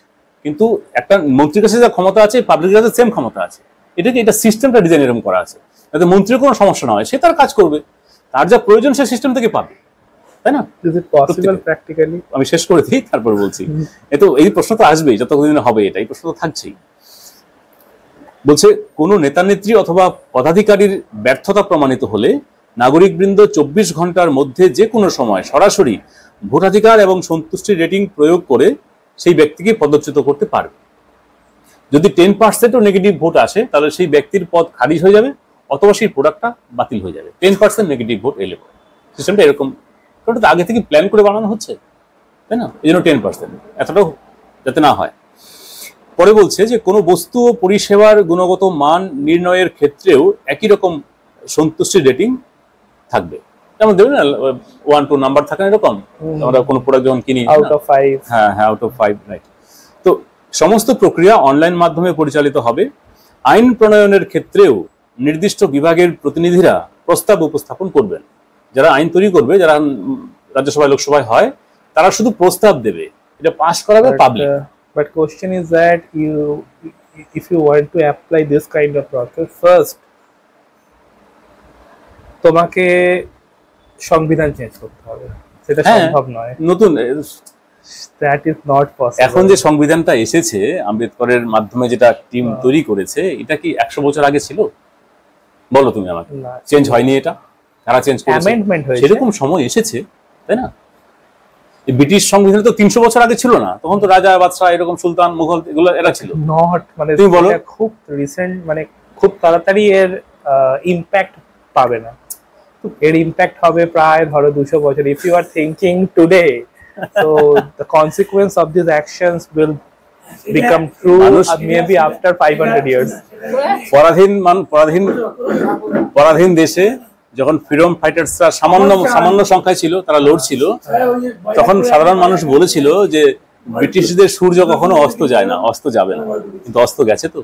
কিন্তু একটা মন্ত্রীর কাছে যা ক্ষমতা আছে পাবলিকের কাছে সেম ক্ষমতা আছে। এটা সিস্টেমটা ডিজাইন এরকম করা আছে যাতে মন্ত্রীর কোনো সমস্যা না হয়, সে তার কাজ করবে, তার যা প্রয়োজন সে সিস্টেম থেকে পাবে, তাই না? আমি শেষ করে দিই তারপর বলছি। এই প্রশ্ন তো আসবেই, যতদিন হবে এটা, এই প্রশ্ন তো থাকছেই। বলছে কোন নেতা নেত্রী অথবা পদাধিকারীর ব্যর্থতা প্রমাণিত হলে নাগরিকবৃন্দ 24 ঘন্টার মধ্যে যে কোনো সময় সরাসরি ভোটাধিকার এবং সন্তুষ্টির রেটিং প্রয়োগ করে সেই ব্যক্তিকে পদচ্যুত করতে পারবে। যদি 10%ও নেগেটিভ ভোট আসে তাহলে সেই ব্যক্তির পদ খারিজ হয়ে যাবে অথবা সেই প্রোডাক্টটা বাতিল হয়ে যাবে। 10% নেগেটিভ ভোট এলে সিস্টেমটা এরকম, ওটা তো আগে থেকে প্ল্যান করে বানানো হচ্ছে, তাই না? এই জন্য 10%, এতটাও যাতে না হয়। পরে বলছে যে কোনো বস্তু ও পরিষেবার গুণগত মান নির্ণয়ের ক্ষেত্রেও একই রকম সন্তুষ্টির রেটিং থাকবে। যেমন দেখবেন না 1 2 নাম্বার থাকে না, এরকম আমরা কোনো প্রোডাক্ট যখন কিনি আউট অফ 5, হ্যাঁ আউট অফ 5, রাইট। তো সমস্ত প্রক্রিয়া অনলাইন মাধ্যমে পরিচালিত হবে। আইন প্রণয়নের ক্ষেত্রেও নির্দিষ্ট বিভাগের প্রতিনিধিরা প্রস্তাব উপস্থাপন করবেন। যারা আইন তৈরি করবে, যারা রাজ্যসভায় লোকসভায় হয়, তারা শুধু প্রস্তাব দেবে, এটা পাস করাবে public. But question is that if you want to apply this kind of process, first তোমাকে সংবিধান চেঞ্জ করতে হবে, সেটা সম্ভব নয়। নতুন that is not possible। এখন যে সংবিধানটা এসেছে আম্বেদকরের মাধ্যমে, যেটা টিম তৈরি করেছে, এটা কি 100 বছর আগে ছিল? বলো তুমি আমাকে, চেঞ্জ হয়নি এটা? কারা চেঞ্জ করেছে? অ্যামেন্ডমেন্ট হয়েছে, সেরকম সময় এসেছে, তাই না? ব্রিটিশ সংবিধান তো 300 বছর আগে ছিল না, তখন তো রাজা বাদশাহ এরকম সুলতান মুঘল এগুলো এরা ছিল। নট মানে তুমি বলো, খুব রিসেন্ট, মানে খুব তাড়াতাড়ি এর ইমপ্যাক্ট পাবে না, এর ইমপ্যাক্ট হবে প্রায় ধরো 200 বছর। If you are thinking today, so the consequence of these actions will become true maybe after 500 years। পরাধীন দেশে যখন ফ্রিডম ফাইটার্সরা সামান্য সংখ্যায় ছিল, তারা লড়ছিল, তখন সাধারণ মানুষ বলেছিল যে ব্রিটিশদের সূর্য কখনো অস্ত যায় না, অস্ত যাবে না, কিন্তু অস্ত গেছে তো,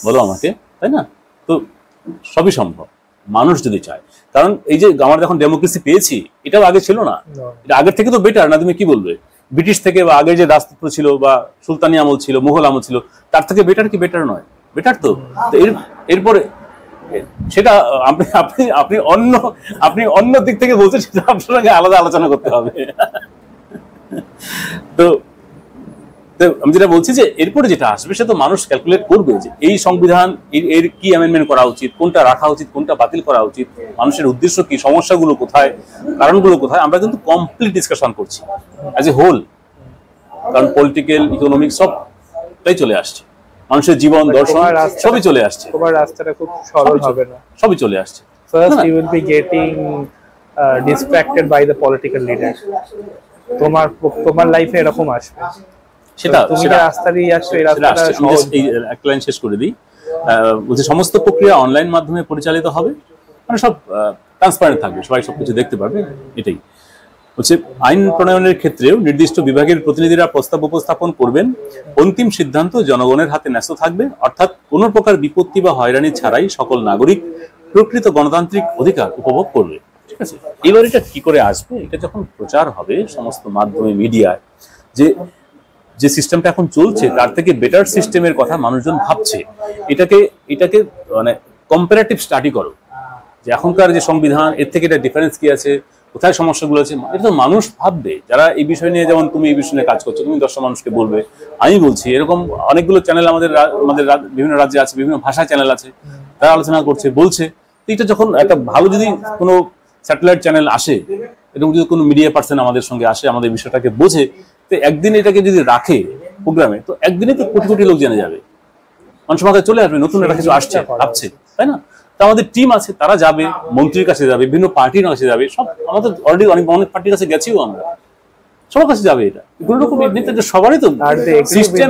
বলো আমাকে, তাই না? তো সবই সম্ভব মানুষ যদি চায়। কারণ এই যে আমরা যখন ডেমোক্রেসি পেয়েছি, এটাও আগে ছিল না, এটা আগের থেকে তো বেটার না? তুমি কি বলবে? ব্রিটিশ থেকে বা আগে যে রাজতন্ত্র ছিল বা সুলতানি আমল ছিল, মুঘল আমল ছিল, তার থেকে বেটার কি বেটার নয়? বেটার তো। এরপরে সেটা আপনি অন্য দিক থেকে বলছেন, সেটা আপনার সঙ্গে আলাদা আলোচনা করতে হবে। তো আমি যেটা বলছি যে এরপরে যেটা আসবে সে তো মানুষ ক্যালকুলেট করবে যে এই সংবিধান এর কি অ্যামেন্ডমেন্ট করা উচিত, কোনটা রাখা উচিত, কোনটা বাতিল করা উচিত, মানুষের উদ্দেশ্য কি, সমস্যাগুলো কোথায়, কারণগুলো কোথায়। আমরা কিন্তু কমপ্লিট ডিসকাশন করছি অ্যাজ এ হোল, কারণ পলিটিক্যাল, ইকোনমিক সবটাই চলে আসছে, মানুষের জীবন দর্শন সবই চলে আসছে। তোমার রাস্তাটা খুব সরল হবে না, সবই চলে আসছে। First you will be getting distracted by the political leader. তোমার লাইফে এরকম আসবে, সেটা তুমি যে রাস্তা দিয়ে যাচ্ছ, এই রাস্তাটা সহজ। এই একটা লাইন শেষ করে দিই, বলছি সমস্ত প্রক্রিয়া অনলাইন মাধ্যমে পরিচালিত হবে, মানে সব ট্রান্সপারেন্ট থাকবে, সবাই সবকিছু দেখতে পারবে। এটাই হচ্ছে আইন প্রণয়নের ক্ষেত্রেও নির্দিষ্ট বিভাগের প্রতিনিধিরা প্রস্তাব উপস্থাপন করবেন। অন্তিম সিদ্ধান্ত জনগণের হাতে ন্যস্ত থাকবে, অর্থাৎ কোনো প্রকার বিপত্তি বা হয়রানি ছাড়াই সকল নাগরিক প্রকৃত গণতান্ত্রিক অধিকার উপভোগ করবে। ঠিক আছে, এবার এটা কি করে আসবে? এটা যখন প্রচার হবে সমস্ত মাধ্যমে, মিডিয়ায়, যে সিস্টেমটা এখন চলছে তার থেকে বেটার সিস্টেমের কথা মানুষজন ভাবছে, এটাকে মানে কম্পারেটিভ স্টাডি করো, যে এখনকার যে সংবিধান, এর থেকে এটা ডিফারেন্স কি আছে, কোথায় সমস্যাগুলো আছে, এটা তো মানুষ ভাববে। যারা এই বিষয় নিয়ে, যেমন তুমি এই বিষয় নিয়ে কাজ করছো, তুমি 10টা মানুষকে বলবে, আমি বলছি, এরকম অনেকগুলো চ্যানেল আমাদের বিভিন্ন রাজ্যে আছে, বিভিন্ন ভাষায় চ্যানেল আছে, তারা আলোচনা করছে, বলছে। এটা যখন একটা ভালো, যদি কোনো স্যাটেলাইট চ্যানেল আসে, এরকম যদি কোনো মিডিয়া পার্সন আমাদের সঙ্গে আসে, আমাদের বিষয়টাকে বোঝে, তো একদিন এটাকে যদি রাখে প্রোগ্রামে, তো একদিনে তো কোটি কোটি লোক জেনে যাবে, মানুষের মাথায় চলে আসবে নতুন একটা কিছু আসছে, ভাবছে, তাই না? তো আমাদের টিম আছে, তারা যাবে, মন্ত্রীর কাছে যাবে, বিভিন্ন পার্টির কাছে যাবে, সব আমাদের অলরেডি অনেক পার্টির কাছে গেছিও আমরা, সবার কাছে যাবে এটা কোনো রকম নেতা সবারই তো আর সিস্টেম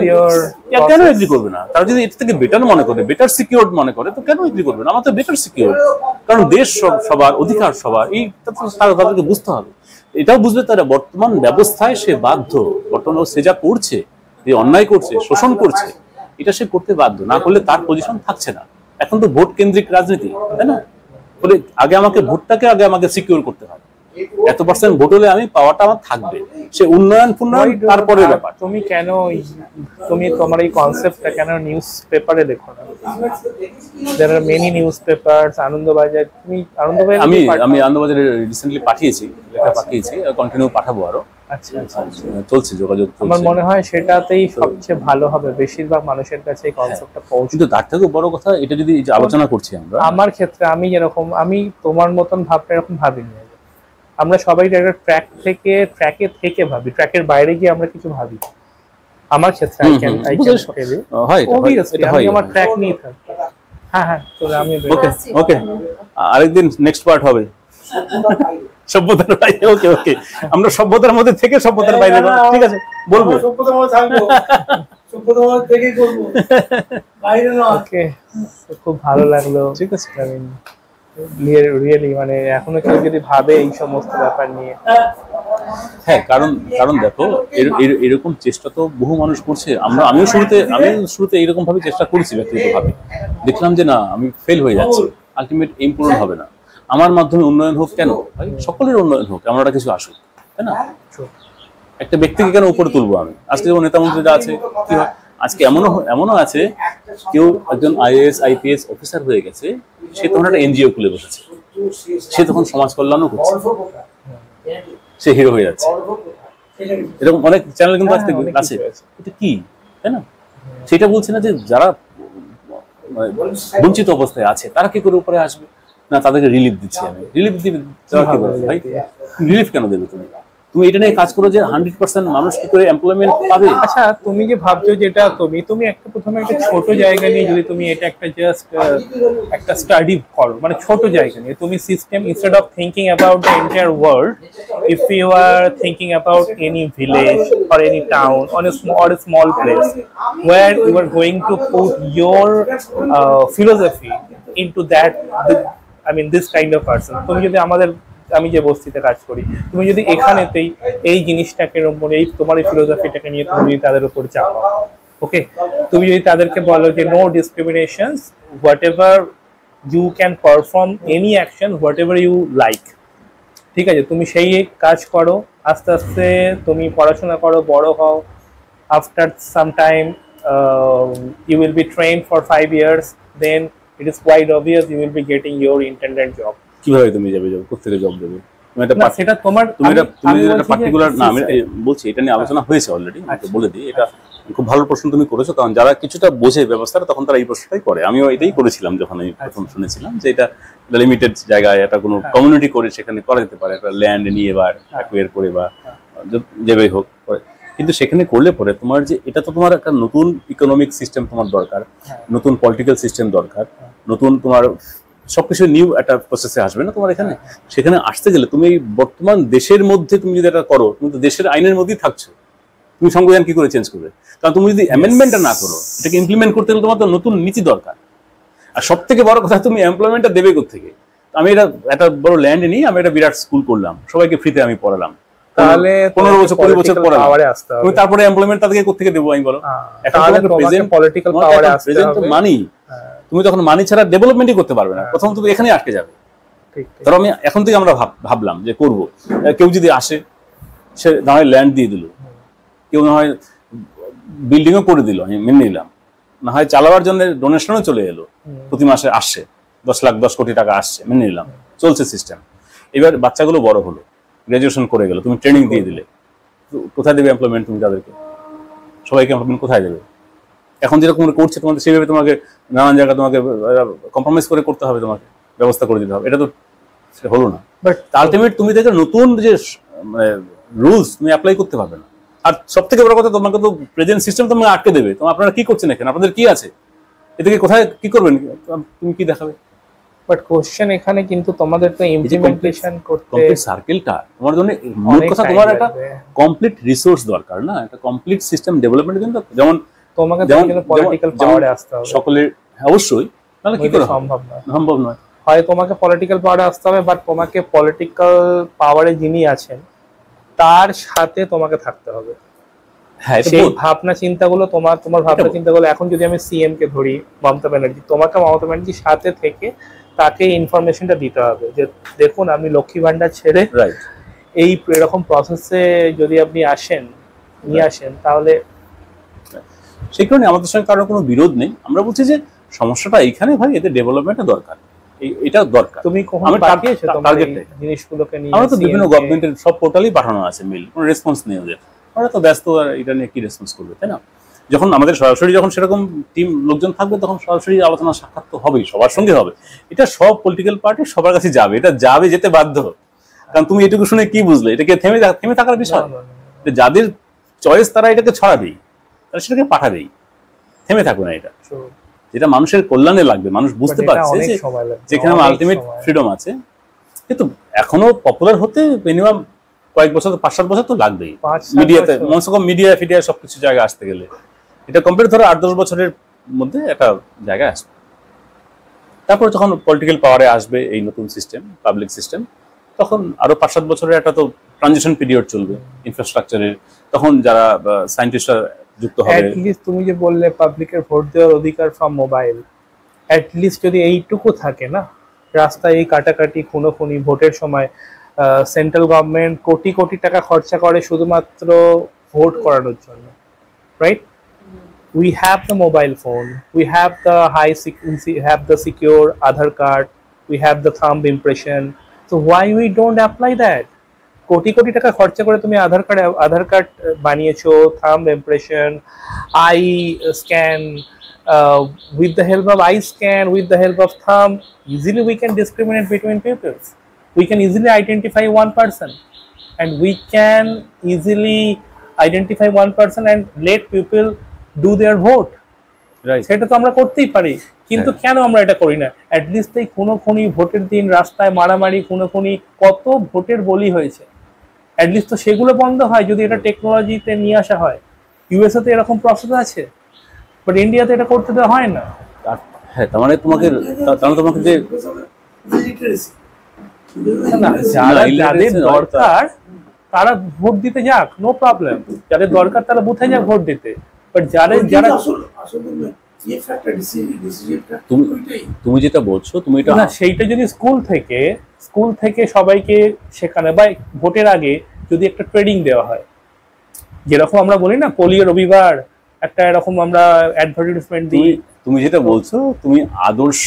কেন এগ্রি করবে না? তারা যদি এর থেকে বেটার মনে করে, বেটার সিকিউর মনে করে, তো কেন এগ্রি করবে না? আমার তো বেটার সিকিউর, কারণ দেশ সবার, অধিকার সবার, এই তাদেরকে বুঝতে হবে। এটাও বুঝবে তারা বর্তমান ব্যবস্থায় সে বাধ্য, বর্তমান সে যা করছে, যে অন্যায় করছে, শোষণ করছে, এটা সে করতে বাধ্য, না করলে তার পজিশন থাকছে না। এখন তো ভোট কেন্দ্রিক রাজনীতি, তাই না? বলে আগে আমাকে সিকিউর করতে হবে, এত পার্সেন্ট ভোট হলে আমি পাওয়াটা আমার থাকবে, সে উন্নয়ন তারপরে ব্যাপার। তুমি তোমার এই কনসেপ্টটা কেন নিউজ পেপারে লেখো না? there are many newspapers, Anandabazar, তুমি আনন্দবাজার, আমি আনন্দবাজারে রিসেন্টলি পাঠিয়েছি, লেখা পাঠিয়েছি, কন্টিনিউ পাঠাবো আরো। আচ্ছা, চলছে যোগাযোগ। আমার মনে হয় সেটাতেই সবচেয়ে ভালো হবে, বেশিরভাগ মানুষের কাছে এই কনসেপ্টটা পৌঁছে। কিন্তু তার থেকেও বড় কথা, এটা যদি আলোচনা করছি আমরা, আমার ক্ষেত্রে আমি তোমার মতন ভাবতে এরকম ভাবিনি। আমরা সবাই একটা ট্র্যাকে থেকে ভাবি, ট্র্যাকের বাইরে গিয়ে আমরা কিছু ভাবি। আমার ক্ষেত্রে আমি আমার ট্র্যাক নিয়ে থাকি। হ্যাঁ, আমি ওকে আরেকদিন নেক্সট পার্ট হবে সভ্যতার বাইরে। ওকে আমরা সভ্যতার মধ্যে থেকে সভ্যতার বাইরে, ঠিক আছে, বলবো সভ্যতার মধ্যে থাকবো, সভ্যতার মধ্যে থেকেই করবো, বাইরে না। ওকে, খুব ভালো লাগলো। ঠিক আছে, রিয়েলি মানে এখনো কেউ যদি ভাবে এই সমস্ত ব্যাপার নিয়ে, হ্যাঁ, কারণ দেখো এরকম চেষ্টা তো বহু মানুষ করছে। আমিও শুরুতে এরকম ভাবে চেষ্টা করেছি ব্যক্তিগতভাবে, দেখলাম যে না, আমি ফেল হয়ে যাচ্ছি, আলটিমেট এইম পূরণ হবে না। আমার মাধ্যমে উন্নয়ন হোক কেন ভাই, সকলের উন্নয়ন হোক, এমন একটা কিছু আসুক, তাই না? একটা ব্যক্তিকে কেন উপরে তুলবো আমি? আজকে যেমন নেতা মন্ত্রী যা আছে, কি হয় আজকে এমনও আছে, কেউ একজন IAS IPS অফিসার হয়ে গেছে, সে তখন একটা NGO খুলে বসেছে, সে তখন সমাজ কল্যাণও করছে, সে হিরো হয়ে যাচ্ছে। এরকম অনেক চ্যানেল কিন্তু আছে, এটা কি, তাই না? সেটা বলছে না যে যারা বঞ্চিত অবস্থায় আছে তারা কি করে উপরে আসবে না, তাদেরকে রিলিফ দিচ্ছি আমি। রিলিফ দিবে ভাই, রিলিফ কেন দেবে? তুমি এটা নিয়ে কাজ করো যে 100% মানুষ কি করে এমপ্লয়মেন্ট পাবে। আচ্ছা, তুমি যে ভাবছো যেটা তুমি একটা প্রথমে একটা ছোট জায়গা নিয়ে যদি তুমি এটা একটা জাস্ট একটা স্টাডি করো, মানে ছোট জায়গা নিয়ে তুমি system, instead of thinking about the entire world, if you are thinking about any village or any town or a small place where you are going to put your philosophy into that, this kind of person. তুমি যদি আমি যে বস্তিতে কাজ করি, তুমি যদি এখানেতেই এই জিনিসটাকে এই তোমার এই ফিলোসফিটাকে নিয়ে তুমি যদি তাদের উপর চাপাও, ওকে, তুমি যদি তাদেরকে বলো যে no discriminations, whatever you can perform any action whatever you like, ঠিক আছে, তুমি সেই কাজ করো, আস্তে আস্তে তুমি পড়াশোনা করো, বড় হও, after some time you will be trained for 5 years, then it is quite obvious you will be getting your intended job. কিভাবে তুমি যাবে, কোথা থেকে জব দেবে? সেটা তোমার, তুমি এটা পার্টিকুলার না, আমি বলছি এটা নিয়ে আলোচনা হয়েছে অলরেডি, আমি বলে দিই। এটা খুব ভালো প্রশ্ন তুমি করেছো, কারণ যারা কিছুটা বোঝে ব্যবস্থাটা তখন তারা এই প্রশ্নটাই করে। আমিও এটাই করেছিলাম যখন আমি প্রথম শুনেছিলাম যে এটা লিমিটেড জায়গায় এটা কোনো কমিউনিটি করে সেখানে করা যেতে পারে, একটা ল্যান্ড নিয়ে বা অ্যাকুয়ার করে বা যেভাবে হোক করে। কিন্তু সেখানে করলে পরে তোমার যে এটা তো তোমার একটা নতুন ইকোনমিক সিস্টেম তোমার দরকার, নতুন পলিটিক্যাল সিস্টেম দরকার, নতুন তোমার সবকিছু নিউ একটা প্রসেসে আসবে না তোমার এখানে। সেখানে আসতে গেলে তুমি বর্তমান দেশের মধ্যে তুমি যদি এটা করো, তুমি তো দেশের আইনের মধ্যেই থাকছো, তুমি সংবিধান কি করে চেঞ্জ করবে? কারণ তুমি যদি অ্যামেন্ডমেন্টটা না করো, এটাকে ইমপ্লিমেন্ট করতে গেলে তোমার তো নতুন নীতি দরকার। আর সব থেকে বড় কথা, তুমি এমপ্লয়মেন্টটা দেবে কোত্থেকে? আমি এটা একটা বড় ল্যান্ড নিয়ে আমি একটা বিরাট স্কুল করলাম, সবাইকে ফ্রিতে আমি পড়ালাম, তাহলে 15 বছর 20 বছর পড়ালাম, তুমি তারপরে এমপ্লয়মেন্ট তাদেরকে কোত্থেকে দেবো আমি বলো? পলিটিক্যাল পাওয়ারে আসতে হবে, মানি। তুমি তখন মানি ছাড়া ডেভেলপমেন্টই করতে পারবে না, প্রথম তুমি এখানেই আটকে যাবে। ধরো আমি এখন থেকে আমরা ভাবলাম যে করবো, কেউ যদি আসে সে না হয় ল্যান্ড দিয়ে দিল, কেউ না হয় বিল্ডিংও করে দিল, আমি মেনে নিলাম, না হয় চালাবার জন্য ডোনেশনও চলে এলো, প্রতি মাসে আসছে 10 লাখ 10 কোটি টাকা আসছে, মেনে নিলাম, চলছে সিস্টেম। এবার বাচ্চাগুলো বড় হলো, গ্রাজুয়েশন করে গেল, তুমি ট্রেনিং দিয়ে দিলে, কোথায় দেবে এমপ্লয়মেন্ট? তুমি তাদেরকে সবাইকে এমপ্লয়মেন্ট কোথায় দেবে? এখন যেরকম করছে তোমাদের সেভাবে তোমাকে নানান জায়গায় তোমাকে কম্প্রোমাইজ করে করতে হবে, তোমাকে ব্যবস্থা করে দিতে হবে, এটা তো হলো না। বাট আলটিমেট তুমি দেখো নতুন যে রুলস তুমি অ্যাপ্লাই করতে পারবে না। আর সব থেকে বড় কথা, তোমাকে তো প্রেজেন্ট সিস্টেম তোমাকে আটকে দেবে। তোমার আপনারা কি করছেন এখানে, আপনাদের কি আছে, এদিকে কোথায় কি করবেন, তুমি কি দেখাবে? বাট কোশ্চেন এখানে কিন্তু তোমাদের তো ইমপ্লিমেন্টেশন করতে কমপ্লিট সার্কেলটা তোমার জন্য মূল অনেক কথা, time তোমার একটা লাগবে। কমপ্লিট রিসোর্স দরকার না, একটা কমপ্লিট সিস্টেম ডেভেলপমেন্টের জন্য। যেমন তোমাকে যেমন- পলিটিক্যাল যেমন- পাওয়ারে আসতে হবে, সকলের, হ্যাঁ, অবশ্যই, তাহলে কি নইলে করে হবে? সম্ভব নয়। সম্ভব নয়। হয় তোমাকে পলিটিক্যাল পাওয়ারে আসতে হবে, বাট তোমাকে পলিটিক্যাল পাওয়ারে যিনি আছেন তার সাথে তোমাকে থাকতে হবে। হ্যাঁ, এটা সেই both। ভাবনা চিন্তাগুলো তোমার ভাবনা এটা- চিন্তাগুলো, এখন যদি আমি সিএম কে ধরি, মমতা ব্যানার্জি, তোমাকে মমতা ব্যানার্জির সাথে থেকে তাকে ইনফরমেশনটা দিতে হবে যে দেখুন আমি লক্ষ্মী ভান্ডার ছেড়ে রাইট। এই এরকম প্রসেসে যদি আপনি নিয়ে আসেন তাহলে সেই কারণে আমাদের সঙ্গে কারোর কোনো বিরোধ নেই। আমরা বলছি যে সমস্যাটা এইখানে ভাই, এদের ডেভেলপমেন্টটা দরকার, এটা দরকার। তুমি কখনো আমি পাঠিয়েছো তোমার এই টার্গেটটাই, জিনিসগুলোকে নিয়ে? আমরা তো বিভিন্ন CM কে? গভর্নমেন্টের সব পোর্টালেই পাঠানো আছে মেল, কোনো রেসপন্স নেই ওদের। ওরা তো ব্যস্ত, আর এটা নিয়ে কি রেসপন্স করবে, তাই না? যখন আমাদের সরাসরি যখন সেরকম টিম লোকজন থাকবে, তখন সরাসরি আলোচনা সাক্ষাৎ তো হবেই, সবার সঙ্গে হবে। এটা সব পলিটিক্যাল পার্টি সবার কাছে যাবে, এটা যাবে, যেতে বাধ্য। কারণ তুমি এটুকু শুনে কি বুঝলে? এটাকে থেমে থাকার বিষয়? না, না, না। যে যাদের চয়েস তারা এটাকে ছড়াবেই, তারা সেটাকে পাঠাবেই, থেমে থাকবে না। এটা True. যেটা মানুষের কল্যাণে লাগবে, মানুষ বুঝতে But এটা পারছে অনেক যে সময় লাগবে, যেখানে অনেক আলটিমেট সময়। ফ্রিডম আছে। কিন্তু এখনো পপুলার হতে মিনিমাম কয়েক বছর, 5-7 বছর তো লাগবেই। 5-7 মিডিয়াতে, বছর। মনে কম মিডিয়া ফিডিয়া সবকিছু জায়গায় আসতে গেলে এটা কমপ্লিট ধরো 8-10 বছরের মধ্যে একটা জায়গায় আসবে। তারপর যখন পলিটিক্যাল পাওয়ারে আসবে এই নতুন সিস্টেম, পাবলিক সিস্টেম, তখন আরো 5-7 বছরের একটা তো ট্রানজিশন পিরিয়ড চলবে ইনফ্রাস্ট্রাকচারের। তখন যারা সায়েন্টিস্টরা যুক্ত হবে। At least তুমি যে বললে পাবলিকের ভোট দেওয়ার অধিকার ফ্রম মোবাইল, অ্যাট লিস্ট যদি এইটুকু থাকে না, রাস্তায় এই কাটাকাটি খুনোখুনি ভোটের সময় সেন্ট্রাল গভর্নমেন্ট কোটি কোটি টাকা খরচা করে শুধুমাত্র ভোট করানোর জন্য, right? We have the mobile phone, we have the secure Aadhaar card, we have the thumb impression, so why we don't apply that? Crore crore টাকা খরচা করে তুমি আধার কার্ড বানিয়েছো, thumb impression, I scan, with the help of eye scan, with the help of thumb, easily we can discriminate between peoples. We can easily identify one person, and we can easily identify one person and let people do their vote. Right. সেটা তো আমরা করতেই পারি, কিন্তু কেন আমরা এটা করি না? অ্যাটলিস্ট এই খুনোখুনি ভোটের দিন রাস্তায় মারামারি খুনোখুনি কত ভোটের বলি হয়েছে, অ্যাটলিস্ট তো সেগুলো বন্ধ হয় যদি এটা টেকনোলজিতে নিয়ে আসা হয়। ইউএসএ তে এরকম প্রসেস আছে, বাট ইন্ডিয়াতে এটা করতে দেওয়া হয় না। হ্যাঁ, তার মানে তোমাকে যে Literacy. না, যারা illiteracy যাদের নয়, দরকার তারা ভোট দিতে যাক, নো প্রবলেম। যাদের দরকার তারা বুথে যাক ভোট দিতে, বাট যারা আসলে ইয়ে ফ্যাক্টর ডিসিশন ফ্যাক্টর তুমি- ওইটাই। তুমি যেটা বলছো, তুমি এটা না, সেইটা যদি স্কুল থেকে সবাইকে শেখানো, বা ভোটের আগে যদি একটা ট্রেনিং দেওয়া হয়, যেরকম আমরা বলি না পোলিও রবিবার, একটা এরকম আমরা অ্যাডভার্টাইজমেন্ট দিই। তুমি যেটা বলছো, তুমি আদর্শ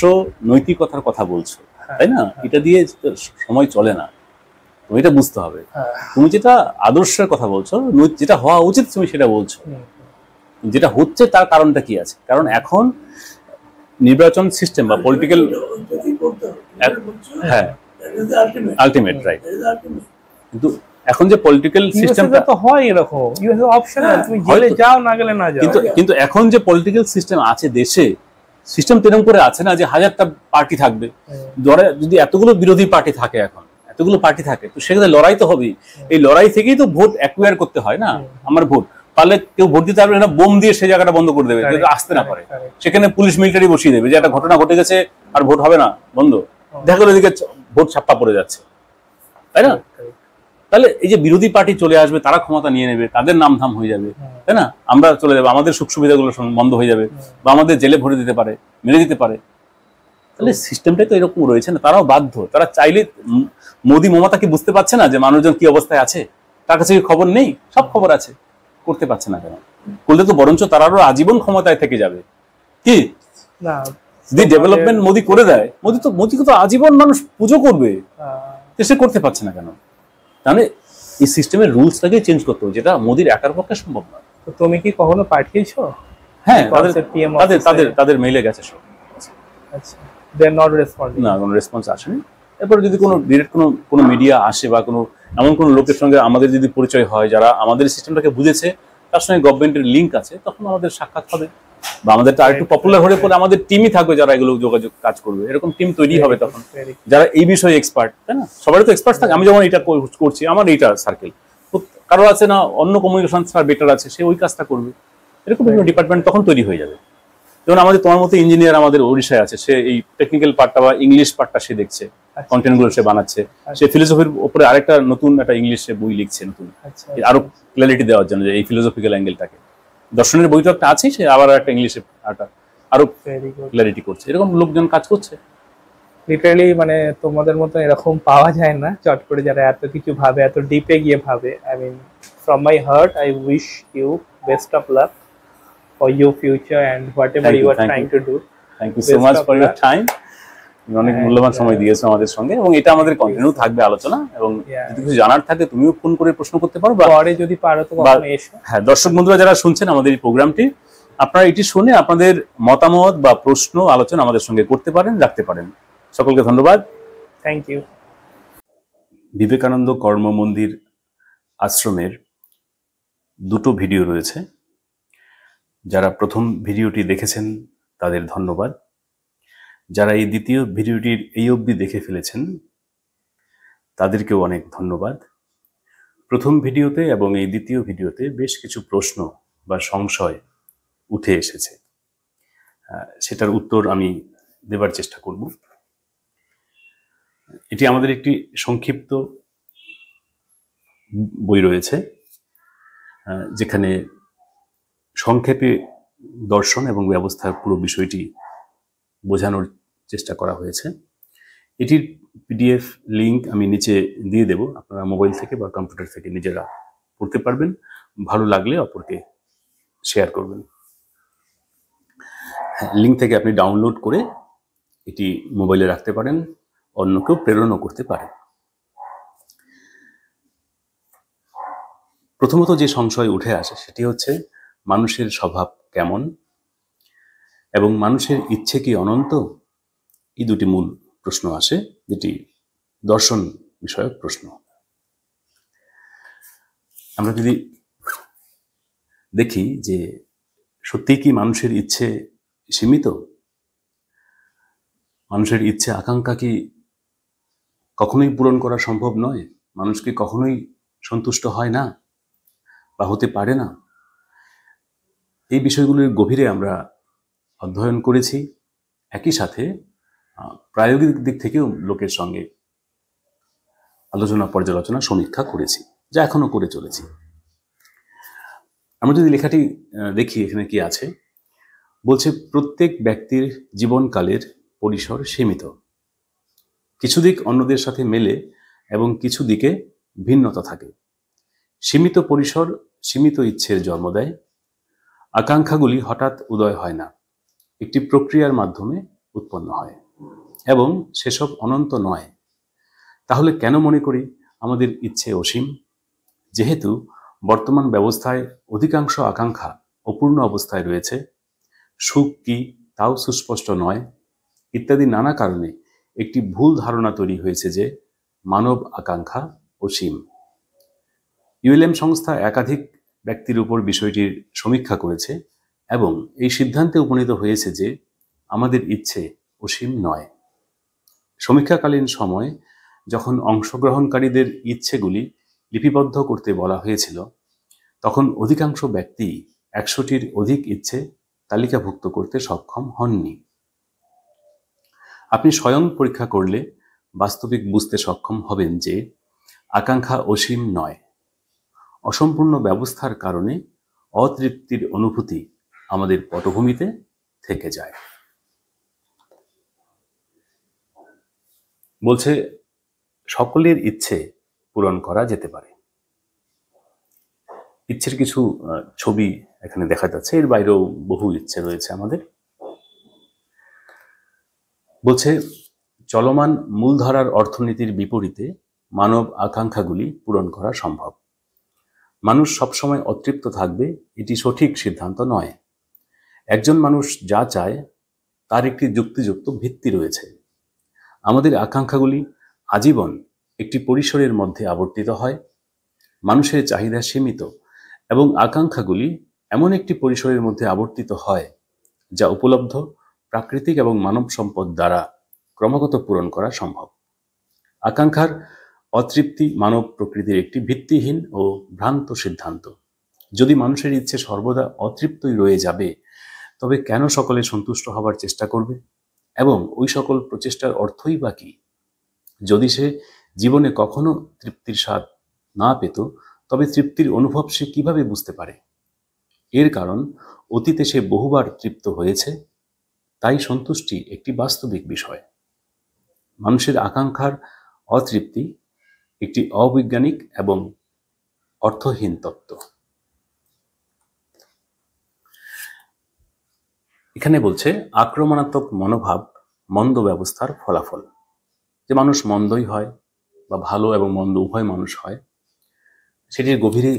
নৈতিকতার কথা বলছো, তাই না? এটা দিয়ে সময় চলে না, তুমি এটা বুঝতে হবে। হ্যাঁ। তুমি যেটা আদর্শের কথা বলছো, যেটা হওয়া উচিত তুমি সেটা বলছো। যেটা হচ্ছে তার কারণটা কি আছে? কারণ এখন নির্বাচন সিস্টেম বা পলিটিক্যাল, ওইটাই করতে হবে। হ্যাঁ, That is the ultimate. Ultimate right. That is the ultimate. কিন্তু এখন যে পলিটিক্যাল সিস্টেমটা, ইউএসএ তো হয় এরকম, ইউএসএ অপশনাল, তুমি গেলে হয়তো। যাও, না গেলে না যাও। কিন্তু এখন যে পলিটিক্যাল সিস্টেম আছে দেশে, সিস্টেম তেরম করে আছে না যে 1000টা পার্টি থাকবে। ধরে যদি এতগুলো বিরোধী পার্টি থাকে, এখন এতগুলো পার্টি থাকে, তো সেখানে লড়াই তো হবেই। এই লড়াই থেকেই তো ভোট অ্যাকুয়ার করতে হয় না। আমার ভোট পারলে কেউ ভোট দিতে পারবে না, বোম দিয়ে সেই জায়গাটা বন্ধ করে দেবে, যাতে আসতে না পারে। সেখানে পুলিশ মিলিটারি বসিয়ে দেবে যে একটা ঘটনা ঘটে গেছে, আর ভোট হবে না, বন্ধ। দেখা গেলো এদিকে ভোট ছাপ্পা পড়ে যাচ্ছে, তাই না? তাহলে এই যে বিরোধী পার্টি চলে আসবে, তারা ক্ষমতা নিয়ে নেবে, তাদের নাম ধাম হয়ে যাবে, তাই না? আমরা চলে যাবো, আমাদের সুখ সুবিধাগুলো বন্ধ হয়ে যাবে, বা আমাদের জেলে ভরে দিতে পারে, মেরে দিতে পারে। তাহলে সিস্টেমটাই তো এরকম রয়েছে না। তারাও বাধ্য, তারা চাইলে, মোদি মমতা কি বুঝতে পারছে না যে মানুষজন কি অবস্থায় আছে? তার কাছে কি খবর নেই? সব খবর আছে, করতে পারছে না কেন? করলে তো বরঞ্চ তারাও আজীবন ক্ষমতায় থেকে যাবে। কি না, যদি ডেভেলপমেন্ট মোদি করে দেয়, মোদিকে তো আজীবন মানুষ পুজো করবে, তো সে করতে পারছে না কেন? তাহলে এই সিস্টেমের রুলসটাকে চেঞ্জ করতে হবে, যেটা মোদির একার পক্ষে সম্ভব নয়। তো তুমি কি কখনো পাঠিয়েছো? হ্যাঁ, PM তাদের মেইলে গেছে সব। আচ্ছা, দে আর নট রেসপন্ডিং। না, কোনো রেসপন্স আসেনি। এরপরে যদি কোনো ডিরেক্ট কোনো মিডিয়া আসে, বা এমন কোনো লোকের সঙ্গে আমাদের যদি পরিচয় হয় যারা আমাদের সিস্টেমটাকে বুঝেছে, তার সঙ্গে গভর্নমেন্টের লিঙ্ক আছে, তখন আমাদের সাক্ষাৎ হবে। বা আমাদের আরেকটু পপুলার হলে পরে আমাদের টিমই থাকবে যারা এগুলো যোগাযোগ কাজ করবে, এরকম টিম তৈরি হবে তখন, যারা এই বিষয়ে এক্সপার্ট, তাই না? সবারই তো এক্সপার্ট থাকে। আমি যেমন এটা করছি, আমার এইটা সার্কেল, কারো আছে না অন্য কমিউনিকেশন স্যার বেটার আছে, সে ওই কাজটা করবে, এরকম বিভিন্ন ডিপার্টমেন্ট তখন তৈরি হয়ে যাবে। যেমন আমাদের তোমার মতো ইঞ্জিনিয়ার আমাদের ওড়িশায় আছে, সে এই টেকনিক্যাল পার্টটা বা ইংলিশ পার্টটা সে দেখছে, কন্টেন্ট গুলো সে বানাচ্ছে, সে ফিলোসফির উপরে আরেকটা নতুন একটা ইংলিশে বই লিখছে নতুন, আরো ক্ল্যারিটি দেওয়ার জন্য যে এই ফিলোসফিক্যাল অ্যাঙ্গেলটাকে, দর্শনের বই তো একটা আছেই, সে আবার একটা ইংলিশে আরো ক্ল্যারিটি করছে, এরকম লোকজন কাজ করছে। লিটারালি মানে তোমাদের মতো এরকম পাওয়া যায় না চট করে, যারা এত কিছু ভাবে, এত ডিপে গিয়ে ভাবে। I mean from my heart I wish you best of luck for your future and whatever you are trying to do. Thank you so much for your time, অনেক মূল্যবান সময় দিয়েছো আমাদের সঙ্গে, এবং এটা আমাদের কন্টিনিউ থাকবে আলোচনা, এবং যদি কিছু জানার থাকে তুমিও ফোন করে প্রশ্ন করতে পারো, বা পরে যদি পারো তো কখনো এসো। হ্যাঁ, দর্শক বন্ধুরা যারা শুনছেন আমাদের এই প্রোগ্রামটি, আপনারা এটি শুনে আপনাদের মতামত বা প্রশ্ন আলোচনা আমাদের সঙ্গে করতে পারেন, রাখতে পারেন। সকলকে ধন্যবাদ, থ্যাংক ইউ। বিবেকানন্দ কর্ম মন্দির আশ্রমের দুটো ভিডিও রয়েছে, যারা প্রথম ভিডিওটি দেখেছেন তাদের ধন্যবাদ, যারা এই দ্বিতীয় ভিডিওটির এই অবধি দেখে ফেলেছেন তাদেরকেও অনেক ধন্যবাদ। প্রথম ভিডিওতে এবং এই দ্বিতীয় ভিডিওতে বেশ কিছু প্রশ্ন বা সংশয় উঠে এসেছে, সেটার উত্তর আমি দেবার চেষ্টা করব। এটি আমাদের একটি সংক্ষিপ্ত বই রয়েছে, যেখানে সংক্ষেপে দর্শন এবং ব্যবস্থার পুরো বিষয়টি বোঝানোর চেষ্টা করা হয়েছে। এটির পিডিএফ লিঙ্ক আমি নিচে দিয়ে দেব, আপনারা মোবাইল থেকে বা কম্পিউটার থেকে নিজেরা পড়তে পারবেন, ভালো লাগলে অপরকে শেয়ার করবেন। লিঙ্ক থেকে আপনি ডাউনলোড করে এটি মোবাইলে রাখতে পারেন, অন্যকেও প্রেরণা করতে পারেন। প্রথমত যে সংশয় উঠে আসে সেটি হচ্ছে মানুষের স্বভাব কেমন এবং মানুষের ইচ্ছে কি অনন্ত। এই দুটি মূল প্রশ্ন আসে, যেটি দর্শন বিষয়ক প্রশ্ন। আমরা যদি দেখি যে সত্যিই কি মানুষের ইচ্ছে সীমিত, মানুষের ইচ্ছে আকাঙ্ক্ষা কি কখনোই পূরণ করা সম্ভব নয়, মানুষ কি কখনোই সন্তুষ্ট হয় না বা হতে পারে না, এই বিষয়গুলির গভীরে আমরা অধ্যয়ন করেছি। একই সাথে প্রায়োগিক দিক থেকেও লোকের সঙ্গে আলোচনা, পর্যালোচনা, সমীক্ষা করেছি, যা এখনো করে চলেছি। আমরা যদি লেখাটি দেখি, এখানে কি আছে, বলছে প্রত্যেক ব্যক্তির জীবনকালের পরিসর সীমিত, কিছু দিক অন্যদের সাথে মেলে এবং কিছু দিকে ভিন্নতা থাকে। সীমিত পরিসর সীমিত ইচ্ছের জন্ম দেয়। আকাঙ্ক্ষাগুলি হঠাৎ উদয় হয় না, একটি প্রক্রিয়ার মাধ্যমে উৎপন্ন হয় এবং সেসব অনন্ত নয়। তাহলে কেন মনে করি আমাদের ইচ্ছে অসীম? যেহেতু বর্তমান ব্যবস্থায় অধিকাংশ আকাঙ্ক্ষা অপূর্ণ অবস্থায় রয়েছে, সুখ কি তাও সুস্পষ্ট নয়, ইত্যাদি নানা কারণে একটি ভুল ধারণা তৈরি হয়েছে যে মানব আকাঙ্ক্ষা অসীম। ইউএলএম সংস্থা একাধিক ব্যক্তির উপর বিষয়টির সমীক্ষা করেছে এবং এই সিদ্ধান্তে উপনীত হয়েছে যে আমাদের ইচ্ছে অসীম নয়। সমীক্ষাকালীন সময় যখন অংশগ্রহণকারীদের ইচ্ছেগুলি লিপিবদ্ধ করতে বলা হয়েছিল, তখন অধিকাংশ ব্যক্তি 100টির অধিক ইচ্ছে তালিকাভুক্ত করতে সক্ষম হননি। আপনি স্বয়ং পরীক্ষা করলে বাস্তবিক বুঝতে সক্ষম হবেন যে আকাঙ্ক্ষা অসীম নয়। অসম্পূর্ণ ব্যবস্থার কারণে অতৃপ্তির অনুভূতি আমাদের পটভূমিতে থেকে যায়। বলছে সকলের ইচ্ছে পূরণ করা যেতে পারে। ইচ্ছের কিছু ছবি এখানে দেখা যাচ্ছে, এর বাইরেও বহু ইচ্ছে রয়েছে আমাদের। বলছে চলমান মূলধারার অর্থনীতির বিপরীতে মানব আকাঙ্ক্ষাগুলি পূরণ করা সম্ভব। মানুষ সবসময় অতৃপ্ত থাকবে এটি সঠিক সিদ্ধান্ত নয়। একজন মানুষ যা চায় তার একটি যুক্তিযুক্ত ভিত্তি রয়েছে। আমাদের আকাঙ্ক্ষাগুলি আজীবন একটি পরিসরের মধ্যে আবর্তিত হয়। মানুষের চাহিদা সীমিত এবং আকাঙ্ক্ষাগুলি এমন একটি পরিসরের মধ্যে আবর্তিত হয় যা উপলব্ধ প্রাকৃতিক এবং মানব সম্পদ দ্বারা ক্রমাগত পূরণ করা সম্ভব। আকাঙ্ক্ষার অতৃপ্তি মানব প্রকৃতির একটি ভিত্তিহীন ও ভ্রান্ত সিদ্ধান্ত। যদি মানুষের ইচ্ছে সর্বদা অতৃপ্তই রয়ে যাবে, তবে কেন সকলে সন্তুষ্ট হবার চেষ্টা করবে, এবং ওই সকল প্রচেষ্টার অর্থই বা কি? যদি সে জীবনে কখনো তৃপ্তির স্বাদ না পেত, তবে তৃপ্তির অনুভব সে কিভাবে বুঝতে পারে? এর কারণ অতীতে সে বহুবার তৃপ্ত হয়েছে, তাই সন্তুষ্টি একটি বাস্তবিক বিষয়। মানুষের আকাঙ্ক্ষার অতৃপ্তি একটি অবৈজ্ঞানিক এবং অর্থহীন তত্ত্ব। এখানে বলছে আক্রমণাত্মক মনোভাব মন্দ ব্যবস্থার ফলাফল। যে মানুষ মন্দই হয় বা ভালো এবং মন্দ উভয় মানুষ হয়, সেটির গভীরে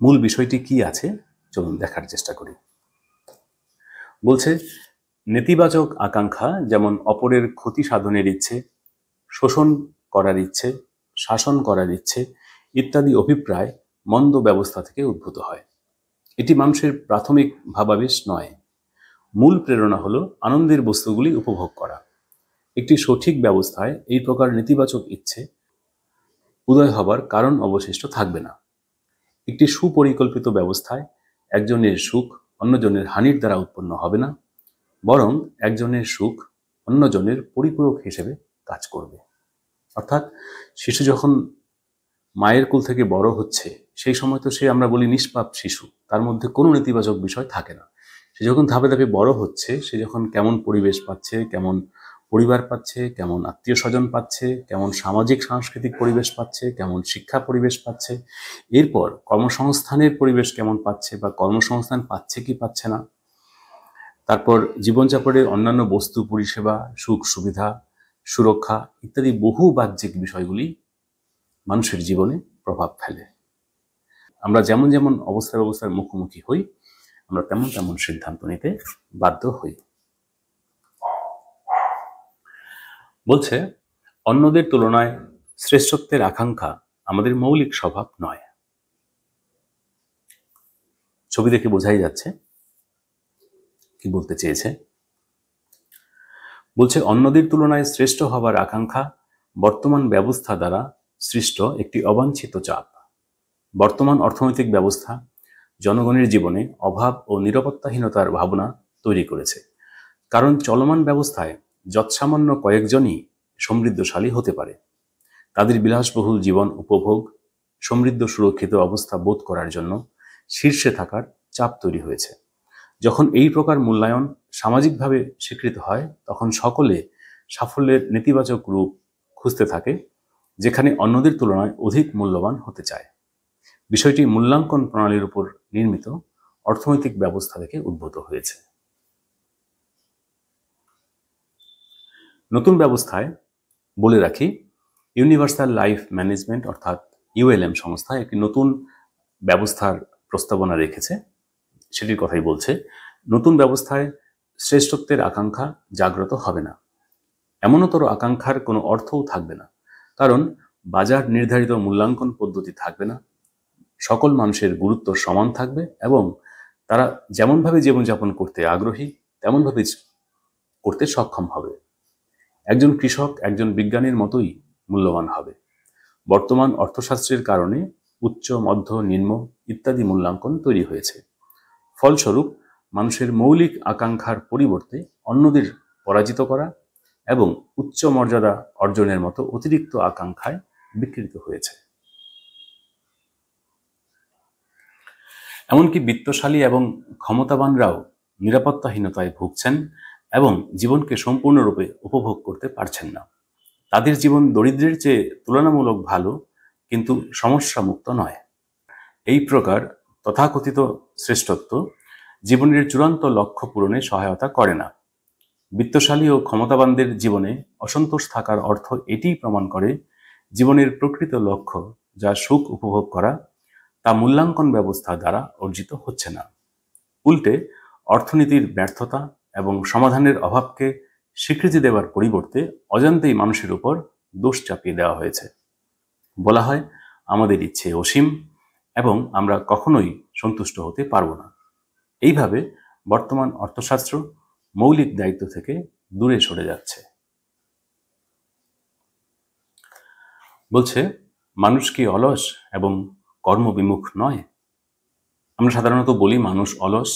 মূল বিষয়টি কি আছে চলুন দেখার চেষ্টা করি। বলছে নেতিবাচক আকাঙ্ক্ষা যেমন অপরের ক্ষতি সাধনের ইচ্ছে, শোষণ করার ইচ্ছে, শাসন করার ইচ্ছে ইত্যাদি অভিপ্রায় মন্দ ব্যবস্থা থেকে উদ্ভূত হয়। এটি মানুষের প্রাথমিক ভাবাবেশ নয়। মূল প্রেরণা হলো আনন্দের বস্তুগুলি উপভোগ করা। একটি সঠিক ব্যবস্থায় এই প্রকার নেতিবাচক ইচ্ছে উদয় হবার কারণ অবশিষ্ট থাকবে না। একটি সুপরিকল্পিত ব্যবস্থায় একজনের সুখ অন্যজনের হানির দ্বারা উৎপন্ন হবে না, বরং একজনের সুখ অন্যজনের পরিপূরক হিসেবে কাজ করবে। অর্থাৎ শিশু যখন মায়ের কোল থেকে বড় হচ্ছে, সেই সময় তো সে আমরা বলি নিষ্পাপ শিশু, তার মধ্যে কোনো নেতিবাচক বিষয় থাকে না। সে যখন ধাপে ধাপে বড় হচ্ছে, সে যখন কেমন পরিবেশ পাচ্ছে, কেমন পরিবার পাচ্ছে, কেমন আত্মীয় স্বজন পাচ্ছে, কেমন সামাজিক সাংস্কৃতিক পরিবেশ পাচ্ছে, কেমন শিক্ষা পরিবেশ পাচ্ছে, এরপর কর্মসংস্থানের পরিবেশ কেমন পাচ্ছে বা কর্মসংস্থান পাচ্ছে কি পাচ্ছে না, তারপর জীবনযাপনের অন্যান্য বস্তু পরিষেবা, সুখ সুবিধা, সুরক্ষা ইত্যাদি বহু বাহ্যিক বিষয়গুলি মানুষের জীবনে প্রভাব ফেলে। আমরা যেমন যেমন অবস্থা ব্যবস্থার মুখোমুখি হই, আমরা তেমন তেমন সিদ্ধান্ত নিতে বাধ্য হই। বলছে অন্যদের তুলনায় শ্রেষ্ঠত্বের আকাঙ্ক্ষা আমাদের মৌলিক স্বভাব নয়। ছবি দেখে বোঝাই যাচ্ছে কি বলতে চেয়েছে। বলছে অন্যদের তুলনায় শ্রেষ্ঠ হবার আকাঙ্ক্ষা বর্তমান ব্যবস্থা দ্বারা সৃষ্ট একটি অবাঞ্ছিত চাপ। বর্তমান অর্থনৈতিক ব্যবস্থা জনগণের জীবনে অভাব ও নিরাপত্তাহীনতার ভাবনা তৈরি করেছে, কারণ চলমান ব্যবস্থায় যৎসামান্য কয়েকজনই সমৃদ্ধশালী হতে পারে। তাদের বিলাসবহুল জীবন উপভোগ, সমৃদ্ধ সুরক্ষিত অবস্থা বোধ করার জন্য শীর্ষে থাকার চাপ তৈরি হয়েছে। যখন এই প্রকার মূল্যায়ন সামাজিকভাবে স্বীকৃত হয়, তখন সকলে সাফল্যের নেতিবাচক রূপ খুঁজতে থাকে, যেখানে অন্যদের তুলনায় অধিক মূল্যবান হতে চায়। বিষয়টি মূল্যাঙ্কন প্রণালীর উপর নির্মিত অর্থনৈতিক ব্যবস্থা থেকে উদ্ভূত হয়েছে। নতুন ব্যবস্থায় বলে রাখি, ইউনিভার্সাল লাইফ ম্যানেজমেন্ট অর্থাৎ ইউএলএম সংস্থা একটি নতুন ব্যবস্থার প্রস্তাবনা রেখেছে। সেটির কথাই বলছে, নতুন ব্যবস্থায় শ্রেষ্ঠত্বের আকাঙ্ক্ষা জাগ্রত হবে না। এমনতর আকাঙ্ক্ষার কোনো অর্থও থাকবে না, কারণ বাজার নির্ধারিত মূল্যাঙ্কন পদ্ধতি থাকবে না। সকল মানুষের গুরুত্ব সমান থাকবে এবং তারা যেমনভাবে জীবনযাপন করতে আগ্রহী তেমনভাবে করতে সক্ষম হবে। একজন কৃষক একজন বিজ্ঞানীর মতোই মূল্যবান হবে। বর্তমান অর্থশাস্ত্রের কারণে উচ্চ, মধ্য, নিম্ন ইত্যাদি মূল্যাঙ্কন তৈরি হয়েছে। ফলস্বরূপ মানুষের মৌলিক আকাঙ্ক্ষার পরিবর্তে অন্যদের পরাজিত করা এবং উচ্চ মর্যাদা অর্জনের মতো অতিরিক্ত আকাঙ্ক্ষায় বিকৃত হয়েছে। এমনকি বিত্তশালী এবং ক্ষমতাবানরাও নিরাপত্তাহীনতায় ভুগছেন এবং জীবনকে সম্পূর্ণরূপে উপভোগ করতে পারছেন না। তাদের জীবন দরিদ্রের চেয়ে তুলনামূলক ভালো, কিন্তু সমস্যামুক্ত নয়। এই প্রকার তথাকথিত শ্রেষ্ঠত্ব জীবনের চূড়ান্ত লক্ষ্য পূরণে সহায়তা করে না। বিত্তশালী ও ক্ষমতাবানদের জীবনে অসন্তোষ থাকার অর্থ এটিই প্রমাণ করে, জীবনের প্রকৃত লক্ষ্য যা সুখ উপভোগ করা, তা মূল্যাঙ্কন ব্যবস্থা দ্বারা অর্জিত হচ্ছে না। উল্টে অর্থনীতির ব্যর্থতা এবং সমাধানের অভাবকে স্বীকৃতি দেওয়ার পরিবর্তে অজান্তেই মানুষের উপর দোষ চাপিয়ে দেওয়া হয়েছে। বলা হয় আমাদের ইচ্ছে অসীম এবং আমরা কখনোই সন্তুষ্ট হতে পারব না। এইভাবে বর্তমান অর্থশাস্ত্র মৌলিক দায়িত্ব থেকে দূরে সরে যাচ্ছে। বলছে, মানুষ কি অলস এবং কর্মবিমুখ নয়? আমরা সাধারণত বলি মানুষ অলস,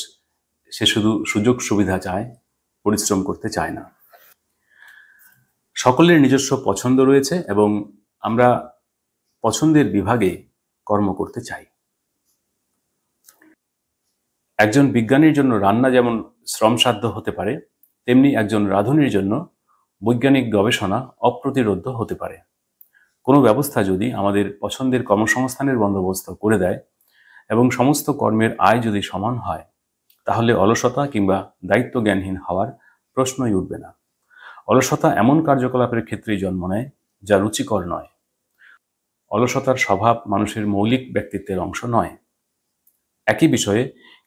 সে শুধু সুযোগ সুবিধা চায়, পরিশ্রম করতে চায় না। সকলের নিজস্ব পছন্দ রয়েছে এবং আমরা পছন্দের বিভাগে কর্ম করতে চাই। একজন বিজ্ঞানীর জন্য রান্না যেমন শ্রমসাধ্য হতে পারে, তেমনি একজন রাঁধুনির জন্য বৈজ্ঞানিক গবেষণা অপ্রতিরোধ্য হতে পারে। কোনো ব্যবস্থা যদি আমাদের পছন্দের কর্মসংস্থানের বন্দোবস্ত করে দেয় এবং সমস্ত কর্মের আয় যদি সমান হয়, তাহলে অলসতা কিংবা দায়িত্ব জ্ঞানহীন হওয়ার প্রশ্নই উঠবে না। অলসতা এমন কার্যকলাপের ক্ষেত্রেই জন্ম নেয় যা রুচিকর নয়। অলসতার স্বভাব মানুষের মৌলিক ব্যক্তিত্বের অংশ নয়। একই বিষয়ে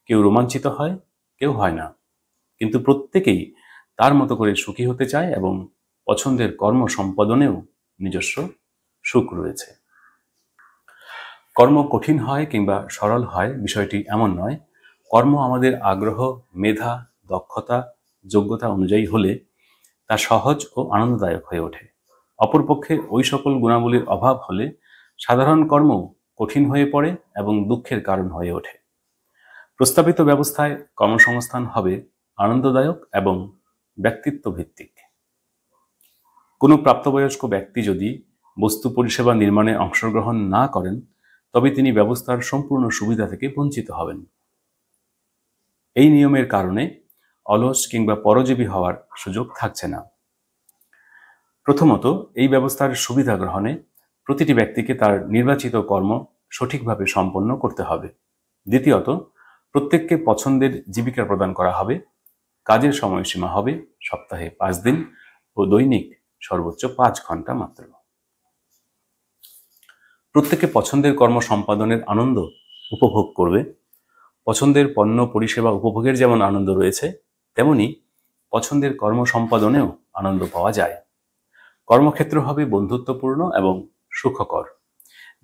কেউ রোমাঞ্চিত হয়, কেউ হয় না, কিন্তু প্রত্যেকেই তার মতো করে সুখী হতে চায় এবং পছন্দের কর্ম সম্পাদনেও নিজস্ব সুখ রয়েছে। কর্ম কঠিন হয় কিংবা সরল হয় বিষয়টি এমন নয়। কর্ম আমাদের আগ্রহ, মেধা, দক্ষতা, যোগ্যতা অনুযায়ী হলে তা সহজ ও আনন্দদায়ক হয়ে ওঠে। অপরপক্ষে ওই সকল গুণাবলীর অভাব হলে সাধারণ কর্ম কঠিন হয়ে পড়ে এবং দুঃখের কারণ হয়ে ওঠে। প্রস্তাবিত ব্যবস্থায় কর্মসংস্থান হবে আনন্দদায়ক এবং ব্যক্তিত্ব ভিত্তিক। কোনো প্রাপ্তবয়স্ক ব্যক্তি যদি বস্তু পরিষেবা নির্মাণে অংশগ্রহণ না করেন, তবে তিনি ব্যবস্থার সম্পূর্ণ সুবিধা থেকে বঞ্চিত হবেন। এই নিয়মের কারণে অলস কিংবা পরজীবী হওয়ার সুযোগ থাকছে না। প্রথমত, এই ব্যবস্থার সুবিধা গ্রহণে প্রতিটি ব্যক্তিকে তার নির্বাচিত কর্ম সঠিকভাবে সম্পন্ন করতে হবে। দ্বিতীয়ত, প্রত্যেককে পছন্দের জীবিকা প্রদান করা হবে। কাজের সময়সীমা হবে সপ্তাহে 5 দিন ও দৈনিক সর্বোচ্চ 5 ঘন্টা মাত্র। প্রত্যেকে পছন্দের কর্ম সম্পাদনের আনন্দ উপভোগ করবে। পছন্দের পণ্য পরিষেবা উপভোগের যেমন আনন্দ রয়েছে, তেমনি পছন্দের কর্ম সম্পাদনেও আনন্দ পাওয়া যায়। কর্মক্ষেত্র হবে বন্ধুত্বপূর্ণ এবং সুখকর,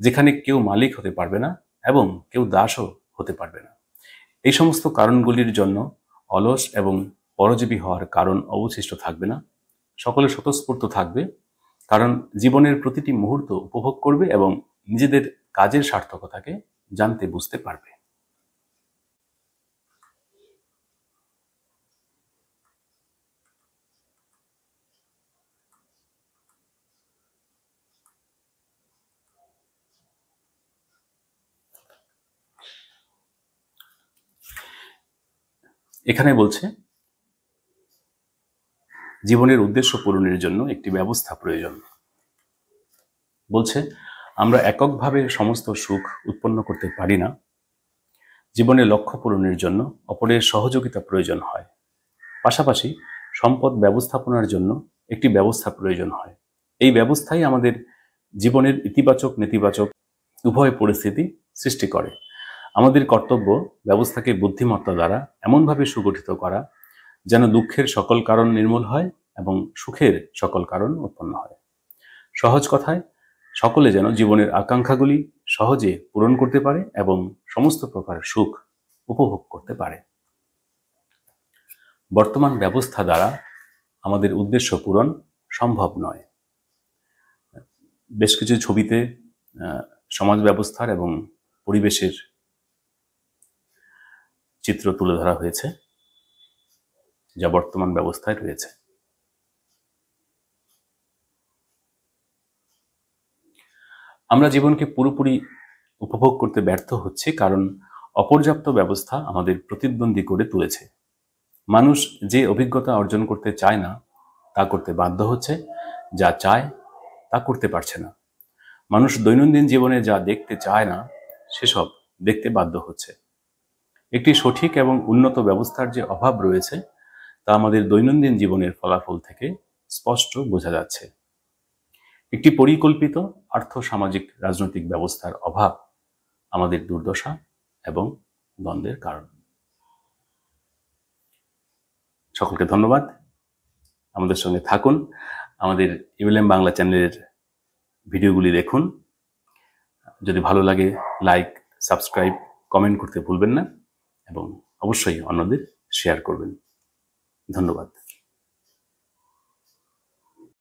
যেখানে কেউ মালিক হতে পারবে না এবং কেউ দাসও হতে পারবে না। এই সমস্ত কারণগুলির জন্য অলস এবং পরজীবী হওয়ার কারণ অবশিষ্ট থাকবে না। সকলে স্বতঃস্ফূর্ত থাকবে, কারণ জীবনের প্রতিটি মুহূর্ত উপভোগ করবে এবং নিজেদের কাজের সার্থকতাকে জানতে বুঝতে পারবে। এখানে বলছে, জীবনের উদ্দেশ্য পূরণের জন্য একটি ব্যবস্থা প্রয়োজন। বলছে, আমরা এককভাবে সমস্ত সুখ উৎপন্ন করতে পারি না। জীবনের লক্ষ্য পূরণের জন্য অপরের সহযোগিতা প্রয়োজন হয়। পাশাপাশি সম্পদ ব্যবস্থাপনার জন্য একটি ব্যবস্থা প্রয়োজন হয়। এই ব্যবস্থাই আমাদের জীবনের ইতিবাচক নেতিবাচক উভয় পরিস্থিতি সৃষ্টি করে। আমাদের কর্তব্য ব্যবস্থাকে বুদ্ধিমত্তা দ্বারা এমনভাবে সুগঠিত করা যেন দুঃখের সকল কারণ নির্মূল হয় এবং সুখের সকল কারণ উৎপন্ন হয়। সহজ কথায়, সকলে যেন জীবনের আকাঙ্ক্ষাগুলি সহজে পূরণ করতে পারে এবং সমস্ত প্রকার সুখ উপভোগ করতে পারে। বর্তমান ব্যবস্থা দ্বারা আমাদের উদ্দেশ্য পূরণ সম্ভব নয়। বেশ কিছু ছবিতে সমাজ ব্যবস্থার এবং পরিবেশের চিত্র তুলে ধরা হয়েছে, যা বর্তমান ব্যবস্থায় রয়েছে। আমরা জীবনকে পুরোপুরি উপভোগ করতে ব্যর্থ হচ্ছি, কারণ অপর্যাপ্ত ব্যবস্থা আমাদের প্রতিদ্বন্দ্বী করে তুলেছে। মানুষ যে অভিজ্ঞতা অর্জন করতে চায় না তা করতে বাধ্য হচ্ছে, যা চায় তা করতে পারছে না। মানুষ দৈনন্দিন জীবনে যা দেখতে চায় না সেসব দেখতে বাধ্য হচ্ছে। একটি সঠিক এবং উন্নত ব্যবস্থার যে অভাব রয়েছে তা আমাদের দৈনন্দিন জীবনের ফলাফল থেকে স্পষ্ট বোঝা যাচ্ছে। একটি পরিকল্পিত আর্থ-সামাজিক রাজনৈতিক ব্যবস্থার অভাব আমাদের দুর্দশা এবং দ্বন্দ্বের কারণ। সকলকে ধন্যবাদ। আমাদের সঙ্গে থাকুন, আমাদের ইউএলএম বাংলা চ্যানেলের ভিডিওগুলি দেখুন। যদি ভালো লাগে লাইক, সাবস্ক্রাইব, কমেন্ট করতে ভুলবেন না এবং অবশ্যই অন্যদের শেয়ার করবেন। ধন্যবাদ।